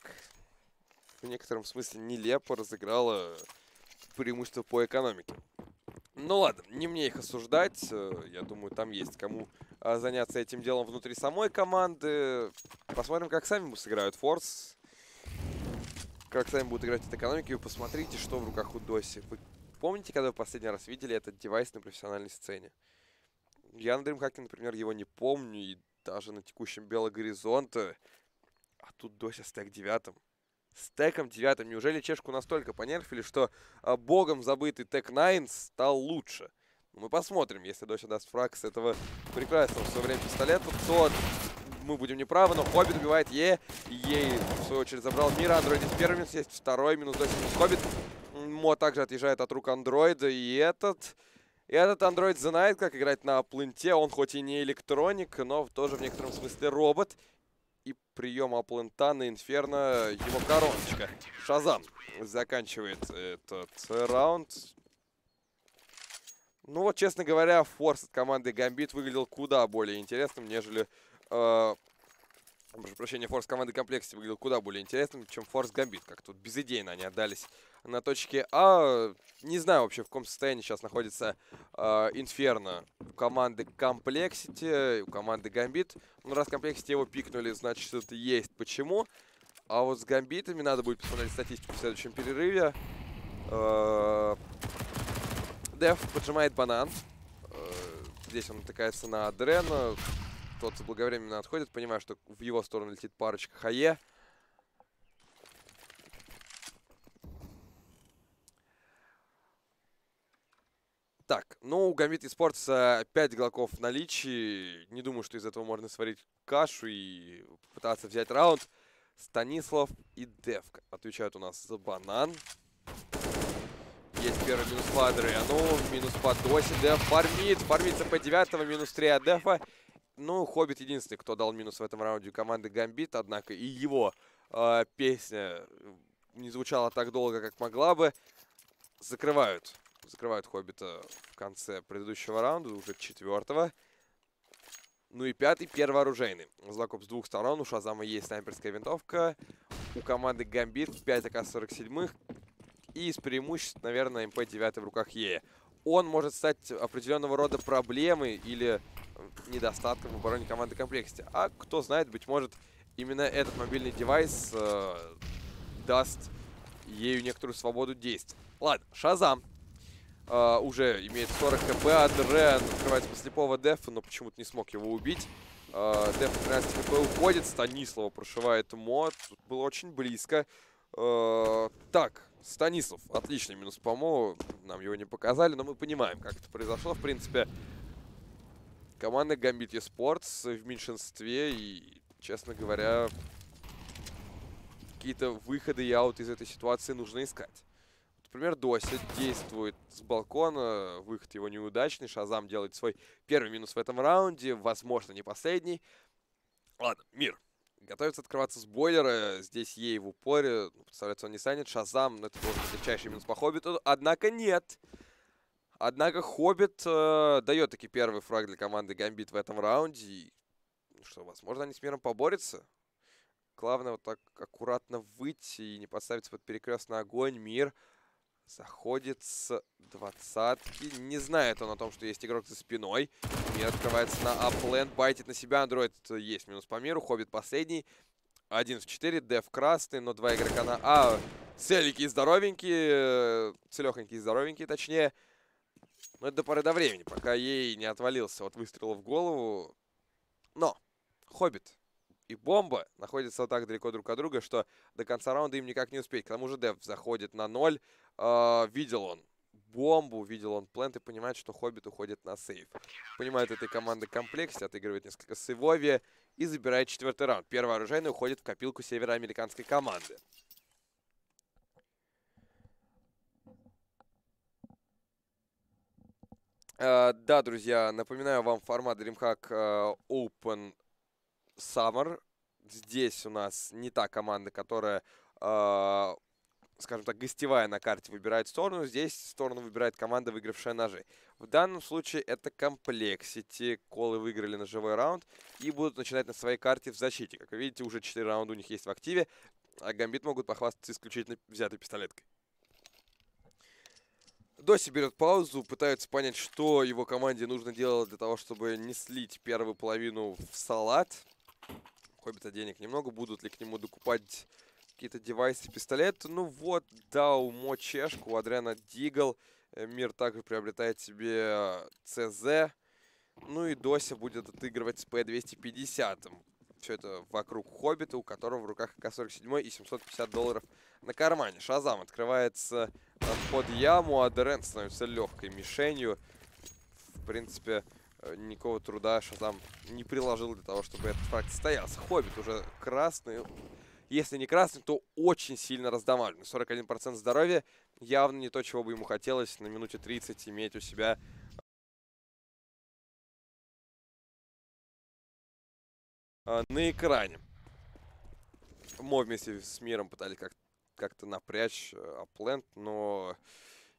в некотором смысле нелепо разыграла преимущество по экономике. Ну ладно, не мне их осуждать. Я думаю, там есть кому заняться этим делом внутри самой команды. Посмотрим, как сами сыграют форс. Как сами будут играть от экономики. Вы посмотрите, что в руках у Доси. Вы помните, когда вы последний раз видели этот девайс на профессиональной сцене? Я на DreamHack, например, его не помню. И даже на текущем Белогоризонте. А тут Дося стек 9. Стеком 9. Неужели чешку настолько понерфили, что богом забытый Тек 9 стал лучше? Мы посмотрим. Если Дося даст фраг с этого прекрасного в свое время пистолета, то мы будем неправы. Но Хоббит убивает Ей, в свою очередь, забрал мира. Андроид есть первый минус, есть второй минус. Дося минус Хоббит. Мо также отъезжает от рук Андроида. И этот Андроид знает, как играть на пленте. Он хоть и не электроник, но тоже в некотором смысле робот. И прием аплента на Инферно его короночка. Шазам заканчивает этот раунд. Ну вот, честно говоря, форс от команды Гамбит выглядел куда более интересным, нежели... прошу прощения, форс команды compLexity выглядел куда более интересным, чем форс Гамбит. Как тут безыдейно они отдались на точке А. Не знаю вообще, в каком состоянии сейчас находится Инферно у команды compLexity, у команды Гамбит. Ну, раз compLexity его пикнули, значит, это есть почему. А вот с Гамбитами надо будет посмотреть статистику в следующем перерыве. Деф поджимает банан. Здесь он натыкается на Адрена. Тот заблаговременно отходит, понимая, что в его сторону летит парочка Хае. Так, ну, у Gambit eSports 5 игроков в наличии. Не думаю, что из этого можно сварить кашу и попытаться взять раунд. Станислав и Деф отвечают у нас за банан. Есть первый минус по Адрену, минус по Досе. Деф фармит, фармится по 9, минус 3 от Дефа. Ну, Хоббит единственный, кто дал минус в этом раунде команды Gambit, однако и его песня не звучала так долго, как могла бы. Закрывают Хоббита в конце предыдущего раунда, уже 4-го. Ну и пятый, первооружейный. Знаком с двух сторон. У Шазама есть снайперская винтовка. У команды Гамбит 5 АК-47. И с преимуществом, наверное, МП-9 в руках Ея. Он может стать определенного рода проблемой или недостатком в обороне команды комплексити. А кто знает, быть может, именно этот мобильный девайс даст ею некоторую свободу действий. Ладно, Шазам уже имеет 40 кп. Адрен открывается по слепого дефа, но почему-то не смог его убить. Деф 13 хп уходит. Станислава прошивает мод. Тут было очень близко. Так, Станислав. Отличный минус по МО. Нам его не показали, но мы понимаем, как это произошло. В принципе, команда Gambit eSports в меньшинстве. И, честно говоря, какие-то выходы и ауты из этой ситуации нужно искать. Например, Дося действует с балкона, выход его неудачный, Шазам делает свой первый минус в этом раунде, возможно, не последний. Ладно, мир. Готовится открываться с бойлера, здесь ей в упоре, представляется, он не станет. Шазам, это должен быть легчайший минус по Хоббиту, однако нет. Однако Хоббит дает таки первый фраг для команды Гамбит в этом раунде. И, что, возможно, они с миром поборются. Главное вот так аккуратно выйти и не подставиться под перекрестный огонь. Мир заходит с 20-ки. Не знает он о том, что есть игрок за спиной. Мир открывается на апленд, байтит на себя. Андроид есть минус по миру. Хоббит последний. 1 в 4. Деф красный, но 2 игрока на А. Целенькие, здоровенькие. Целехонькие, здоровенькие, точнее. Но это до поры до времени, пока ей не отвалился от выстрела в голову. Но Хоббит и бомба находятся так далеко друг от друга, что до конца раунда им никак не успеть. К тому же Деф заходит на 0. Видел он бомбу, видел он плент и понимает, что Хоббит уходит на сейв. Понимает этой команды комплексе, отыгрывает несколько сейвовее и забирает 4-й раунд. Первый оружейный уходит в копилку североамериканской команды. Да, друзья, напоминаю вам формат DreamHack Open Summer. Здесь у нас не та команда, которая, скажем так, гостевая на карте, выбирает сторону. Здесь сторону выбирает команда, выигравшая ножи. В данном случае это compLexity. Колы выиграли ножевой раунд и будут начинать на своей карте в защите. Как вы видите, уже 4 раунда у них есть в активе, а Гамбит могут похвастаться исключительно взятой пистолеткой. Доси берет паузу, пытается понять, что его команде нужно делать для того, чтобы не слить первую половину в салат. Хоббита денег немного, будут ли к нему докупать какие-то девайсы, пистолеты. Ну вот, да, у Мо чешку, у Адрена дигл. Мир также приобретает себе ЦЗ. Ну и Дося будет отыгрывать с П-250. Все это вокруг Хоббита, у которого в руках АК-47 и $750 на кармане. Шазам открывается под яму, а Дерен становится легкой мишенью. В принципе, никакого труда Шазам не приложил для того, чтобы этот фраг состоялся. Хоббит уже красный. Если не красный, то очень сильно раздамаженный. 41% здоровья. Явно не то, чего бы ему хотелось на минуте 30 иметь у себя на экране. Мы вместе с миром пытались как-то напрячь апленд, но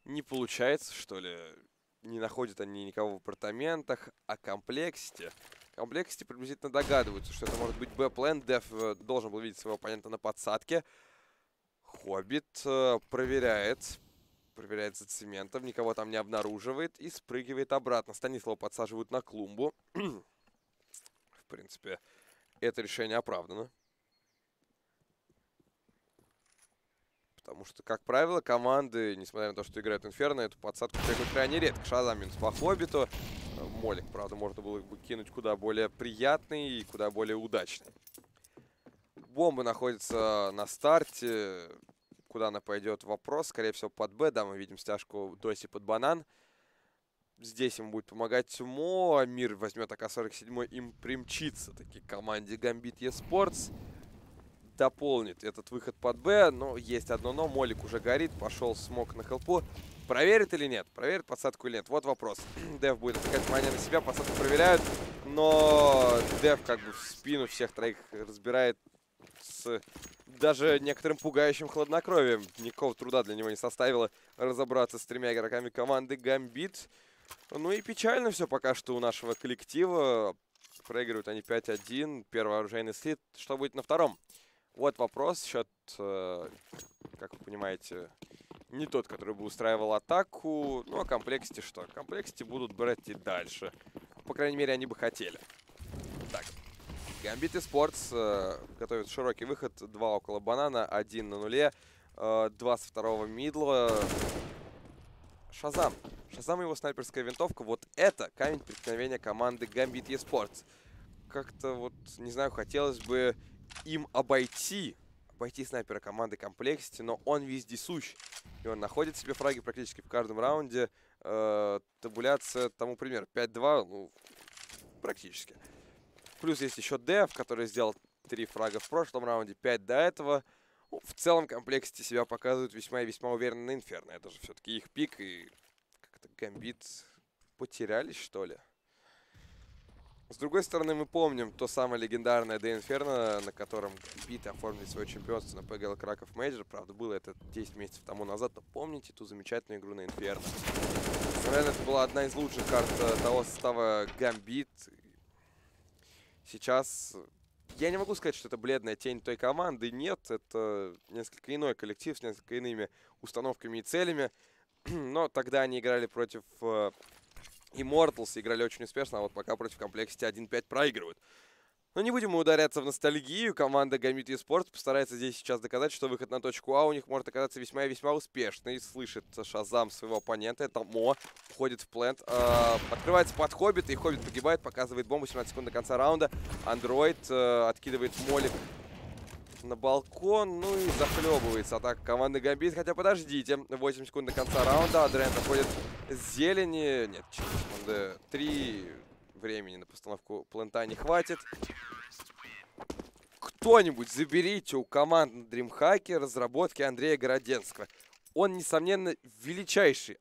не получается, что ли. Не находят они никого в апартаментах. А компLexity приблизительно догадываются, что это может быть Б-плен. Деф должен был видеть своего оппонента на подсадке. Хоббит проверяет за цементом, никого там не обнаруживает и спрыгивает обратно. Станислава подсаживают на клумбу. В принципе, это решение оправдано. Потому что, как правило, команды, несмотря на то, что играют Инферно, эту подсадку требуют крайне редко. Шазам минус по Хоббиту. Молик, правда, можно было бы кинуть куда более приятный и куда более удачный. Бомба находится на старте. Куда она пойдет, вопрос. Скорее всего, под Б. Да, мы видим стяжку Доси под банан. Здесь ему будет помогать Мо. А Мир возьмет АК-47, им примчится таки команде Gambit eSports. Дополнит этот выход под Б, но есть одно но. Молик уже горит, пошел смог на хелпу. Проверит или нет? Проверит подсадку или нет? Вот вопрос. Деф будет отвлекать внимание на себя, подсадку проверяют, но Деф как бы в спину всех троих разбирает с даже некоторым пугающим хладнокровием. Никакого труда для него не составило разобраться с 3 игроками команды Gambit. Ну и печально все пока что у нашего коллектива. Проигрывают они 5-1. Первый оружейный слит. Что будет на втором? Вот вопрос. Счет, как вы понимаете, не тот, который бы устраивал атаку. Ну, а комп'лексity что? Комп'лексity будут брать и дальше. По крайней мере, они бы хотели. Так. Gambit eSports готовит широкий выход. 2 около банана, 1 на нуле. 2 со второго мидла. Шазам. Шазам и его снайперская винтовка. Вот это камень преткновения команды Gambit eSports. Как-то вот, не знаю, хотелось бы им обойти снайпера команды compLexity, но он вездесущ. И он находит себе фраги практически в каждом раунде. Табуляция тому пример. 5-2, ну, практически. Плюс есть еще Дев, который сделал 3 фрага в прошлом раунде, 5 до этого. Ну, в целом compLexity себя показывают весьма и весьма уверенно на Инферно. Это же все-таки их пик, и как-то Gambit потерялись, что ли. С другой стороны, мы помним то самое легендарное Де Инферно, на котором Gambit оформили свое чемпионство на ПГЛ Краков Мейджор. Правда, было это 10 месяцев тому назад, но помните ту замечательную игру на Инферно. Наверное, это была одна из лучших карт того состава Gambit. Сейчас я не могу сказать, что это бледная тень той команды. Нет, это несколько иной коллектив с несколько иными установками и целями. Но тогда они играли против Immortals, играли очень успешно, а вот пока против compLexity 1-5 проигрывают. Но не будем мы ударяться в ностальгию. Команда Gambit eSports постарается здесь сейчас доказать, что выход на точку А у них может оказаться весьма и весьма успешный. Слышит Шазам своего оппонента. Это Мо. Входит в плент. Открывается под Хоббит, и Хоббит погибает. Показывает бомбу. 17 секунд до конца раунда. Андроид откидывает молик на балкон. Ну и захлебывается атака команды Gambit. Хотя подождите. 8 секунд до конца раунда. Адриан находит зелени. Нет, 4 секунды. 3... Времени на постановку плента не хватит. Кто-нибудь заберите у команд на DreamHack разработки Андрея Городенского. Он, несомненно, величайший,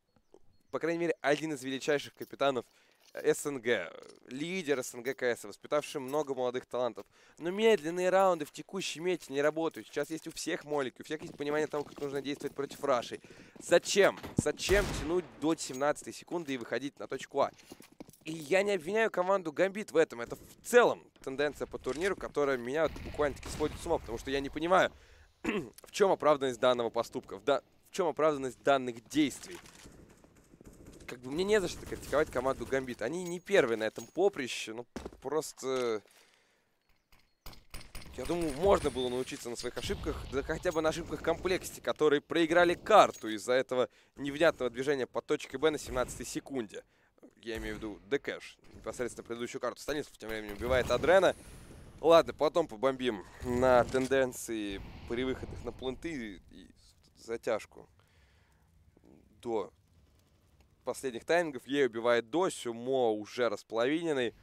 по крайней мере, один из величайших капитанов СНГ. Лидер СНГ КС, воспитавший много молодых талантов. Но медленные раунды в текущей мете не работают. Сейчас есть у всех молики, у всех есть понимание того, как нужно действовать против рашей. Зачем? Зачем тянуть до 17 секунды и выходить на точку А? И я не обвиняю команду Gambit в этом. Это в целом тенденция по турниру, которая меня буквально-таки сводит с ума, потому что я не понимаю, в чем оправданность данного поступка, в чем оправданность данных действий. Как бы мне не за что критиковать команду Gambit. Они не первые на этом поприще, ну просто... Я думаю, можно было научиться на своих ошибках, да хотя бы на ошибках compLexity, которые проиграли карту из-за этого невнятного движения по точке Б на 17 секунде. Я имею в виду Декэш, непосредственно предыдущую карту. Станислав тем временем убивает Адрена. Ладно, потом побомбим на тенденции при выходах на планты и затяжку до последних таймингов. Ей убивает Досю, Мо уже располовиненный.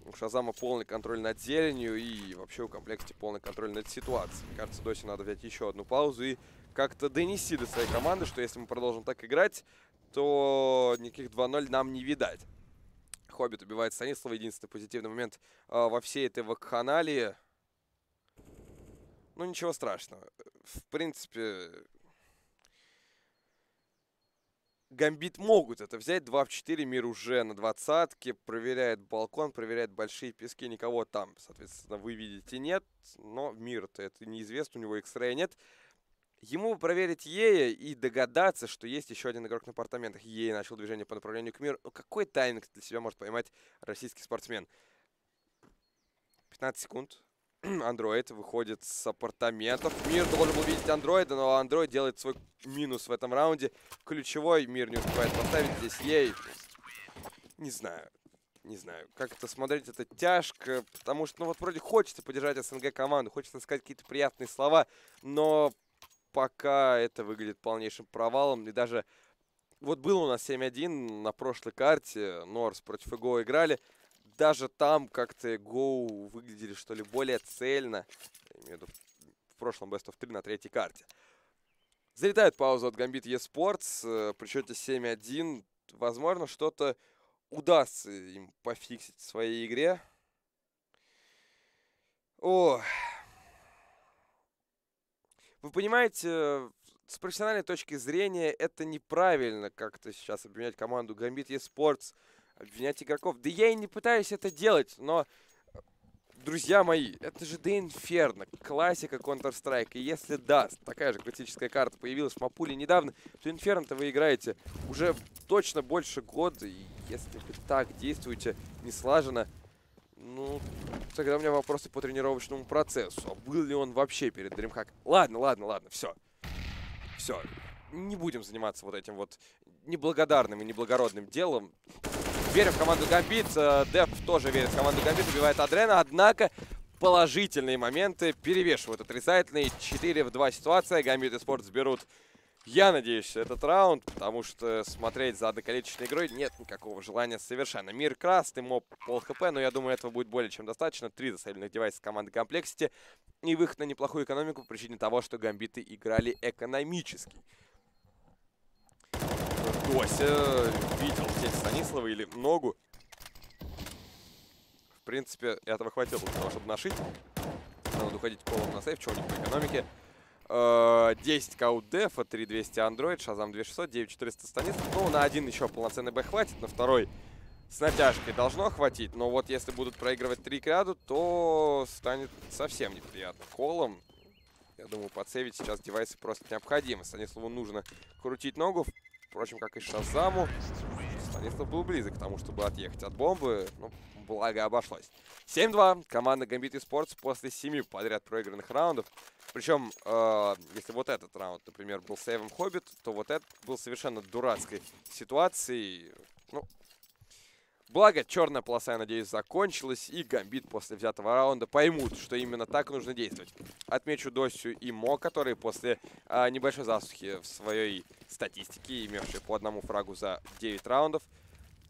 У Шазама полный контроль над зеленью и вообще у compLexity полный контроль над ситуацией. Мне кажется, Досе надо взять еще одну паузу и как-то донести до своей команды, что если мы продолжим так играть, то никаких 2-0 нам не видать. Хоббит убивает Станислава. Единственный позитивный момент во всей этой вакханалии. Ну, ничего страшного. В принципе, Gambit могут это взять. 2 в 4. Мир уже на 20-ке. Проверяет балкон, проверяет большие пески. Никого там, соответственно, вы видите, нет. Но мир-то это неизвестно. У него X-Ray нет. Ему проверить Ея и догадаться, что есть еще один игрок на апартаментах. Ей начал движение по направлению к миру. Ну, какой тайминг для себя может поймать российский спортсмен? 15 секунд. Андроид выходит с апартаментов. Мир должен был видеть андроида, но андроид делает свой минус в этом раунде. Ключевой мир не успевает поставить. Здесь Ей. Не знаю. Не знаю, как это смотреть, это тяжко. Потому что, ну вот вроде хочется поддержать СНГ команду, хочется сказать какие-то приятные слова, но... Пока это выглядит полнейшим провалом. И даже вот было у нас 7-1 на прошлой карте. Норс против ИГО играли. Даже там как-то ИГО выглядели, что ли, более цельно. Я имею в виду в прошлом Best of 3 на третьей карте. Залетает паузу от Gambit eSports. При счете 7-1. Возможно, что-то удастся им пофиксить в своей игре. О... Вы понимаете, с профессиональной точки зрения это неправильно как-то сейчас обвинять команду Gambit eSports обвинять игроков. Да я и не пытаюсь это делать, но, друзья мои, это же The Inferno, классика Counter-Strike. И если да, такая же критическая карта появилась в Мапуле недавно, то Inferno-то вы играете уже точно больше года. И если вы так действуете неслаженно, ну, тогда у меня вопросы по тренировочному процессу. А был ли он вообще перед DreamHack? Ладно, все. Все. Не будем заниматься вот этим вот неблагодарным и неблагородным делом. Верим в команду Гамбит. Деф тоже верит в команду Гамбит, убивает Адрена. Однако положительные моменты перевешивают отрицательные. 4 в 2 ситуация. Гамбит и Спортс берут, я надеюсь, этот раунд, потому что смотреть за одноколичественной игрой нет никакого желания совершенно. Мир красный, моб пол хп, но я думаю, этого будет более чем достаточно. 3 засейвленных девайса команды compLexity и выход на неплохую экономику по причине того, что Гамбиты играли экономически. Дося видел здесь Станислава или ногу. В принципе, этого хватило для того, чтобы нашить. Надо уходить колом на сейф, чего у них по экономике. 10 каут-дефа, 3200 андроид, Шазам 2600, 9400 Станислав. Ну, на один еще полноценный Б хватит, на второй с натяжкой должно хватить. Но вот если будут проигрывать 3 к ряду, то станет совсем неприятно. Колом, я думаю, подсейвить сейчас девайсы просто необходимо. Станиславу нужно крутить ногу. Впрочем, как и Шазаму. Станислав был близок к тому, чтобы отъехать от бомбы. Ну, благо обошлось. 7-2. Команда Gambit Esports после 7 подряд проигранных раундов. Причем, если вот этот раунд, например, был сейвом Хоббит, то вот этот был совершенно дурацкой ситуацией. Ну, благо, черная полоса, я надеюсь, закончилась. И Gambit после взятого раунда поймут, что именно так нужно действовать. Отмечу Досю и Мо, которые после небольшой засухи в своей статистике, имевшие по одному фрагу за 9 раундов,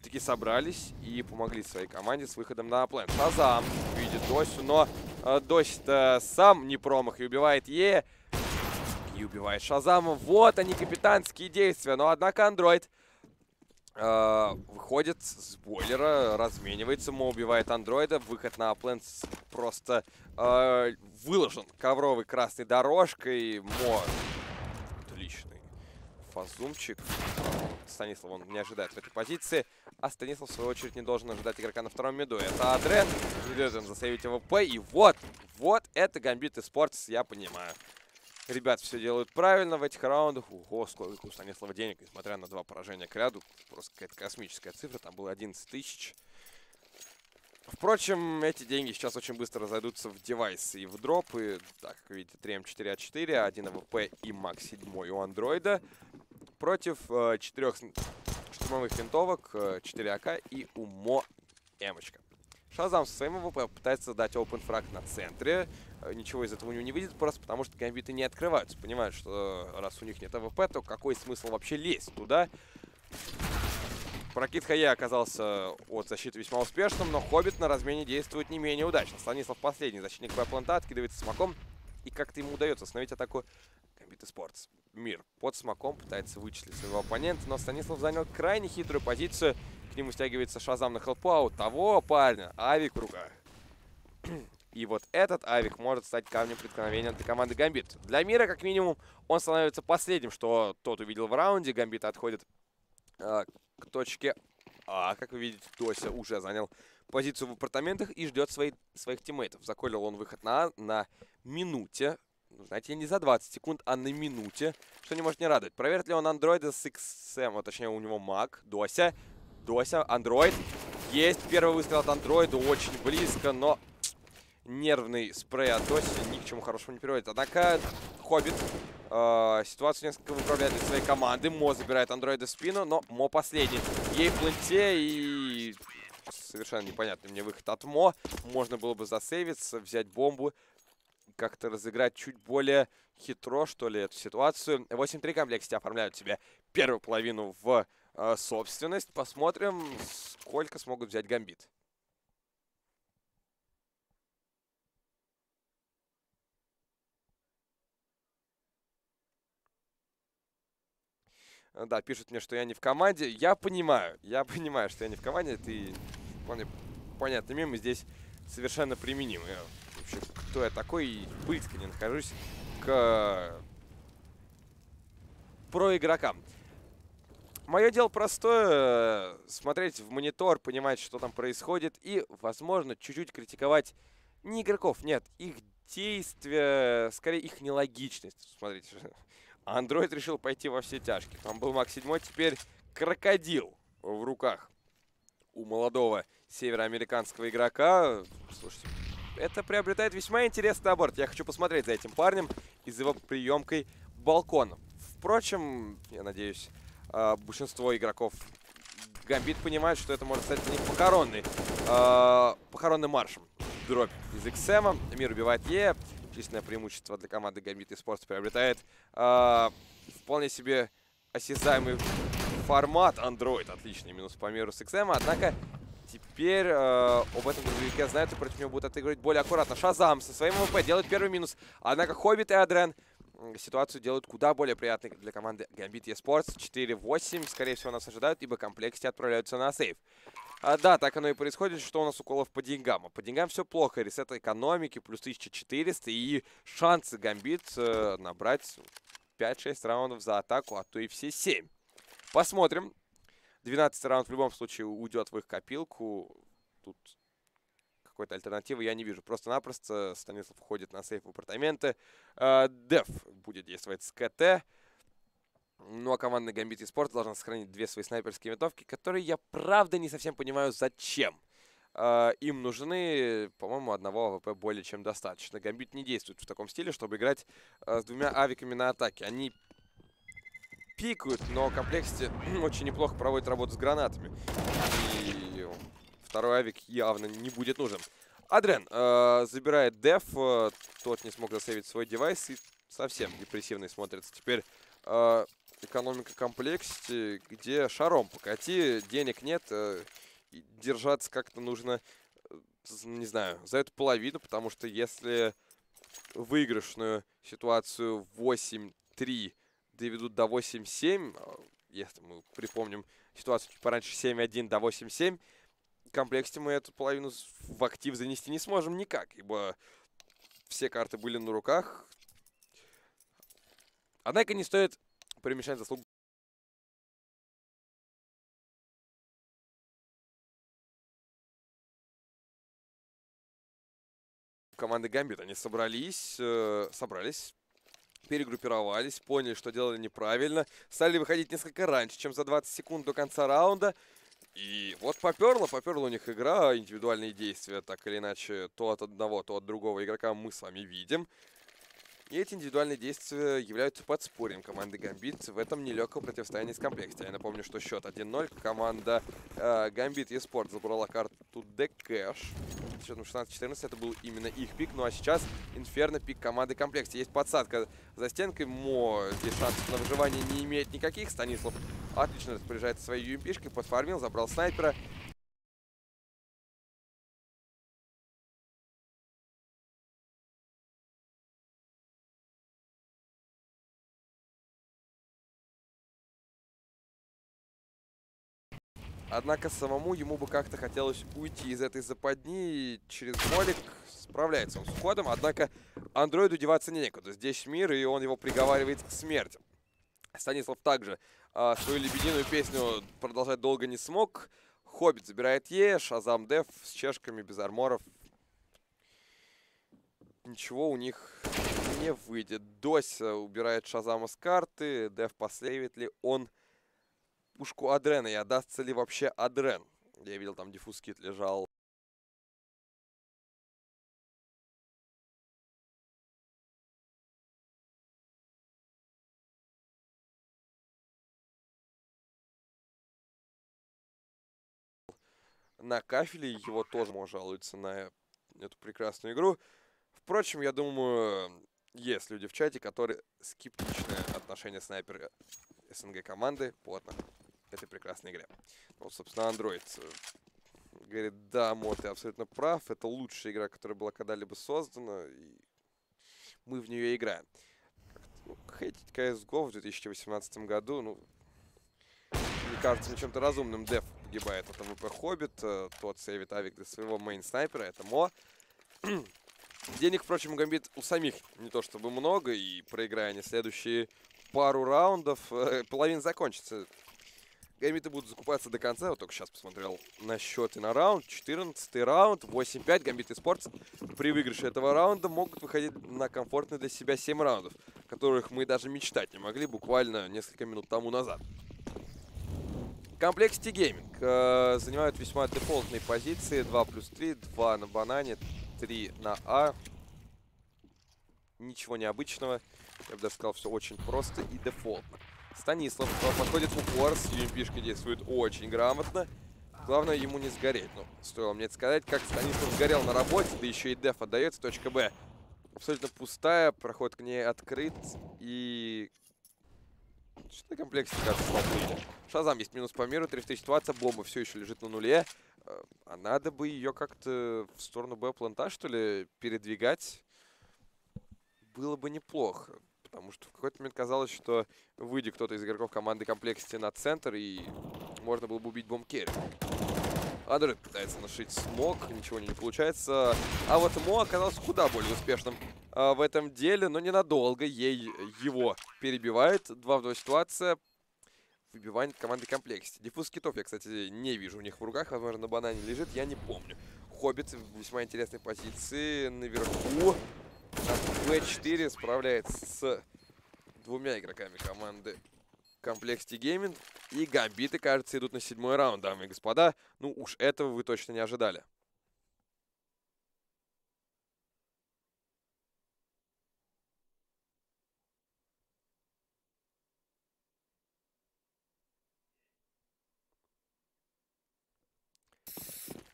таки собрались и помогли своей команде с выходом на плей. Шазам видит Досю, но Дося-то сам не промах и убивает Е. И убивает Шазама. Вот они, капитанские действия. Но, однако, андроид выходит с бойлера, разменивается, Мо убивает андроида. Выход на плей просто выложен ковровой красной дорожкой. Мо отличный фазумчик. Станислав он не ожидает в этой позиции. А Станислав, в свою очередь, не должен ожидать игрока на втором миду. Это Адрен. Не дает им засейвить АВП. И вот это Gambit Esports, я понимаю. Ребят все делают правильно в этих раундах. Ого, сколько у Станислава денег, несмотря на 2 поражения к ряду. Просто какая-то космическая цифра. Там было 11 тысяч. Впрочем, эти деньги сейчас очень быстро разойдутся в девайсы и в дропы. Так, как видите, 3М4А4, 1 АВП и МАК 7 у андроида. Против 4 штурмовых винтовок, 4 АК и у Мо Эмочка. Шазам со своим АВП пытается дать open фраг на центре. Ничего из этого у него не выйдет, просто потому что гамбиты не открываются. Понимают, что раз у них нет АВП, то какой смысл вообще лезть туда? Прокид Хае оказался от защиты весьма успешным, но Хоббит на размене действует не менее удачно. Станислав последний защитник Б-планта, откидывается смоком. И как-то ему удается остановить атаку Gambit Esports. Мир под смоком пытается вычислить своего оппонента, но Станислав занял крайне хитрую позицию. К нему стягивается Шазам на хелпу, а у того парня авик в руках. И вот этот авик может стать камнем преткновения для команды Gambit. Для Мира, как минимум, он становится последним, что тот увидел в раунде. Gambit отходит к точке А. Как вы видите, Дося уже занял позицию в апартаментах и ждет своих тиммейтов. Заколил он выход на А на минуте. Ну, знаете, не за 20 секунд, а на минуте, что не может не радовать. Проверит ли он андроида с XM, а точнее у него маг, Дося, андроид. Есть первый выстрел от андроида, очень близко, но нервный спрей от Доси ни к чему хорошему не приводит. Однако Хоббит ситуацию несколько выправляет для своей команды. Мо забирает андроида в спину, но Мо последний. Ей в пленте и совершенно непонятный мне выход от Мо. Можно было бы засейвиться, взять бомбу, как-то разыграть чуть более хитро, что ли, эту ситуацию. 8-3 compLexity оформляют себе первую половину в собственность. Посмотрим, сколько смогут взять Gambit. Да, пишут мне, что я не в команде. Я понимаю, что я не в команде. Это вполне понятный мем, и здесь совершенно применим. Вообще, кто я такой, и близко не нахожусь к проигрокам. Мое дело простое, смотреть в монитор, понимать, что там происходит, и, возможно, чуть-чуть критиковать не игроков, нет, их действия, скорее их нелогичность. Смотрите, Android решил пойти во все тяжкие. Там был Мак 7, теперь крокодил в руках у молодого североамериканского игрока. Слушайте, это приобретает весьма интересный аборт. Я хочу посмотреть за этим парнем и за его приемкой балкона. Впрочем, я надеюсь, большинство игроков Гамбит понимают, что это может стать для них похоронным маршем. Дробь из XM, мир убивает Е. Численное преимущество для команды Гамбит eSports приобретает вполне себе осязаемый формат Android. Отличный минус по миру с XM. Однако теперь об этом грузовике знают и против него будут отыгрывать более аккуратно. Шазам со своим МВП делает первый минус. Однако Хоббит и Адрен ситуацию делают куда более приятной для команды Gambit eSports. 4-8, скорее всего, нас ожидают, ибо комплекте отправляются на сейв. Да, так оно и происходит. Что у нас у колов по деньгам? А по деньгам все плохо. Ресет экономики, плюс 1400. И шансы Gambit набрать 5-6 раундов за атаку, а то и все 7. Посмотрим. 12 раунд в любом случае уйдет в их копилку. Тут какой-то альтернативы я не вижу. Просто-напросто Станислав уходит на сейф в апартаменты. Деф будет действовать с КТ. Ну а команда Gambit eSports должна сохранить 2 свои снайперские винтовки, которые я правда не совсем понимаю зачем. Им нужны, по-моему, одного АВП более чем достаточно. Gambit не действует в таком стиле, чтобы играть с 2 авиками на атаке. Они пикают, но комплекте очень неплохо проводит работу с гранатами. И второй авик явно не будет нужен. Адрен забирает деф, тот не смог засейвить свой девайс и совсем депрессивный смотрится. Теперь экономика комплекте, где шаром покати, денег нет, держаться как-то нужно, не знаю, за эту половину, потому что если выигрышную ситуацию 8-3 доведут до 8-7, если мы припомним ситуацию чуть пораньше 7-1 до 8-7, в комплекте мы эту половину в актив занести не сможем никак, ибо все карты были на руках. Однако не стоит перемешать заслугу команды Gambit. Они собрались, перегруппировались, поняли, что делали неправильно, стали выходить несколько раньше, чем за 20 секунд до конца раунда. И вот поперло у них игра, индивидуальные действия, так или иначе, то от одного, то от другого игрока мы с вами видим. И эти индивидуальные действия являются подспорьем команды Gambit в этом нелегком противостоянии с комплекте. Я напомню, что счет 1-0. Команда Gambit eSports забрала карту Cash. Счетом 16-14 это был именно их пик. Ну а сейчас Инферно пик команды комплекте. Есть подсадка за стенкой. Мо здесь шансов на выживание не имеет никаких. Станислав отлично распоряжается своей UMP-шкой. Подфармил, забрал снайпера. Однако самому ему бы как-то хотелось уйти из этой западни, и через молик справляется он с уходом. Однако андроиду деваться некуда. Здесь мир, и он его приговаривает к смерти. Станислав также свою лебединую песню продолжать долго не смог. Хоббит забирает Е, Шазам Деф с чешками, без арморов. Ничего у них не выйдет. Дося убирает Шазама с карты. Деф последует ли он пушку Адрена, и отдастся ли вообще Адрен? Я видел, там диффуз-кит лежал. На кафеле, его тоже жалуются на эту прекрасную игру. Впрочем, я думаю, есть люди в чате, которые скептичное отношение снайпера СНГ команды по этой прекрасной игре. Ну, собственно, Android говорит, да, Мо, ты абсолютно прав, это лучшая игра, которая была когда-либо создана, и мы в нее играем. Ну, хейтить CSGO в 2018 году, ну, мне кажется, чем-то разумным. Деф погибает от МВП Хоббит, тот сейвит авик для своего мейн-снайпера, это Мо. Денег, впрочем, Гамбит у самих не то чтобы много, и проиграя они следующие пару раундов, половина закончится. Гамбиты будут закупаться до конца. Вот только сейчас посмотрел на счет и на раунд. 14-й раунд, 8-5. Гамбит Esports при выигрыше этого раунда могут выходить на комфортные для себя 7 раундов, которых мы даже мечтать не могли буквально несколько минут тому назад. compLexity Gaming занимают весьма дефолтные позиции. 2+3, 2 на банане, 3 на А. Ничего необычного. Я бы даже сказал, все очень просто и дефолтно. Станислав подходит в упор, с UMP-шкой действует очень грамотно. Главное ему не сгореть. Ну, стоило мне это сказать, как Станислав сгорел на работе, да еще и деф отдается. Точка Б абсолютно пустая, проход к ней открыт. И... что-то комплексе, кажется, поплыли. Шазам есть минус по миру, 3 в 3 ситуация, бомба все еще лежит на нуле. А надо бы ее как-то в сторону Б-планта, что ли, передвигать. Было бы неплохо. Потому что в какой-то момент казалось, что выйдет кто-то из игроков команды compLexity на центр, и можно было бы убить бомб-керри. Android пытается нашить смог, ничего не получается. А вот Мо оказался куда более успешным в этом деле, но ненадолго. Его перебивает. 2 в 2 ситуация. Выбивание команды compLexity. Диффуз китов я, кстати, не вижу у них в руках. Возможно, на банане лежит, я не помню. Хоббит в весьма интересной позиции наверху. B4 справляется с 2 игроками команды compLexity Gaming. И гамбиты, кажется, идут на 7-й раунд, дамы и господа. Ну уж этого вы точно не ожидали.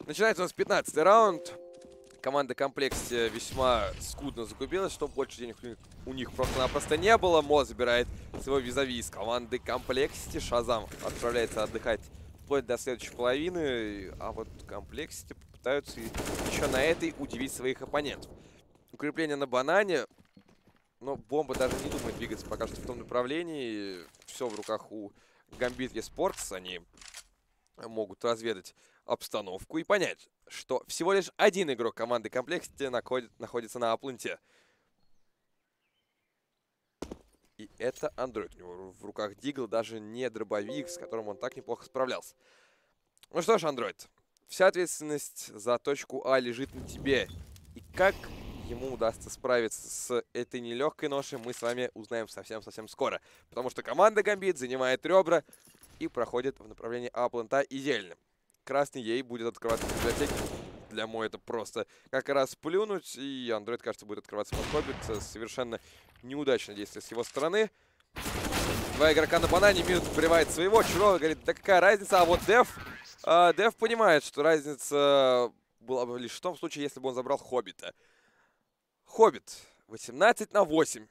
Начинается у нас 15-й раунд. Команда compLexity весьма скудно закупилась, чтобы больше денег у них просто-напросто не было. Мо забирает своего визави из команды compLexity. Шазам отправляется отдыхать вплоть до следующей половины. А вот compLexity попытаются еще на этой удивить своих оппонентов. Укрепление на банане. Но бомба даже не думает двигаться пока что в том направлении. Все в руках у Gambit Esports. Они могут разведать обстановку и понять, что всего лишь один игрок команды compLexity находится на апланте. И это Android. У него в руках Дигл, даже не дробовик, с которым он так неплохо справлялся. Ну что ж, Android, вся ответственность за точку А лежит на тебе. И как ему удастся справиться с этой нелегкой ношей, мы с вами узнаем совсем-совсем скоро. Потому что команда Gambit занимает ребра и проходит в направлении апланта и зелени. Красный ей будет открываться в библиотеке. Для Мо это просто как раз плюнуть. И Android, кажется, будет открываться под Хоббит. Совершенно неудачное действие с его стороны. 2 игрока на банане. Минут прибивает своего. Чужого говорит, да какая разница. А вот Деф понимает, что разница была бы лишь в том случае, если бы он забрал Хоббита. Хоббит 18 на 8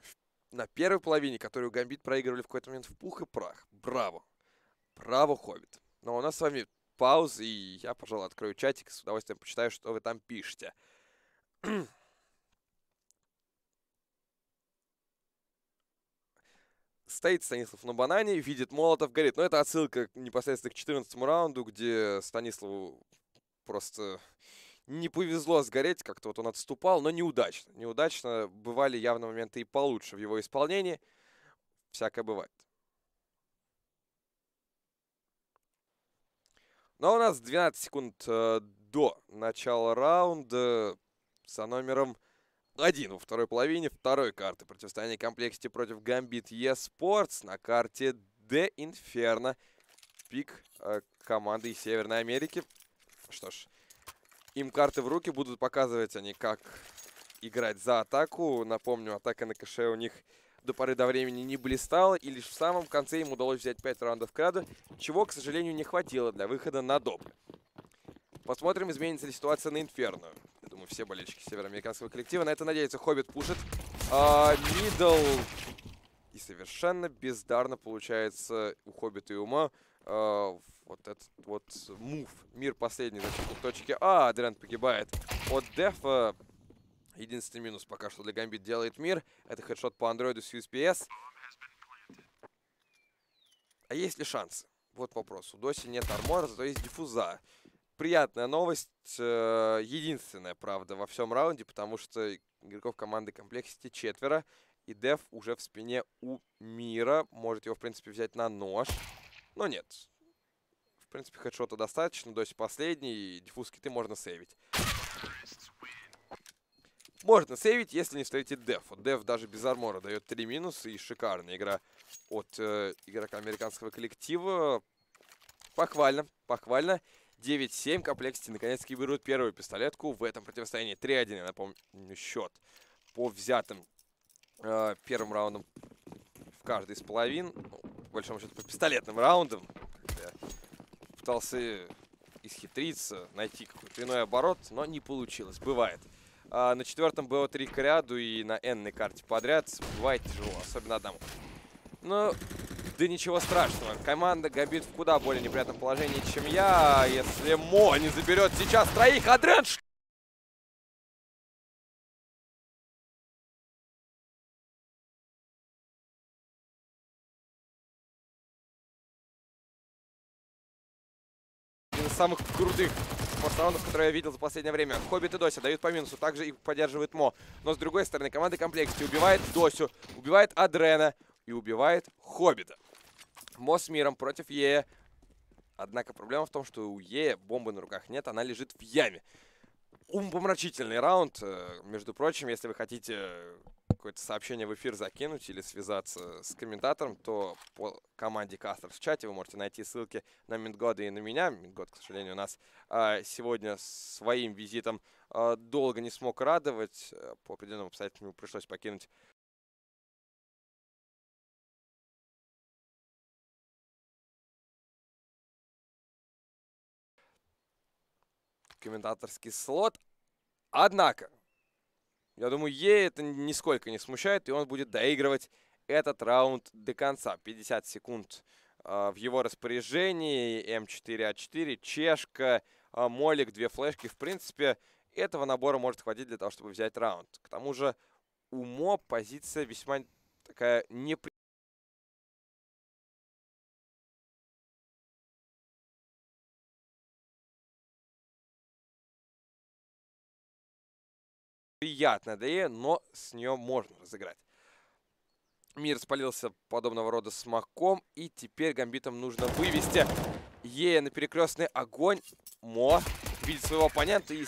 на первой половине, которую Гамбит проигрывали в какой-то момент в пух и прах. Браво. Браво, Хоббит. Но у нас с вами пауза, и я, пожалуй, открою чатик, с удовольствием почитаю, что вы там пишете. Стоит Станислав на банане, видит Молотов, горит. Но это отсылка непосредственно к 14-му раунду, где Станиславу просто не повезло сгореть. Как-то вот он отступал, но неудачно. Неудачно. Бывали явно моменты и получше в его исполнении. Всякое бывает. Но у нас 12 секунд до начала раунда за номером 1 во второй половине второй карты противостояния compLexity против Gambit Esports на карте D Inferno. Пик команды из Северной Америки. Что ж, им карты в руки, будут показывать они, как играть за атаку. Напомню, атака на кэше у них до поры до времени не блистала, и лишь в самом конце им удалось взять 5 раундов кряду, чего, к сожалению, не хватило для выхода на доп. Посмотрим, изменится ли ситуация на Инферно. Я думаю, все болельщики североамериканского коллектива на это надеются. Хоббит пушит. Мидл. И совершенно бездарно получается у Хоббита и Ума вот этот вот мув. Мир последний защитник точки А. Дрент погибает от Дефа. Единственный минус пока что для Gambit делает мир. Это хедшот по андроиду с USPS. А есть ли шансы? Вот вопрос. У Доси нет армора, зато есть диффуза. Приятная новость. Единственная, правда, во всем раунде, потому что игроков команды compLexity 4. И Деф уже в спине у Мира. Может его, в принципе, взять на нож. Но нет. принципе, хедшота достаточно. Доси последний. Диффуз киты можно сейвить. Можно сейвить, если не встретить деф. Вот деф даже без армора дает 3 минуса. И шикарная игра от игрока американского коллектива. Похвально, похвально. 9-7. компLexity наконец-таки берут первую пистолетку в этом противостоянии. 3-1, я напомню, счет по взятым первым раундом в каждой из половин. Ну, по большому счету, по пистолетным раундам. Я пытался исхитриться, найти какой-то иной оборот, но не получилось. Бывает. На 4-м BO3 к ряду и на N-ной карте подряд бывает тяжело, особенно одному. Но да ничего страшного. Команда Гамбит в куда более неприятном положении, чем я. Если Мо не заберет сейчас троих, Адрен... Один из самых крутых спортсменов, которые я видел за последнее время. Хоббит и Дося дают по минусу, также их поддерживает Мо. Но с другой стороны, команда компLexity убивает Досю, убивает Адрена и убивает Хоббита. Мо с миром против Е. Однако проблема в том, что у Е бомбы на руках нет, она лежит в яме. Умопомрачительный раунд. Между прочим, если вы хотите какое-то сообщение в эфир закинуть или связаться с комментатором, то по команде Кастер в чате вы можете найти ссылки на Минтгода и на меня. Минтгод, к сожалению, у нас сегодня своим визитом долго не смог радовать. По определенным обстоятельствам ему пришлось покинуть комментаторский слот. Однако, я думаю, Е это нисколько не смущает, и он будет доигрывать этот раунд до конца. 50 секунд в его распоряжении. М4А4, чешка, молик, 2 флешки. В принципе, этого набора может хватить для того, чтобы взять раунд. К тому же у Мо позиция весьма такая приятная ДЕ, но с нее можно разыграть. Мир спалился подобного рода смоком, и теперь Гамбитам нужно вывести Е на перекрестный огонь. Мо видит своего оппонента и...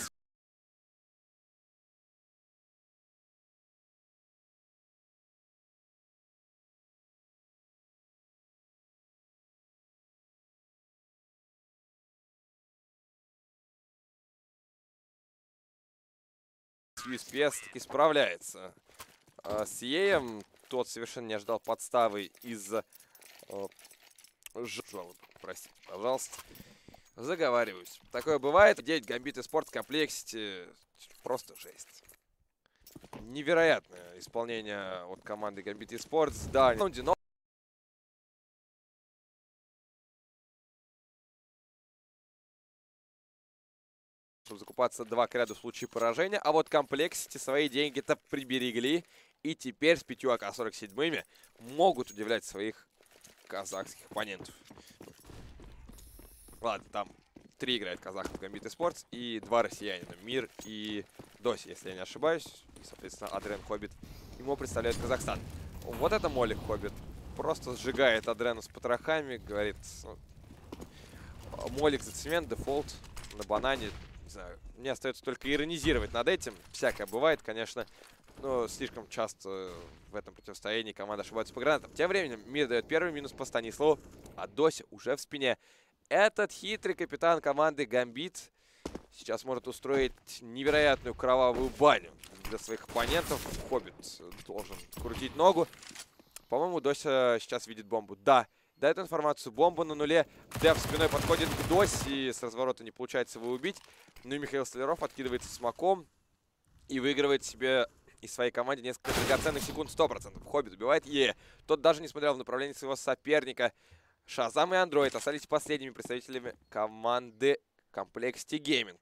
USPS таки справляется с Еем. Тот совершенно не ожидал подставы из-за жалобы. Простите, пожалуйста. Заговариваюсь. Такое бывает. 9 Гамбит и спорт компLexity. Просто жесть. Невероятное исполнение от команды Гамбит и спорт. Да, но чтобы закупаться 2 к ряду в случае поражения. А вот компLexity свои деньги-то приберегли. И теперь с 5 АК-47 могут удивлять своих казахских оппонентов. Ладно, там 3 играет казахов Гамбит и Спортс и 2 россиянина. Мир и Доси, если я не ошибаюсь. И, соответственно, Адрен Хоббит. Ему представляет Казахстан. Вот это молик Хоббит. Просто сжигает Адрена с потрохами. Говорит, молик за цемент, дефолт на банане. Не знаю, мне остается только иронизировать над этим. Всякое бывает, конечно. Но слишком часто в этом противостоянии команда ошибается по гранатам. Тем временем Мир дает первый минус по Станиславу, а Дося уже в спине. Этот хитрый капитан команды Гамбит сейчас может устроить невероятную кровавую баню для своих оппонентов. Хоббит должен крутить ногу. По-моему, Дося сейчас видит бомбу. Да, дает информацию. Бомба на нуле. Дев спиной подходит к Досе. С разворота не получается его убить. Ну и Михаил Столяров откидывается смоком и выигрывает себе и своей команде несколько драгоценных секунд. 100%. Хоббит убивает Е. Тот даже не смотрел в направлении своего соперника. Шазам и Андроид остались последними представителями команды компLexity Gaming.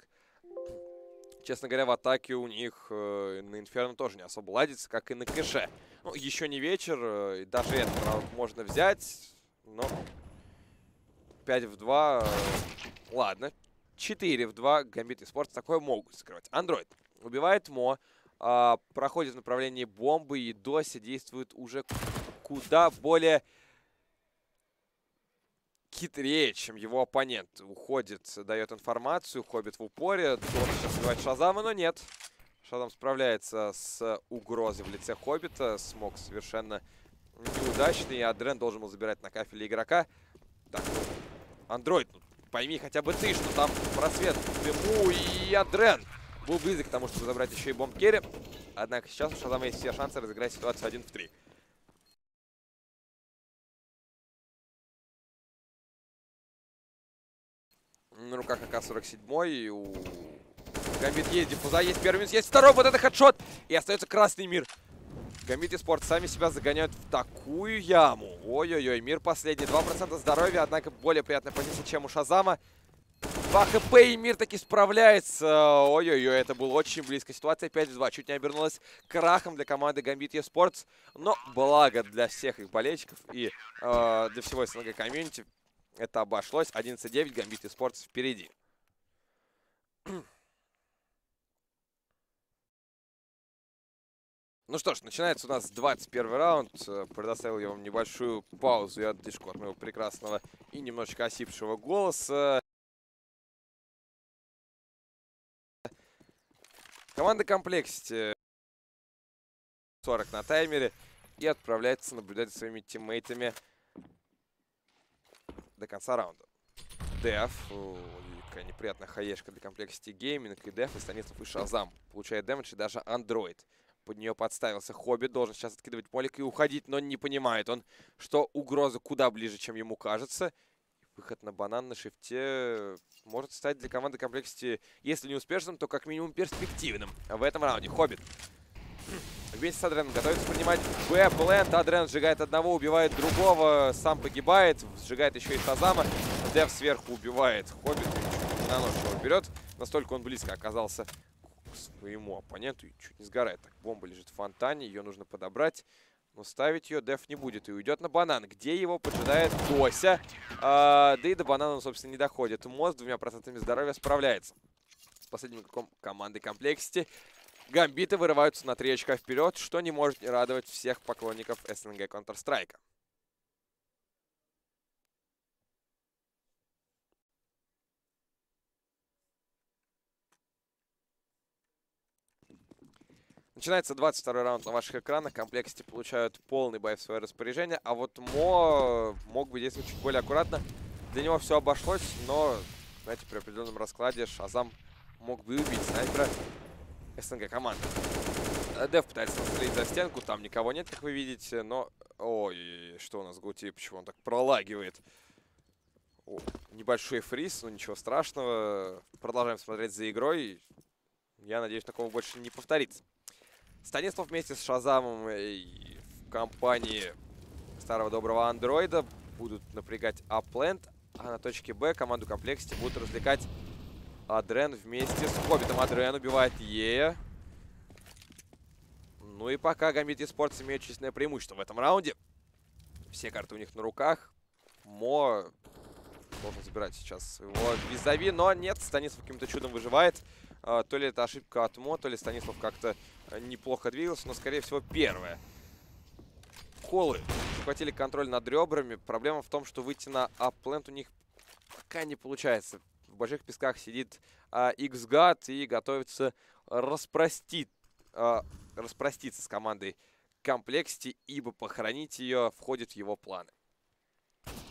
Честно говоря, в атаке у них на Инферно тоже не особо ладится, как и на Кэше. Ну, еще не вечер, и даже этот раунд можно взять, но 5 в 2, ладно. 4 в 2 Гамбит и Спортс такое могут скрывать. Андроид убивает Мо, проходит в направлении бомбы, и Дося действует уже куда более хитрее, чем его оппонент. Уходит, дает информацию, Хоббит в упоре. Должен сейчас убивать Шазама, но нет. Шазам справляется с угрозой в лице Хоббита. Смог совершенно неудачный. Адрен должен был забирать на кафеле игрока. Так, Андроид, ну, пойми хотя бы ты, что там просвет в дыму, и Адрен был близок к тому, чтобы забрать еще и бомб-керри. Однако сейчас у Шазама есть все шансы разыграть ситуацию 1 в 3. На руках АК-47, и у Гамбит есть диффуза, есть первый минус, есть второй, вот это хедшот! И остается красный мир. Гамбит и Спорт сами себя загоняют в такую яму. Ой-ой-ой, мир последний, 2% здоровья, однако более приятная позиция, чем у Шазама. 2 хп, и мир таки справляется. Ой-ой-ой, это была очень близкая ситуация, 5 в 2. Чуть не обернулась крахом для команды Gambit eSports. Но благо для всех их болельщиков и для всего СНГ комьюнити это обошлось. 11-9, Gambit eSports впереди. Ну что ж, начинается у нас 21 раунд. Предоставил я вам небольшую паузу и отдышку от моего прекрасного и немножечко осипшего голоса. Команда compLexity 40 на таймере и отправляется наблюдать за своими тиммейтами до конца раунда. Деф, какая неприятная хаешка для compLexity Gaming, и Деф, и Станислав, и Шазам. Получает дэмэдж, и даже Андроид. Под нее подставился Хоббит, должен сейчас откидывать молик и уходить, но не понимает он, что угроза куда ближе, чем ему кажется. Выход на банан на шифте может стать для команды compLexity, если не успешным, то как минимум перспективным в этом раунде. Хоббит вместе с Адреном готовится принимать Б-плент. Адрен сжигает одного, убивает другого, сам погибает, сжигает еще и Шазама. Дев сверху убивает Хоббит, не наносит его вперед. Настолько он близко оказался к своему оппоненту и чуть не сгорает. Так, бомба лежит в фонтане, ее нужно подобрать. Но ставить ее Деф не будет и уйдет на банан, где его поджидает Дося. Да и до банана он, собственно, не доходит. Мост с 2% здоровья справляется с последним игроком команды compLexity. Гамбиты вырываются на 3 очка вперед, что не может не радовать всех поклонников СНГ Counter-Strike. Начинается 22-й раунд на ваших экранах. compLexity получают полный бай в свое распоряжение. А вот Мо мог бы действовать чуть более аккуратно. Для него все обошлось, но, знаете, при определенном раскладе Шазам мог бы убить снайпера СНГ команды. Дев пытается настрелить за стенку, там никого нет, как вы видите, но... Ой, что у нас Гути, почему он так пролагивает? О, небольшой фриз, но ничего страшного. Продолжаем смотреть за игрой. Я надеюсь, такого больше не повторится. Станислав вместе с Шазамом и в компании старого доброго андроида будут напрягать апленд, а на точке Б команду compLexity будут развлекать Адрен вместе с Хоббитом. Адрен убивает Ея. Ну и пока Gambit eSports имеет численное преимущество в этом раунде. Все карты у них на руках. Мо должен забирать сейчас своего визави, но нет, Станислав каким-то чудом выживает. То ли это ошибка от Мо, то ли Станислав как-то неплохо двигался, но, скорее всего, первое. Колы захватили контроль над ребрами. Проблема в том, что выйти на апленд у них пока не получается. В больших песках сидит X-God и готовится распроститься с командой compLexity, ибо похоронить ее входит в его планы.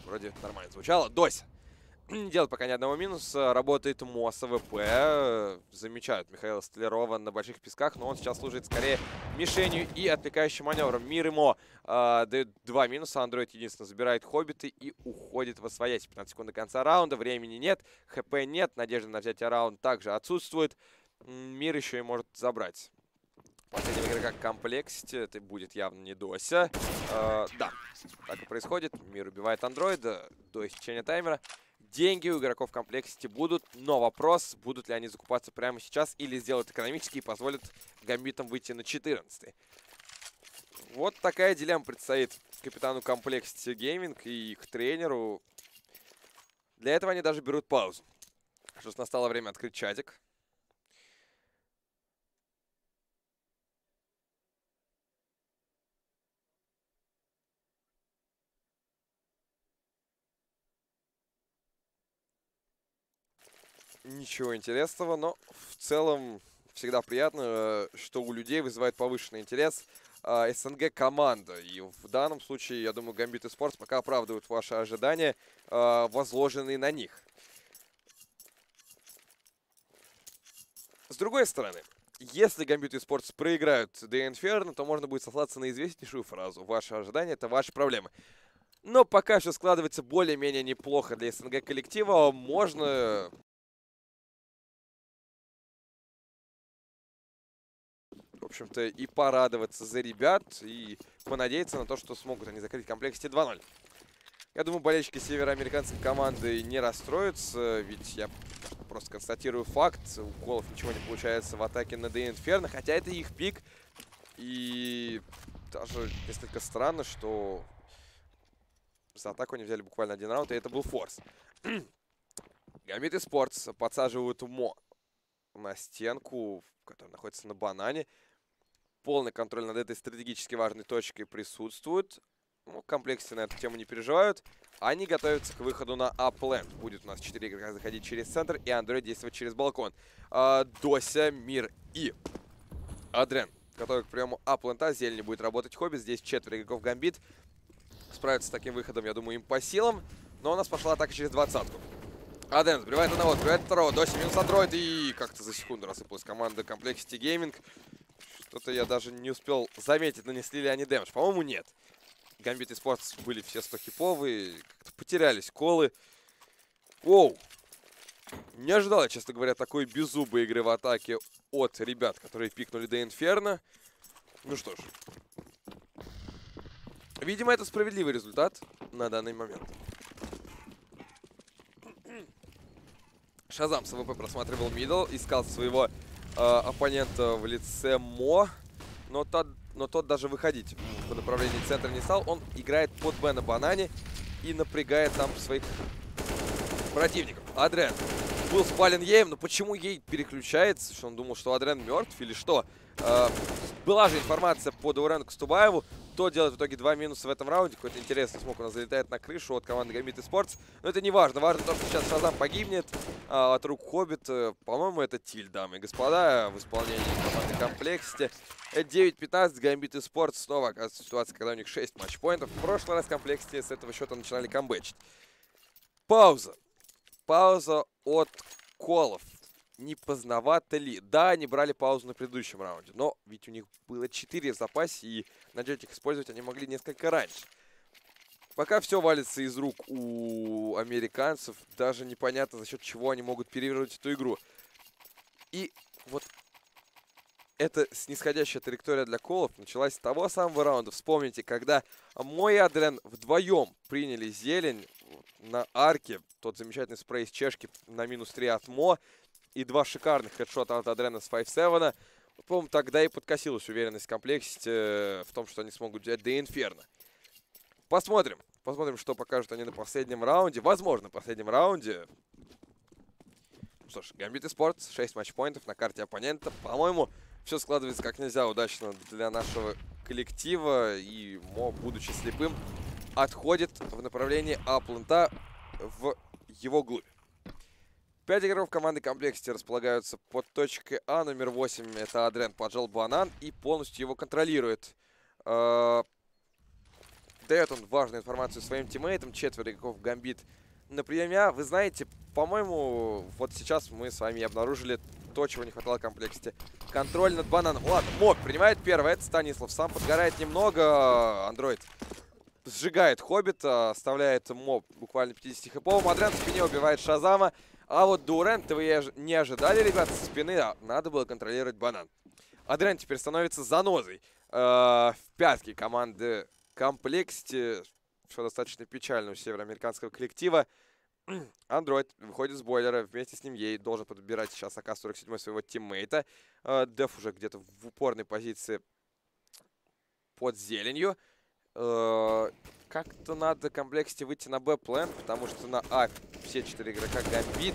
Вроде нормально звучало. Дося не делает пока ни одного минуса. Работает Мо с АВП. Замечают Михаила Столярова на больших песках, но он сейчас служит скорее мишенью и отвлекающим маневром. Мир и Мо дают 2 минуса. Андроид единственно забирает Хоббиты и уходит во своясь. 15 секунд до конца раунда. Времени нет. ХП нет. Надежда на взятие раунда также отсутствует. Мир еще и может забрать последнего игрока compLexity. Это будет явно не Дося. Да, так и происходит. Мир убивает андроида до истечения таймера. Деньги у игроков compLexity будут, но вопрос, будут ли они закупаться прямо сейчас или сделают экономически и позволят гамбитам выйти на 14-й. Вот такая дилемма предстоит капитану compLexity Gaming и их тренеру. Для этого они даже берут паузу. Что ж, настало время открыть чатик. ничего интересного, но в целом всегда приятно, что у людей вызывает повышенный интерес СНГ команда. И в данном случае, я думаю, Gambit Esports пока оправдывают ваши ожидания, возложенные на них. С другой стороны, если Gambit Esports проиграют The Inferno, то можно будет сослаться на известнейшую фразу: ваши ожидания — это ваши проблемы. Но пока все складывается более-менее неплохо для СНГ коллектива, можно... В общем-то, и порадоваться за ребят, и понадеяться на то, что смогут они закрыть комплекте 2-0. Я думаю, болельщики североамериканской команды не расстроятся, ведь я просто констатирую факт. У Колов ничего не получается в атаке на The Inferno, хотя это их пик. И даже несколько странно, что за атаку они взяли буквально один раунд, и это был форс. Gambit Esports подсаживают Мо на стенку, которая находится на банане. Полный контроль над этой стратегически важной точкой присутствует. Ну, комплексы на эту тему не переживают. Они готовятся к выходу на А-плент. Будет у нас 4 игрока заходить через центр и Android действовать через балкон. Дося, Мир и Адрен, который к приему А-плента. Зелень будет работать Хобби. Здесь 4 игроков Gambit. Справиться с таким выходом, я думаю, им по силам. Но у нас пошла атака через 20-ку. Адрен сбривает одного, сбривает второго. Дося минус Android. И как-то за секунду рассыпалась команда compLexity Gaming. Что-то я даже не успел заметить, нанесли ли они дэмэдж. По-моему, нет. Gambit Esports были все 100-хиповые, как-то потерялись колы. Оу! Не ожидал я, честно говоря, такой беззубой игры в атаке от ребят, которые пикнули The Inferno. Ну что ж. Видимо, это справедливый результат на данный момент. Шазам с АВП просматривал мидл, искал своего оппонента в лице Мо, но тот даже выходить по направлению центра не стал. Он играет под Б на банане и напрягает там своих противников. Адрен был спален Еем, но почему Ей переключается? Что он думал, что Адрен мертв или что? Была же информация по Даурену Костубаеву. То делает в итоге 2 минуса в этом раунде. Какой-то интересный смог у нас залетает на крышу от команды Gambit Esports. Но это не важно. Важно то, что сейчас Шазам погибнет от рук Хоббит. По-моему, это тиль, дамы и господа, в исполнении команды compLexity. 9-15. Gambit Esports снова оказывается ситуация, когда у них 6 матчпоинтов. В прошлый раз compLexity с этого счета начинали камбэчить. Пауза. Пауза от колов. Не поздновато ли? Да, они брали паузу на предыдущем раунде, но ведь у них было 4 в запасе, и начать их использовать они могли несколько раньше. Пока все валится из рук у американцев, даже непонятно, за счет чего они могут перевернуть эту игру. И вот эта снисходящая траектория для колов началась с того самого раунда. Вспомните, когда Мой и Адрен вдвоем приняли зелень на арке, тот замечательный спрей из чешки на -3 от Мо, и 2 шикарных хедшота от Адрена с 5-7. По-моему, тогда и подкосилась уверенность комплекте в том, что они смогут взять The Inferno. Посмотрим. Посмотрим, что покажут они на последнем раунде. Возможно, в последнем раунде. Что ж, Gambit Esports, 6 матчпоинтов на карте оппонента. По-моему, все складывается как нельзя удачно для нашего коллектива. И Мо, будучи слепым, отходит в направлении А-плента в его глубь. 5 игроков команды compLexity располагаются под точкой А. Номер 8 это Адрен, поджал банан и полностью его контролирует. Дает он важную информацию своим тиммейтам. 4 игроков Gambit на приеме А. Вы знаете, по-моему, вот сейчас мы с вами обнаружили то, чего не хватало compLexity. Контроль над бананом. Ладно, Моб принимает первое. Это Станислав. Сам подгорает немного. Android сжигает Хоббита, оставляет Моб буквально 50-хэповым. Адрен в спине убивает Шазама. А вот Дурент вы не ожидали, ребята, со спины. Надо было контролировать банан. Адрен теперь становится занозой в пятке команды compLexity, что достаточно печально у североамериканского коллектива. Android выходит с бойлера, вместе с ним Ей должен подбирать сейчас АК-47 своего тиммейта. Деф уже где-то в упорной позиции под зеленью. Как-то надо compLexity выйти на Б-плент, потому что на А все 4 игрока Gambit.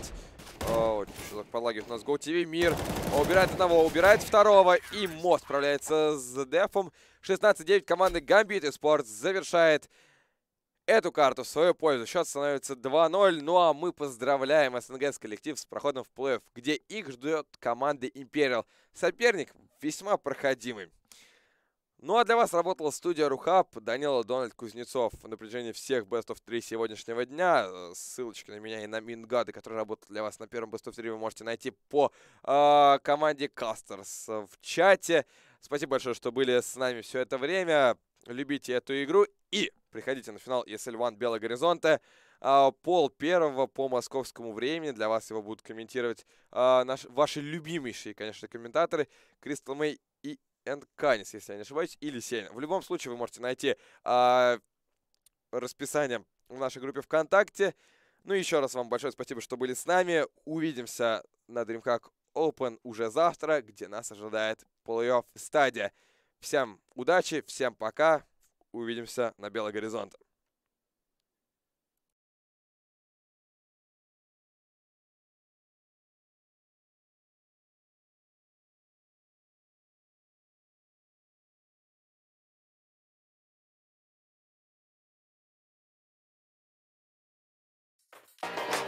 Чудок подлагивает у нас GoTV. Мир убирает одного, убирает второго. И Мо справляется с дефом. 16-9 команды Gambit Esports завершает эту карту в свою пользу. Счет становится 2-0. Ну а мы поздравляем СНГ коллектив с проходом в плей-офф, где их ждет команда Imperial. Соперник весьма проходимый. Ну а для вас работала студия РуХаб, Данила, Дональд, Кузнецов на протяжении всех Best of 3 сегодняшнего дня. Ссылочки на меня и на Мингады, которые работают для вас на первом Best of 3, вы можете найти по команде Casters в чате. Спасибо большое, что были с нами все это время. Любите эту игру и приходите на финал ESL One Белого Горизонта. Пол первого по московскому времени. Для вас его будут комментировать ваши любимейшие, конечно, комментаторы Кристал Мэй и Канис, если я не ошибаюсь, или Сеня. В любом случае, вы можете найти расписание в нашей группе ВКонтакте. Ну и еще раз вам большое спасибо, что были с нами. Увидимся на DreamHack Open уже завтра, где нас ожидает плей-офф стадия. Всем удачи, всем пока. Увидимся на Белом Горизонте. You